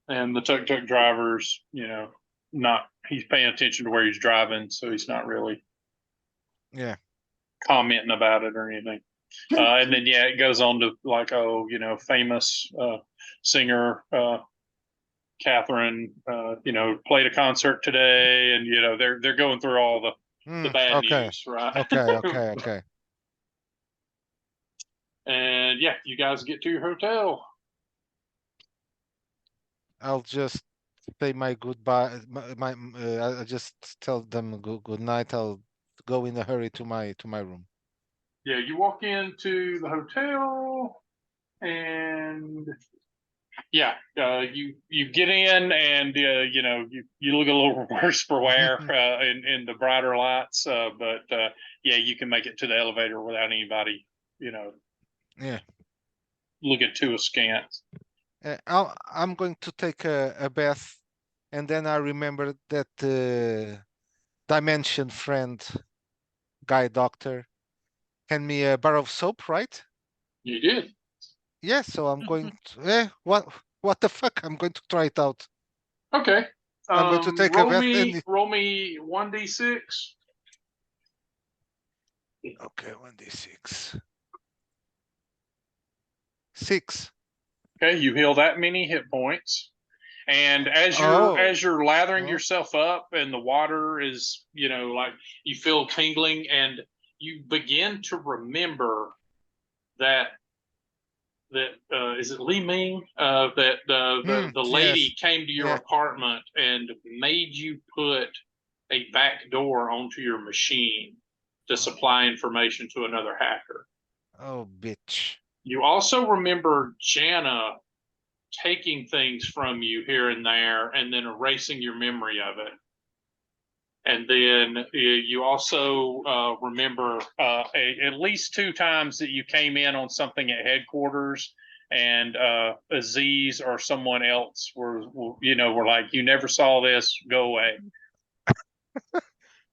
And the tuk-tuk driver's, he's paying attention to where he's driving, so he's not really Yeah. commenting about it or anything. And then yeah, it goes on to like, famous singer Catherine, played a concert today, and they're going through all the bad Okay. news, right? Okay. And yeah, you guys get to your hotel. I'll just say my goodbye. I'll just tell them good night. I'll go in a hurry to my room. Yeah, you walk into the hotel, and yeah, you get in, and you look a little worse for wear in the brighter lights, but yeah, you can make it to the elevator without anybody, Yeah. looking too askance. I'm going to take a bath and then I remember that dimension friend, guy doctor, hand me a bar of soap, right? You did. Yeah, so I'm going to, what the fuck? I'm going to try it out. Okay. I'm going to take a bath and Roll me 1d6. okay, 1d6. 6. Okay, you heal that many hit points. And Oh. as you're lathering Oh. yourself up and the water is, like you feel tingling and you begin to remember that is it Li Ming? That the lady Yes. came to your Yeah. apartment and made you put a back door onto your machine to supply information to another hacker. Oh, bitch. You also remember Jana taking things from you here and there and then erasing your memory of it. And then you also remember at least 2 times that you came in on something at headquarters and Aziz or someone else were like, you never saw this, go away.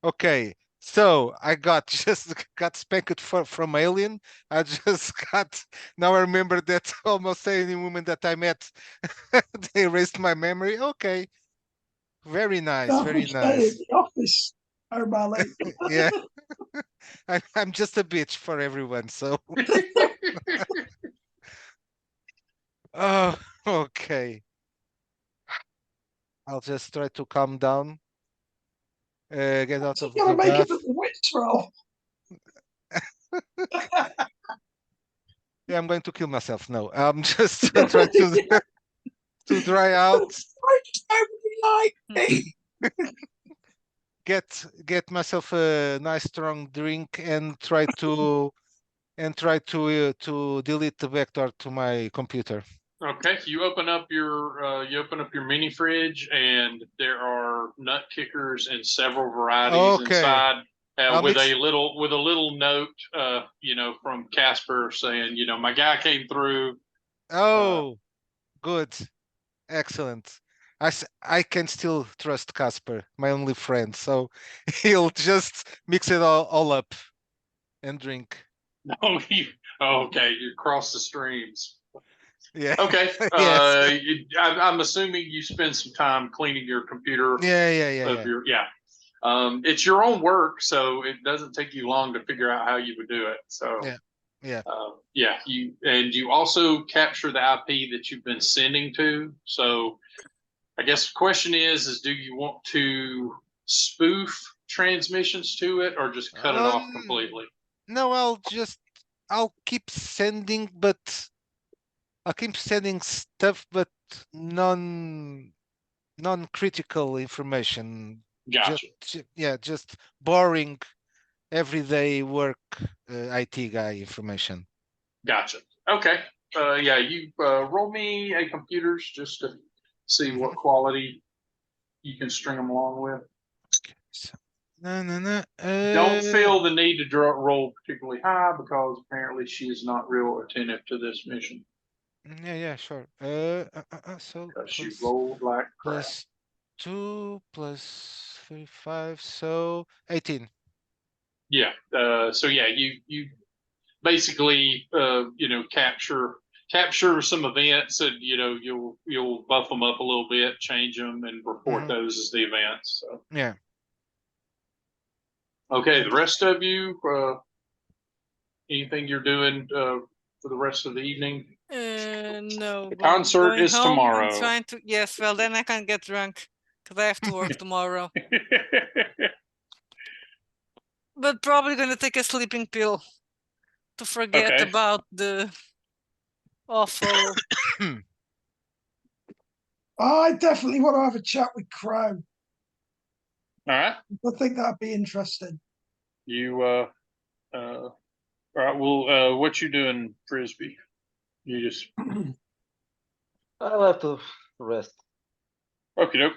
Okay, so I just got spanked from Alien. I just got, now I remember that almost any woman that I met, they erased my memory. Okay, very nice, very Average day nice. at the office, O'Malley. Yeah, I'm just a bitch for everyone, so. Oh, okay. I'll just try to calm down, get out You of gotta the make it bath. at the wits roll. Yeah, I'm going to kill myself. No, I'm just trying to dry out, I just don't really like me. get myself a nice strong drink, and try to delete the vector to my computer. Okay, you open up your mini fridge and there are nut kickers and several varieties Okay, inside. I'll With mix. a little note, from Casper saying, my guy came through. Oh, good, excellent. I can still trust Casper, my only friend, so he'll just mix it all up and drink. No, okay, you cross the streams. Yeah. Okay, Yes. I'm assuming you spend some time cleaning your computer. Yeah. It's your own work, so it doesn't take you long to figure out how you would do it. So Yeah. you also capture the IP that you've been sending to. So I guess the question is do you want to spoof transmissions to it or just cut it off completely? No, I'll keep sending, but I'll keep sending stuff, but non-critical information. Gotcha. Just boring everyday work IT guy information. Gotcha. Okay. You roll me a computers just to see what quality you can string them along with. So, no. Don't feel the need to roll particularly high because apparently she is not real attentive to this mission. Yeah, sure. So Because she rolled like crap. +2 +35, so 18. Yeah. You basically capture some events and you'll buff them up a little bit, change them, and report those as the events. So Yeah. okay, the rest of you, anything you're doing for the rest of the evening? No. The concert going is home tomorrow. and trying to. Yes, well, then I can't get drunk because I have to work tomorrow. But probably going to take a sleeping pill to forget Okay. about the awful. I definitely want to have a chat with Crow. All right. I think that'd be interesting. You all right, well, what you doing, Frisbee? You just I'll have to rest. okay, doke.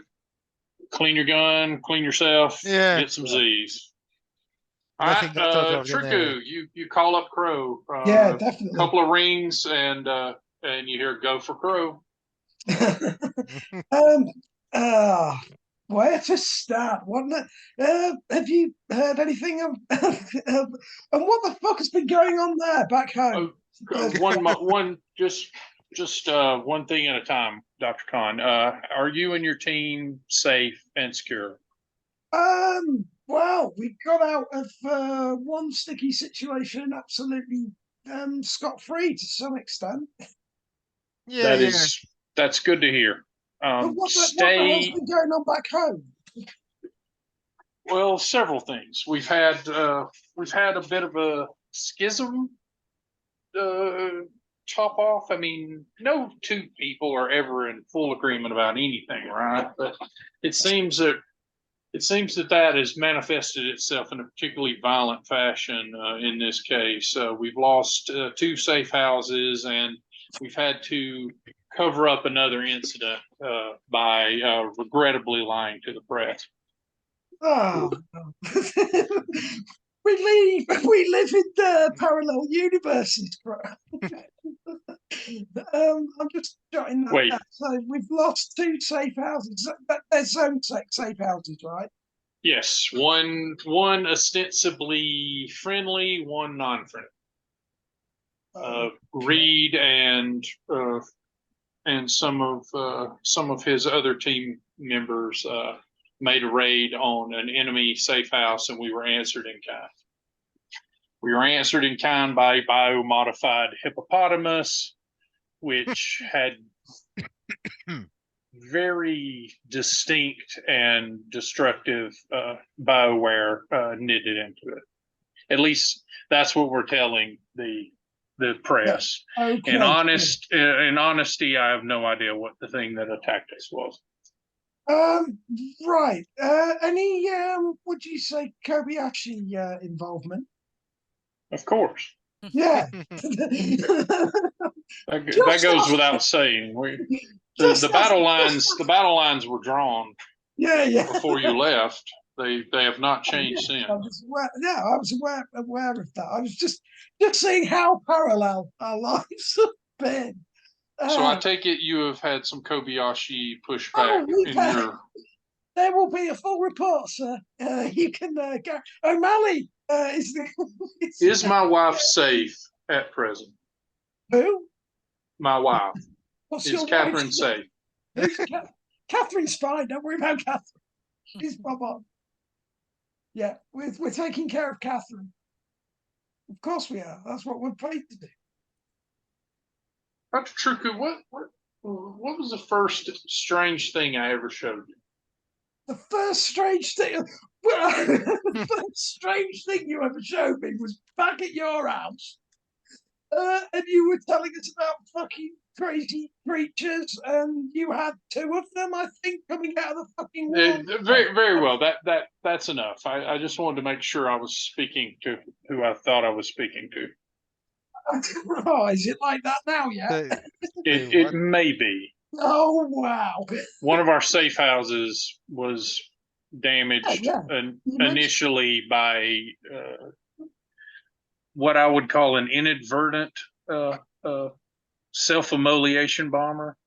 Clean your gun, clean yourself, Yeah. get some Z's. All Nothing right, out of the ordinary. Triku, you call up Crow. Yeah, definitely. Couple of rings and you hear go for Crow. Where to start? Have you heard anything of, and what the fuck has been going on there back home? Just one thing at a time, Dr. Khan. Are you and your team safe and secure? Well, we got out of one sticky situation absolutely scot-free to some extent. Yeah, yeah. That's good to hear. But what the hell's been going on back home? Well, several things. We've had a bit of a schism top off. I mean, no two people are ever in full agreement about anything, right? But it seems that that has manifested itself in a particularly violent fashion in this case. We've lost 2 safe houses, and we've had to cover up another incident by regrettably lying to the press. Oh, we live in the parallel universes, bro. I'm just jotting that Wait. down. So we've lost 2 safe houses. They're zone safe houses, right? Yes, one ostensibly friendly, one non-friendly. Reed and some of his other team members made a raid on an enemy safe house, and we were answered in kind. We were answered in kind by a biomodified hippopotamus, which had very distinct and destructive bioware knitted into it. At least that's what we're telling the press. Okay. In honesty, I have no idea what the thing that attacked us was. Right. Any would you say Kobayashi involvement? Of course. Yeah. That goes without saying. The battle lines were drawn before you left. They have not changed since. I was aware of that. I was just seeing how parallel our lives have been. So I take it you have had some Kobayashi pushback in your. There will be a full report, sir. You can go. O'Malley Is my wife safe at present? Who? My wife. Is Catherine safe? Catherine's fine. Don't worry about Catherine. She's bob on. Yeah, we're taking care of Catherine. Of course we are. That's what we're paid to do. Dr. Truku, what was the first strange thing I ever showed you? The first strange thing, the first strange thing you ever showed me was back at your house, and you were telling us about fucking crazy creatures, and you had 2 of them, I think, coming out of the fucking wall. Very, very well. That's enough. I just wanted to make sure I was speaking to who I thought I was speaking to. Oh, is it like that now? Yeah. It may be. Oh wow! One of our safe houses was damaged initially by what I would call an inadvertent self-immolation bomber.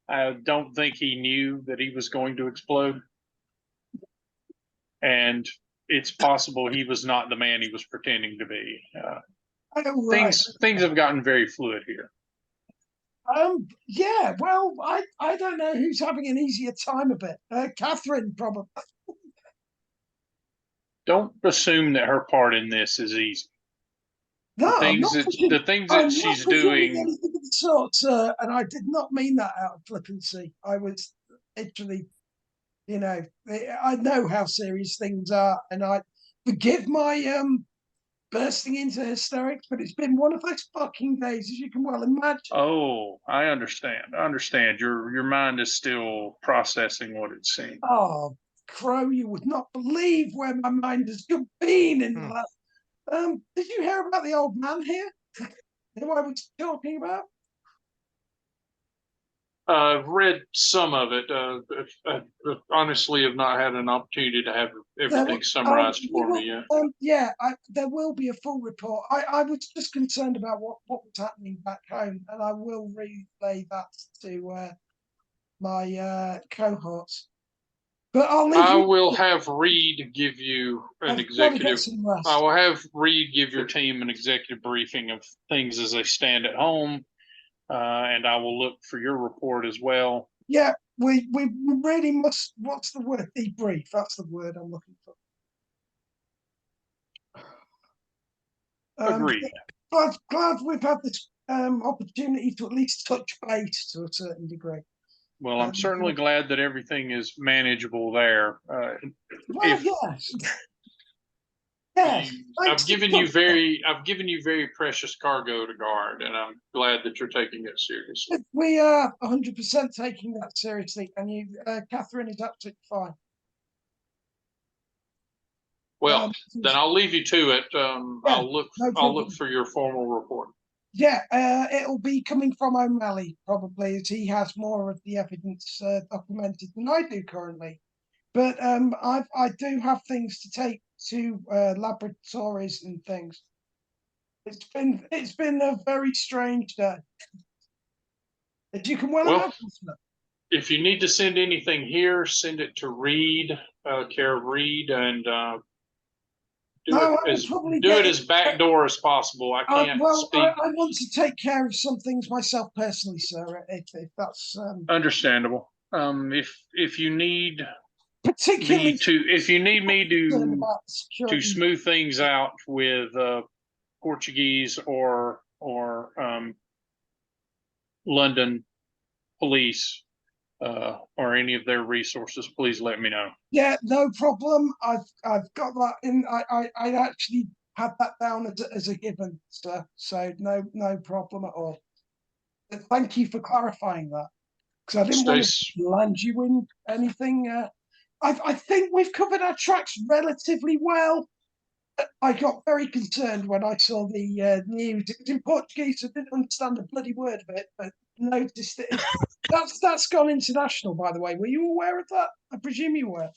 I don't think he knew that he was going to explode, and it's possible he was not the man he was pretending to be. Things have gotten very fluid here. Yeah, well, I don't know who's having an easier time of it. Catherine, probably. Don't assume that her part in this is easy. No, the things that she's doing. Anything of the sort, and I did not mean that out of flippancy. I was literally, I know how serious things are, and I forgive my bursting into hysterics, but it's been one of those fucking days, as you can well imagine. Oh, I understand. Your mind is still processing what it's seen. Oh, Crow, you would not believe where my mind has been in the last. Did you hear about the old man here? Who I was talking about? Read some of it. Honestly, have not had an opportunity to have everything summarized for me yet. There will be a full report. I was just concerned about what was happening back home, and I will relay that to my cohorts. But I'll leave I you. will have Reed give you an I've got to get executive. some rest. I will have Reed give your team an executive briefing of things as they stand at home, and I will look for your report as well. Yeah, we really must. What's the word? Debrief. That's the word I'm looking for. Agreed. Glad we've had this opportunity to at least touch base to a certain degree. Well, I'm certainly glad that everything is manageable there. Well, If yes. Yes. I've given you very precious cargo to guard, and I'm glad that you're taking it seriously. We are 100% taking that seriously, and you, Catherine, is absolutely fine. Well, then I'll leave you to it. I'll look problem. for your formal report. Yeah, it'll be coming from O'Malley probably, as he has more of the evidence documented than I do currently. But I do have things to take to laboratories and things. It's been a very strange day, as you can well imagine. If you need to send anything here, send it to Reed, care of Reed, and do it as backdoor as possible. I can't speak. I want to take care of some things myself personally, sir. If that's understandable. If you need particularly me to smooth things out with Portuguese or London police or any of their resources, please let me know. Yeah, no problem. I've got that in. I actually had that down as a given, sir. So no problem at all. But thank you for clarifying that, because I didn't want to land you in anything. I think we've covered our tracks relatively well. I got very concerned when I saw the news. It was in Portuguese. I didn't understand a bloody word of it, but noticed it. That's gone international, by the way. Were you aware of that? I presume you were.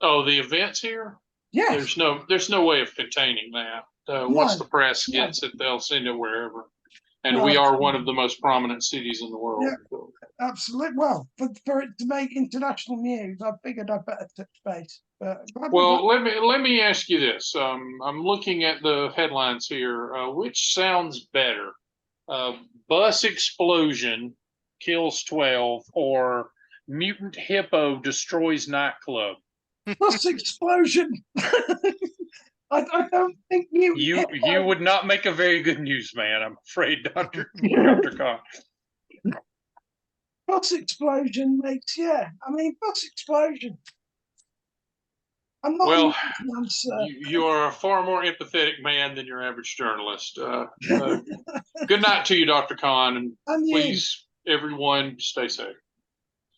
Oh, the events here? Yes. There's no way of containing that. Once the press gets it, they'll send it wherever. And we are one of the most prominent cities in the world. Yeah, absolutely. Well, for it to make international news, I figured I'd better touch base. Well, let me ask you this. I'm looking at the headlines here. Which sounds better? Bus explosion kills 12 or mutant hippo destroys nightclub? Bus explosion. I don't think you would not make a very good newsman, I'm afraid, Dr. Khan. Bus explosion makes, I mean, bus explosion. I'm not. Well, you are a far more empathetic man than your average journalist. Good night to you, Dr. Khan, and please, everyone, stay safe.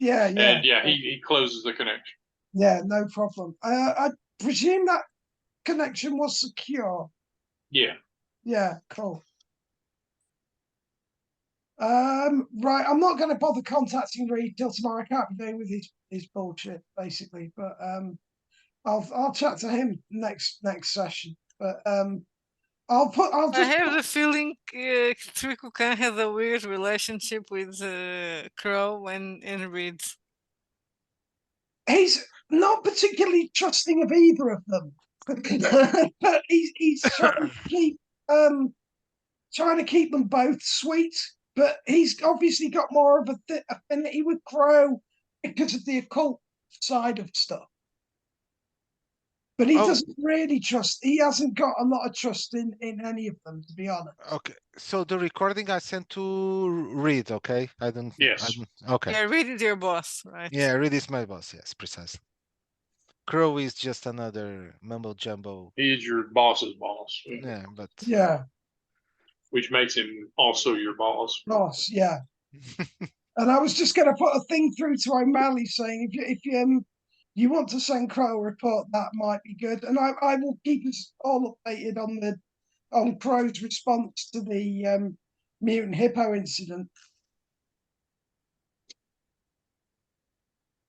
Yeah. And he closes the connection. Yeah, no problem. I presume that connection was secure. Yeah. Yeah, cool. Right, I'm not going to bother contacting Reed till tomorrow. I can't be doing with his bullshit, basically. But I'll chat to him next session. But I have the feeling Trico Khan has a weird relationship with Crow and Reed. He's not particularly trusting of either of them, but he's trying to keep them both sweet. But he's obviously got more of a affinity with Crow because of the occult side of stuff. But he doesn't really trust. He hasn't got a lot of trust in any of them, to be honest. Okay, so the recording I sent to Reed, okay? Yes. Okay. Yeah, Reed is your boss, right? Yeah, Reed is my boss, yes, precisely. Crow is just another mumbo jumbo. He is your boss's boss. Yeah, but... Yeah. Which makes him also your boss. Boss, yeah. And I was just going to put a thing through to O'Malley saying if you want to send Crow a report, that might be good. And I will keep us all updated on Crow's response to the mutant hippo incident.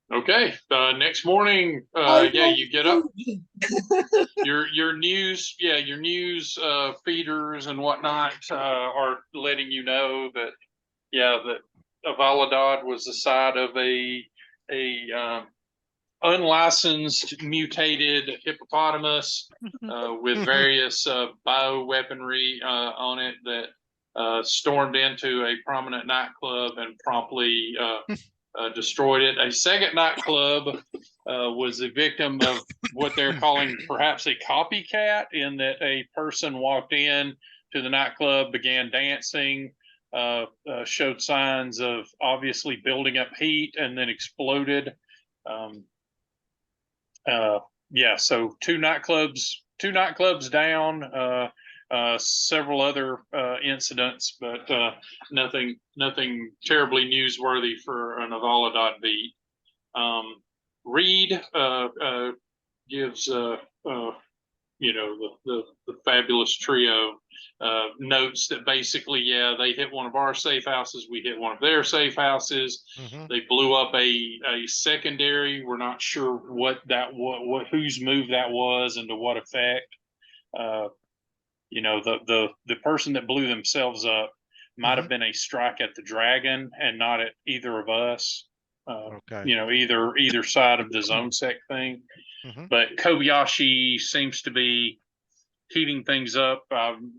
Okay. Next morning, you get up. your news, your news feeders and whatnot are letting you know that Valladolid was the site of a unlicensed mutated hippopotamus with various bioweaponry on it that stormed into a prominent nightclub and promptly destroyed it. A second nightclub was the victim of what they're calling perhaps a copycat, in that a person walked in to the nightclub, began dancing, showed signs of obviously building up heat, and then exploded. Yeah, so two nightclubs down, several other incidents, but nothing terribly newsworthy for an Valladolid beat. Reed gives the fabulous trio notes that basically, yeah, they hit one of our safe houses, we hit one of their safe houses. They blew up a secondary. We're not sure what whose move that was and to what effect. The person that blew themselves up might have been a strike at the Dragon and not at either of us. Okay. Either side of the zone sec thing. But Kobayashi seems to be heating things up. I'm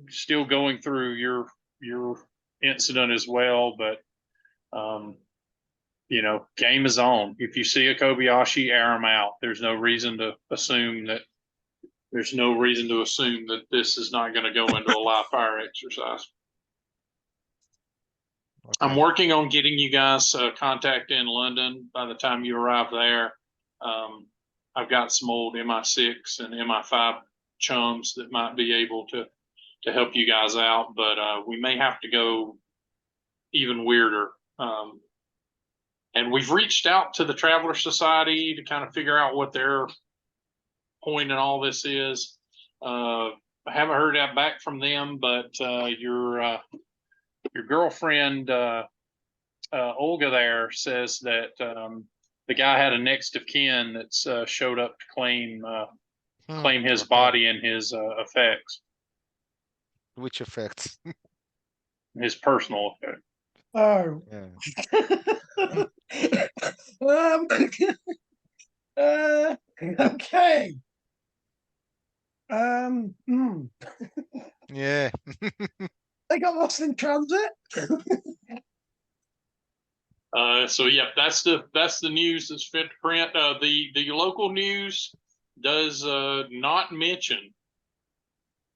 still going through your incident as well, but game is on. If you see a Kobayashi, air them out. There's no reason to assume that this is not going to go into a live fire exercise. Okay. I'm working on getting you guys contact in London by the time you arrive there. I've got some old MI6 and MI5 chums that might be able to help you guys out, but we may have to go even weirder. And we've reached out to the Traveler Society to kind of figure out what their point in all this is. I haven't heard that back from them, but your girlfriend Olga there says that the guy had a next of kin that's showed up to claim his body and his effects. Which effects? His personal effects. Oh. Yeah. Okay. Yeah. They got lost in transit. So yeah, that's the news that's fit to print. The local news does not mention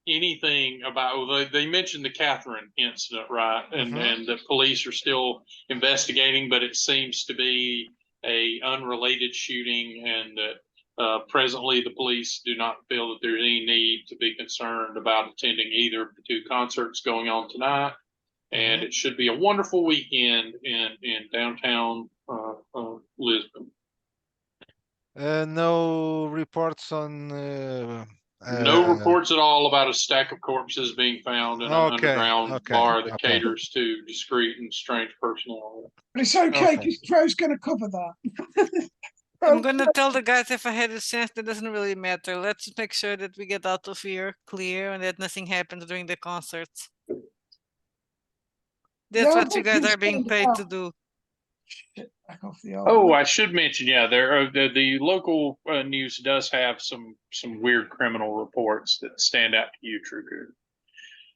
anything about. They mentioned the Catherine incident, right? And the police are still investigating, but it seems to be a unrelated shooting, and that presently the police do not feel that there's any need to be concerned about attending either of the two concerts going on tonight. And it should be a wonderful weekend in downtown Lisbon. No reports on. No reports at all about a stack of corpses being found in an underground bar that caters to discreet and strange personnel. But it's okay because Crow's going to cover that. I'm going to tell the guys if I had a chance, that doesn't really matter. Let's make sure that we get out of here clear and that nothing happens during the concerts. That's what you guys are being paid to do. Oh, I should mention, yeah, the local news does have some weird criminal reports that stand out to you, True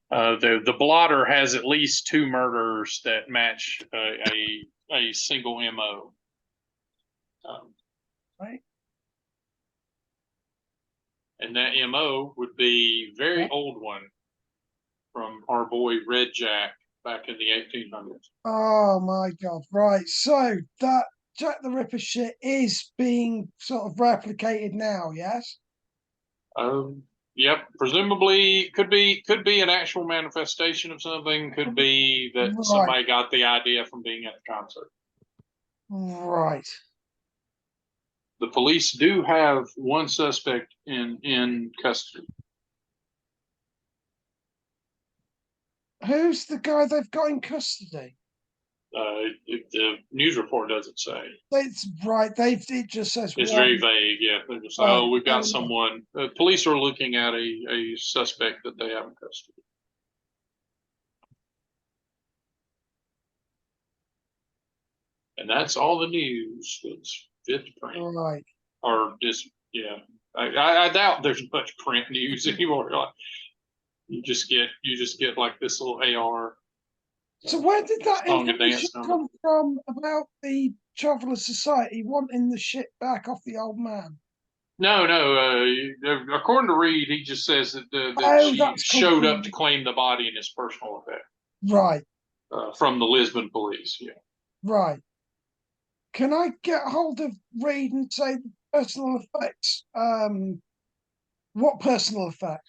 Good. The blotter has at least 2 murders that match a single MO. Right. And that MO would be a very old one from our boy Red Jack back in the 1800s. Oh my God! Right, so that Jack the Ripper shit is being sort of replicated now, yes? Yep. Presumably, could be an actual manifestation of something. Could be that somebody got the idea from being at the concert. Right. The police do have one suspect in custody. Who's the guy they've got in custody? The news report doesn't say. It's right. It just says it's very vague. Yeah, they're just like, we've got someone. Police are looking at a suspect that they have in custody. And that's all the news that's fit to print. Right. Or just, yeah. I doubt there's much print news anymore. Like, you just get like this little AR. So where did that Song and information dance number. come from about the Traveller Society wanting the shit back off the old man? No, according to Reed, he just says that Oh, she that's showed up to confusing. claim the body in his personal effect Right, from the Lisbon police. Yeah. right. Can I get hold of Reed and say the personal effects? What personal effect?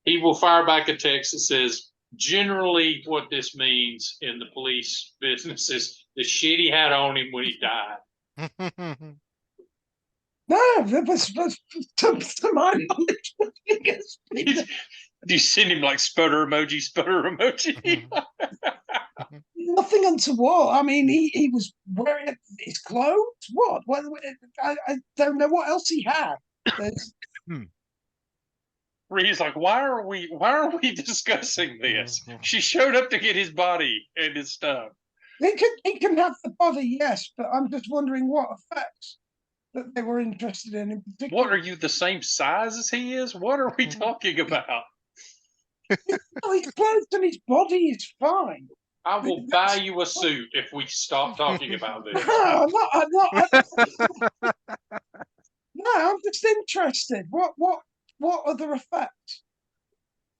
He will fire back a text that says, generally what this means in the police business is the shit he had on him when he died. No, that was to my knowledge. Do you send him like sputter emoji? Nothing untoward. I mean, he was wearing his clothes. What? I don't know what else he had. There's, He's like, why are we discussing this? She showed up to get his body and his stuff. he can have the body, yes, but I'm just wondering what effects that they were interested in particular. What, are you the same size as he is? What are we talking about? No, his clothes and his body is fine. I will buy you a suit if we stop talking about this. No, I'm not. No, I'm just interested. What other effects?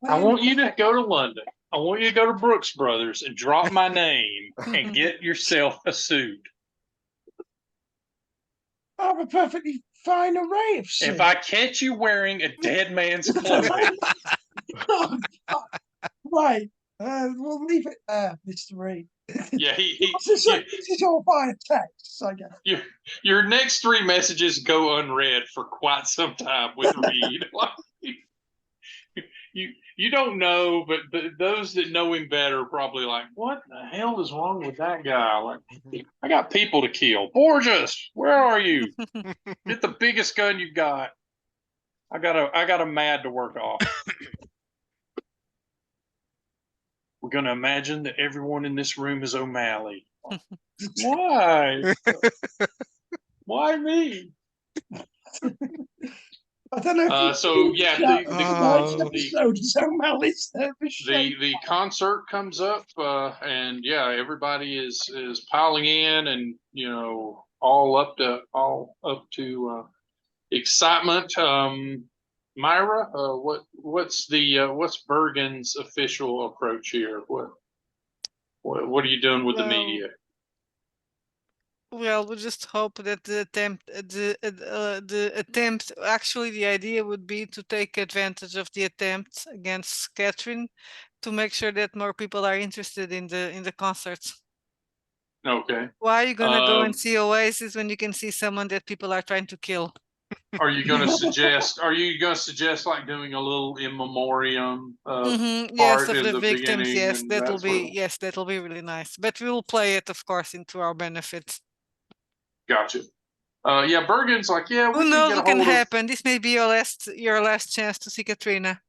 I want you to go to London. I want you to go to Brooks Brothers and drop my name and get yourself a suit. I have a perfectly fine array of suits. If I catch you wearing a dead man's clothing. Right. We'll leave it there, Mr. Reed. Yeah, this is all via text, I guess. Your next 3 messages go unread for quite some time with Reed. You don't know, but those that know him better are probably like, what the hell is wrong with that guy? Like, I got people to kill. Borges, where are you? Get the biggest gun you got. I got a mad to work off. We're gonna imagine that everyone in this room is O'Malley. Why? Why me? I don't know. So yeah, the concert comes up, and yeah, everybody is piling in, and all up to excitement. Myra, what's Bergen's official approach here? What are you doing with the media? Well, we just hope that the attempt, actually the idea would be to take advantage of the attempt against Catherine to make sure that more people are interested in the concerts. Okay. Why are you gonna go and see Oasis when you can see someone that people are trying to kill? Are you gonna suggest like doing a little in memoriam yes, part of in the the victims, beginning? yes, And that'll be really nice. But we will play it, of course, into our benefit. Gotcha. Yeah, Bergen's like, yeah, Who knows what can happen? This may be your last chance to see Katrina.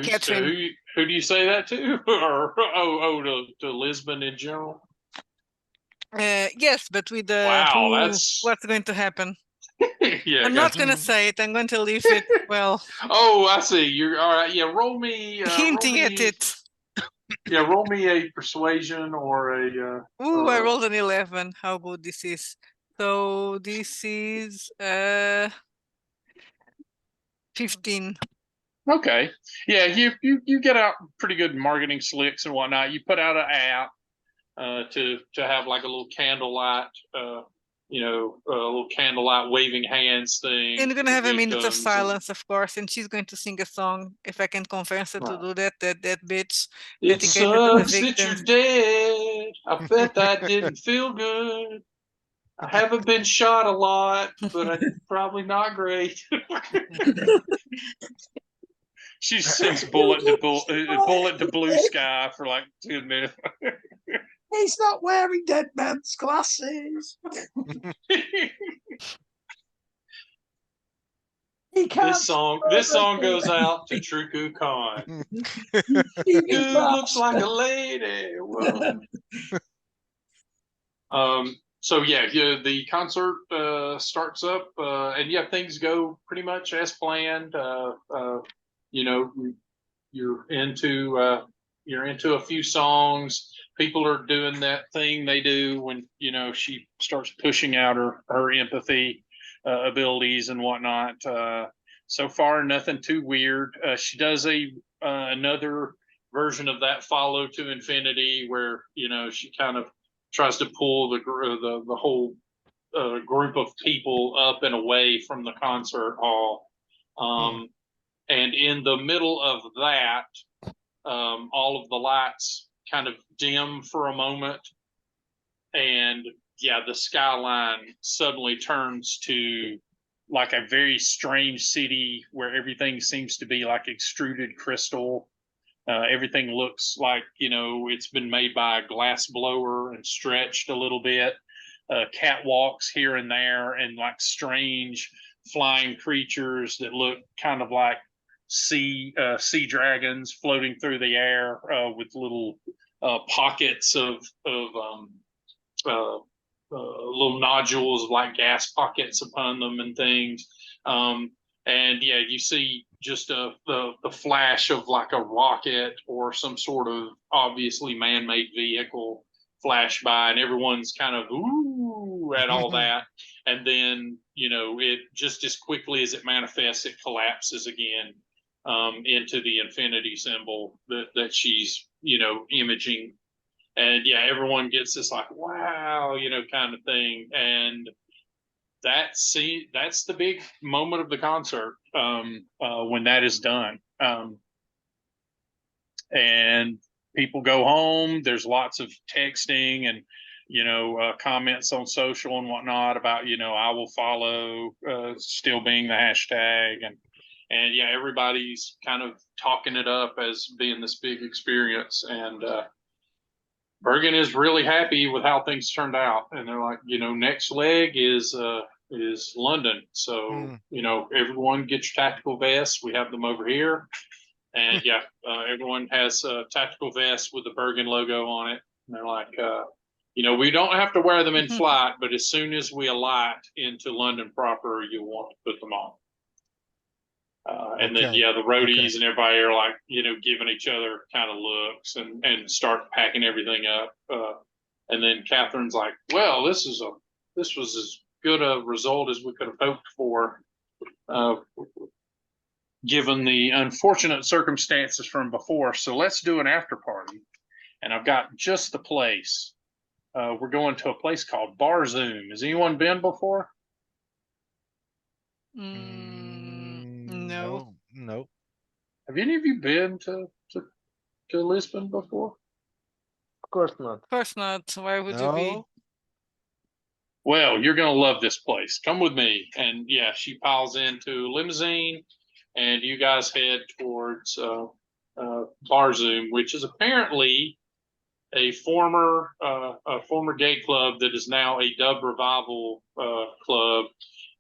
Catherine. Who do you say that to? Or to Lisbon in general? Yes, but with what's going to happen? Yeah, I'm not going to say it. I'm going to leave it. Well. Oh, I see. You're all right. Yeah, roll me. Hinting at it. Yeah, roll me a persuasion or a. Ooh, I rolled an 11. How good this is. So this is 15. Okay. Yeah, you get out pretty good marketing slicks and whatnot. You put out an app to have like a little candlelight, a little candlelight waving hands thing. And we're gonna have a minute of silence, of course, and she's going to sing a song. If I can convince her to do that bitch. It sucks that you're dead. I bet that didn't feel good. I haven't been shot a lot, but I'm probably not great. She sings bullet to blue sky for like 2 minutes. He's not wearing dead man's glasses. He can't This song remember. goes out to Truku Khan. You cheeky Dude looks like a bastard. lady. Whoa. So yeah, the concert starts up, and yeah, things go pretty much as planned. You know, you're into a few songs. People are doing that thing they do when she starts pushing out her empathy abilities and whatnot. So far, nothing too weird. She does another version of that follow to infinity where she kind of tries to pull the whole group of people up and away from the concert hall. And in the middle of that, all of the lights kind of dim for a moment, and yeah, the skyline suddenly turns to like a very strange city where everything seems to be like extruded crystal. Everything looks like it's been made by a glass blower and stretched a little bit. Catwalks here and there, and like strange flying creatures that look kind of like sea dragons floating through the air with little pockets of little nodules like gas pockets upon them and things. And yeah, you see just the flash of like a rocket or some sort of obviously man-made vehicle flash by, and everyone's kind of ooh at all that. And then it just as quickly as it manifests, it collapses again into the infinity symbol that she's imaging. And yeah, everyone gets this like wow kind of thing. And that's the big moment of the concert when that is done. And people go home. There's lots of texting and comments on social and whatnot about I will follow still being the hashtag. And yeah, everybody's kind of talking it up as being this big experience. And Bergen is really happy with how things turned out, and they're like, next leg is London. So everyone get your tactical vests. We have them over here, and yeah, everyone has a tactical vest with the Bergen logo on it. And they're like, we don't have to wear them in flight, but as soon as we alight into London proper, you'll want to put them on. And then yeah, the roadies and everybody are like, giving each other kind of looks and start packing everything up. And then Catherine's like, well, this was as good a result as we could have hoped for, given the unfortunate circumstances from before. So let's do an after party. And I've got just the place. We're going to a place called Bar Zoom. Has anyone been before? No. No. Have any of you been to Lisbon before? Of course not. Of course not. Why would you be? No. Well, you're going to love this place. Come with me. And yeah, she piles into a limousine, and you guys head towards Bar Zoom, which is apparently a former gay club that is now a dub revival club,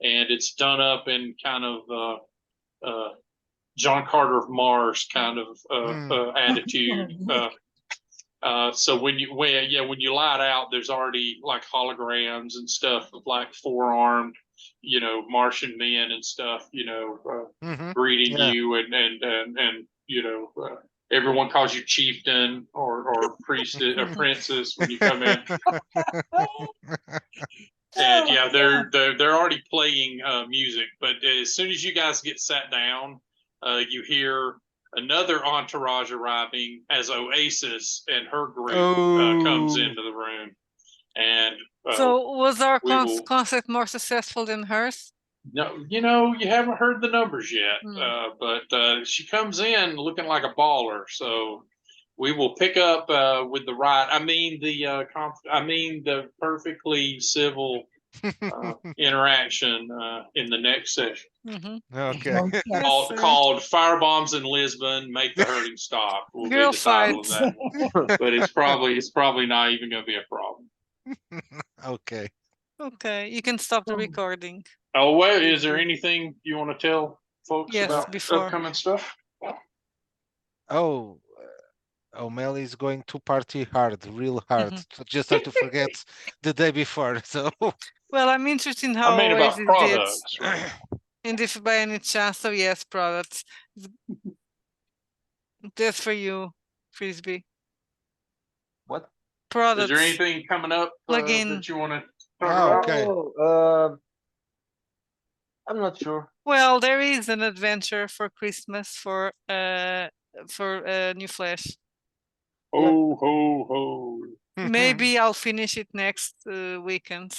and it's done up in kind of John Carter of Mars kind of attitude. So when you light out, there's already like holograms and stuff of like four-armed, Martian men and stuff, greeting you, and everyone calls you chieftain or priest or princess when you come in. And yeah, they're already playing music, but as soon as you guys get sat down, you hear another entourage arriving as Oasis and her group comes into the room. And so was our concert more successful than hers? No, you haven't heard the numbers yet, but she comes in looking like a baller. So we will pick up with the right. I mean the perfectly civil interaction in the next session. Okay. Called Firebombs in Lisbon, Make the Hurting Stop. Will Girl be the title fight. of that. But it's probably not even going to be a problem. Okay. Okay, you can stop the recording. Oh, well, is there anything you want to tell folks Yes, about before. upcoming stuff? Oh, O'Malley is going to party hard, real hard, just not to forget the day before. So Well, I'm interested in I how mean about Oasis did products. and if by any chance, so yes, products. That's for you, Frisbee. What? Is Products. there anything coming up Plug-in. that you want to Oh, talk about? okay. I'm not sure. Well, there is an adventure for Christmas for New Flash. Ho, ho, ho. Maybe I'll finish it next weekend.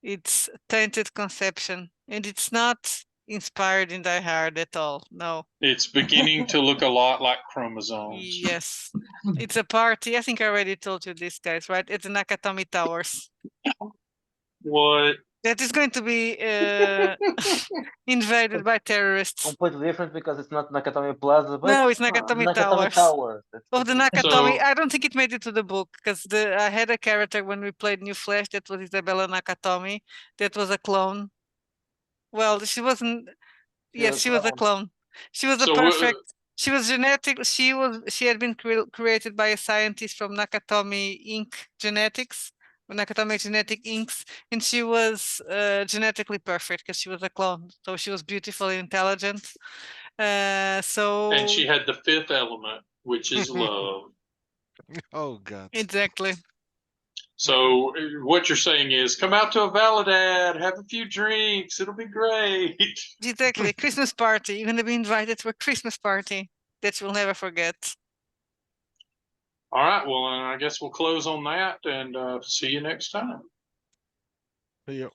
It's Tainted Conception, and it's not inspired in Die Hard at all. No. It's beginning to look a lot like chromosomes. Yes. It's a party. I think I already told you this, guys, right? At the Nakatomi Towers. What? That is going to be invaded by terrorists. Completely different because it's not Nakatomi Plaza, but No, it's Nakatomi Towers. Towers. That's Of the completely Nakatomi, So- I don't think it made it to the book because I had a character when we played New Flash that was Isabella Nakatomi. That was a clone. Well, she wasn't. Yes, she was a clone. She was a So, perfect. She was genetic. She had been created by a scientist from Nakatomi Inc. Genetics, Nakatomi Genetic Incs. And she was genetically perfect because she was a clone. So she was beautiful and intelligent. So and she had the fifth element, which is love. Oh God. exactly. So what you're saying is, come out to a Validad, have a few drinks, it'll be great. Exactly. A Christmas party. You're gonna be invited to a Christmas party that you'll never forget. All right, well, I guess we'll close on that and see you next time. Yeah.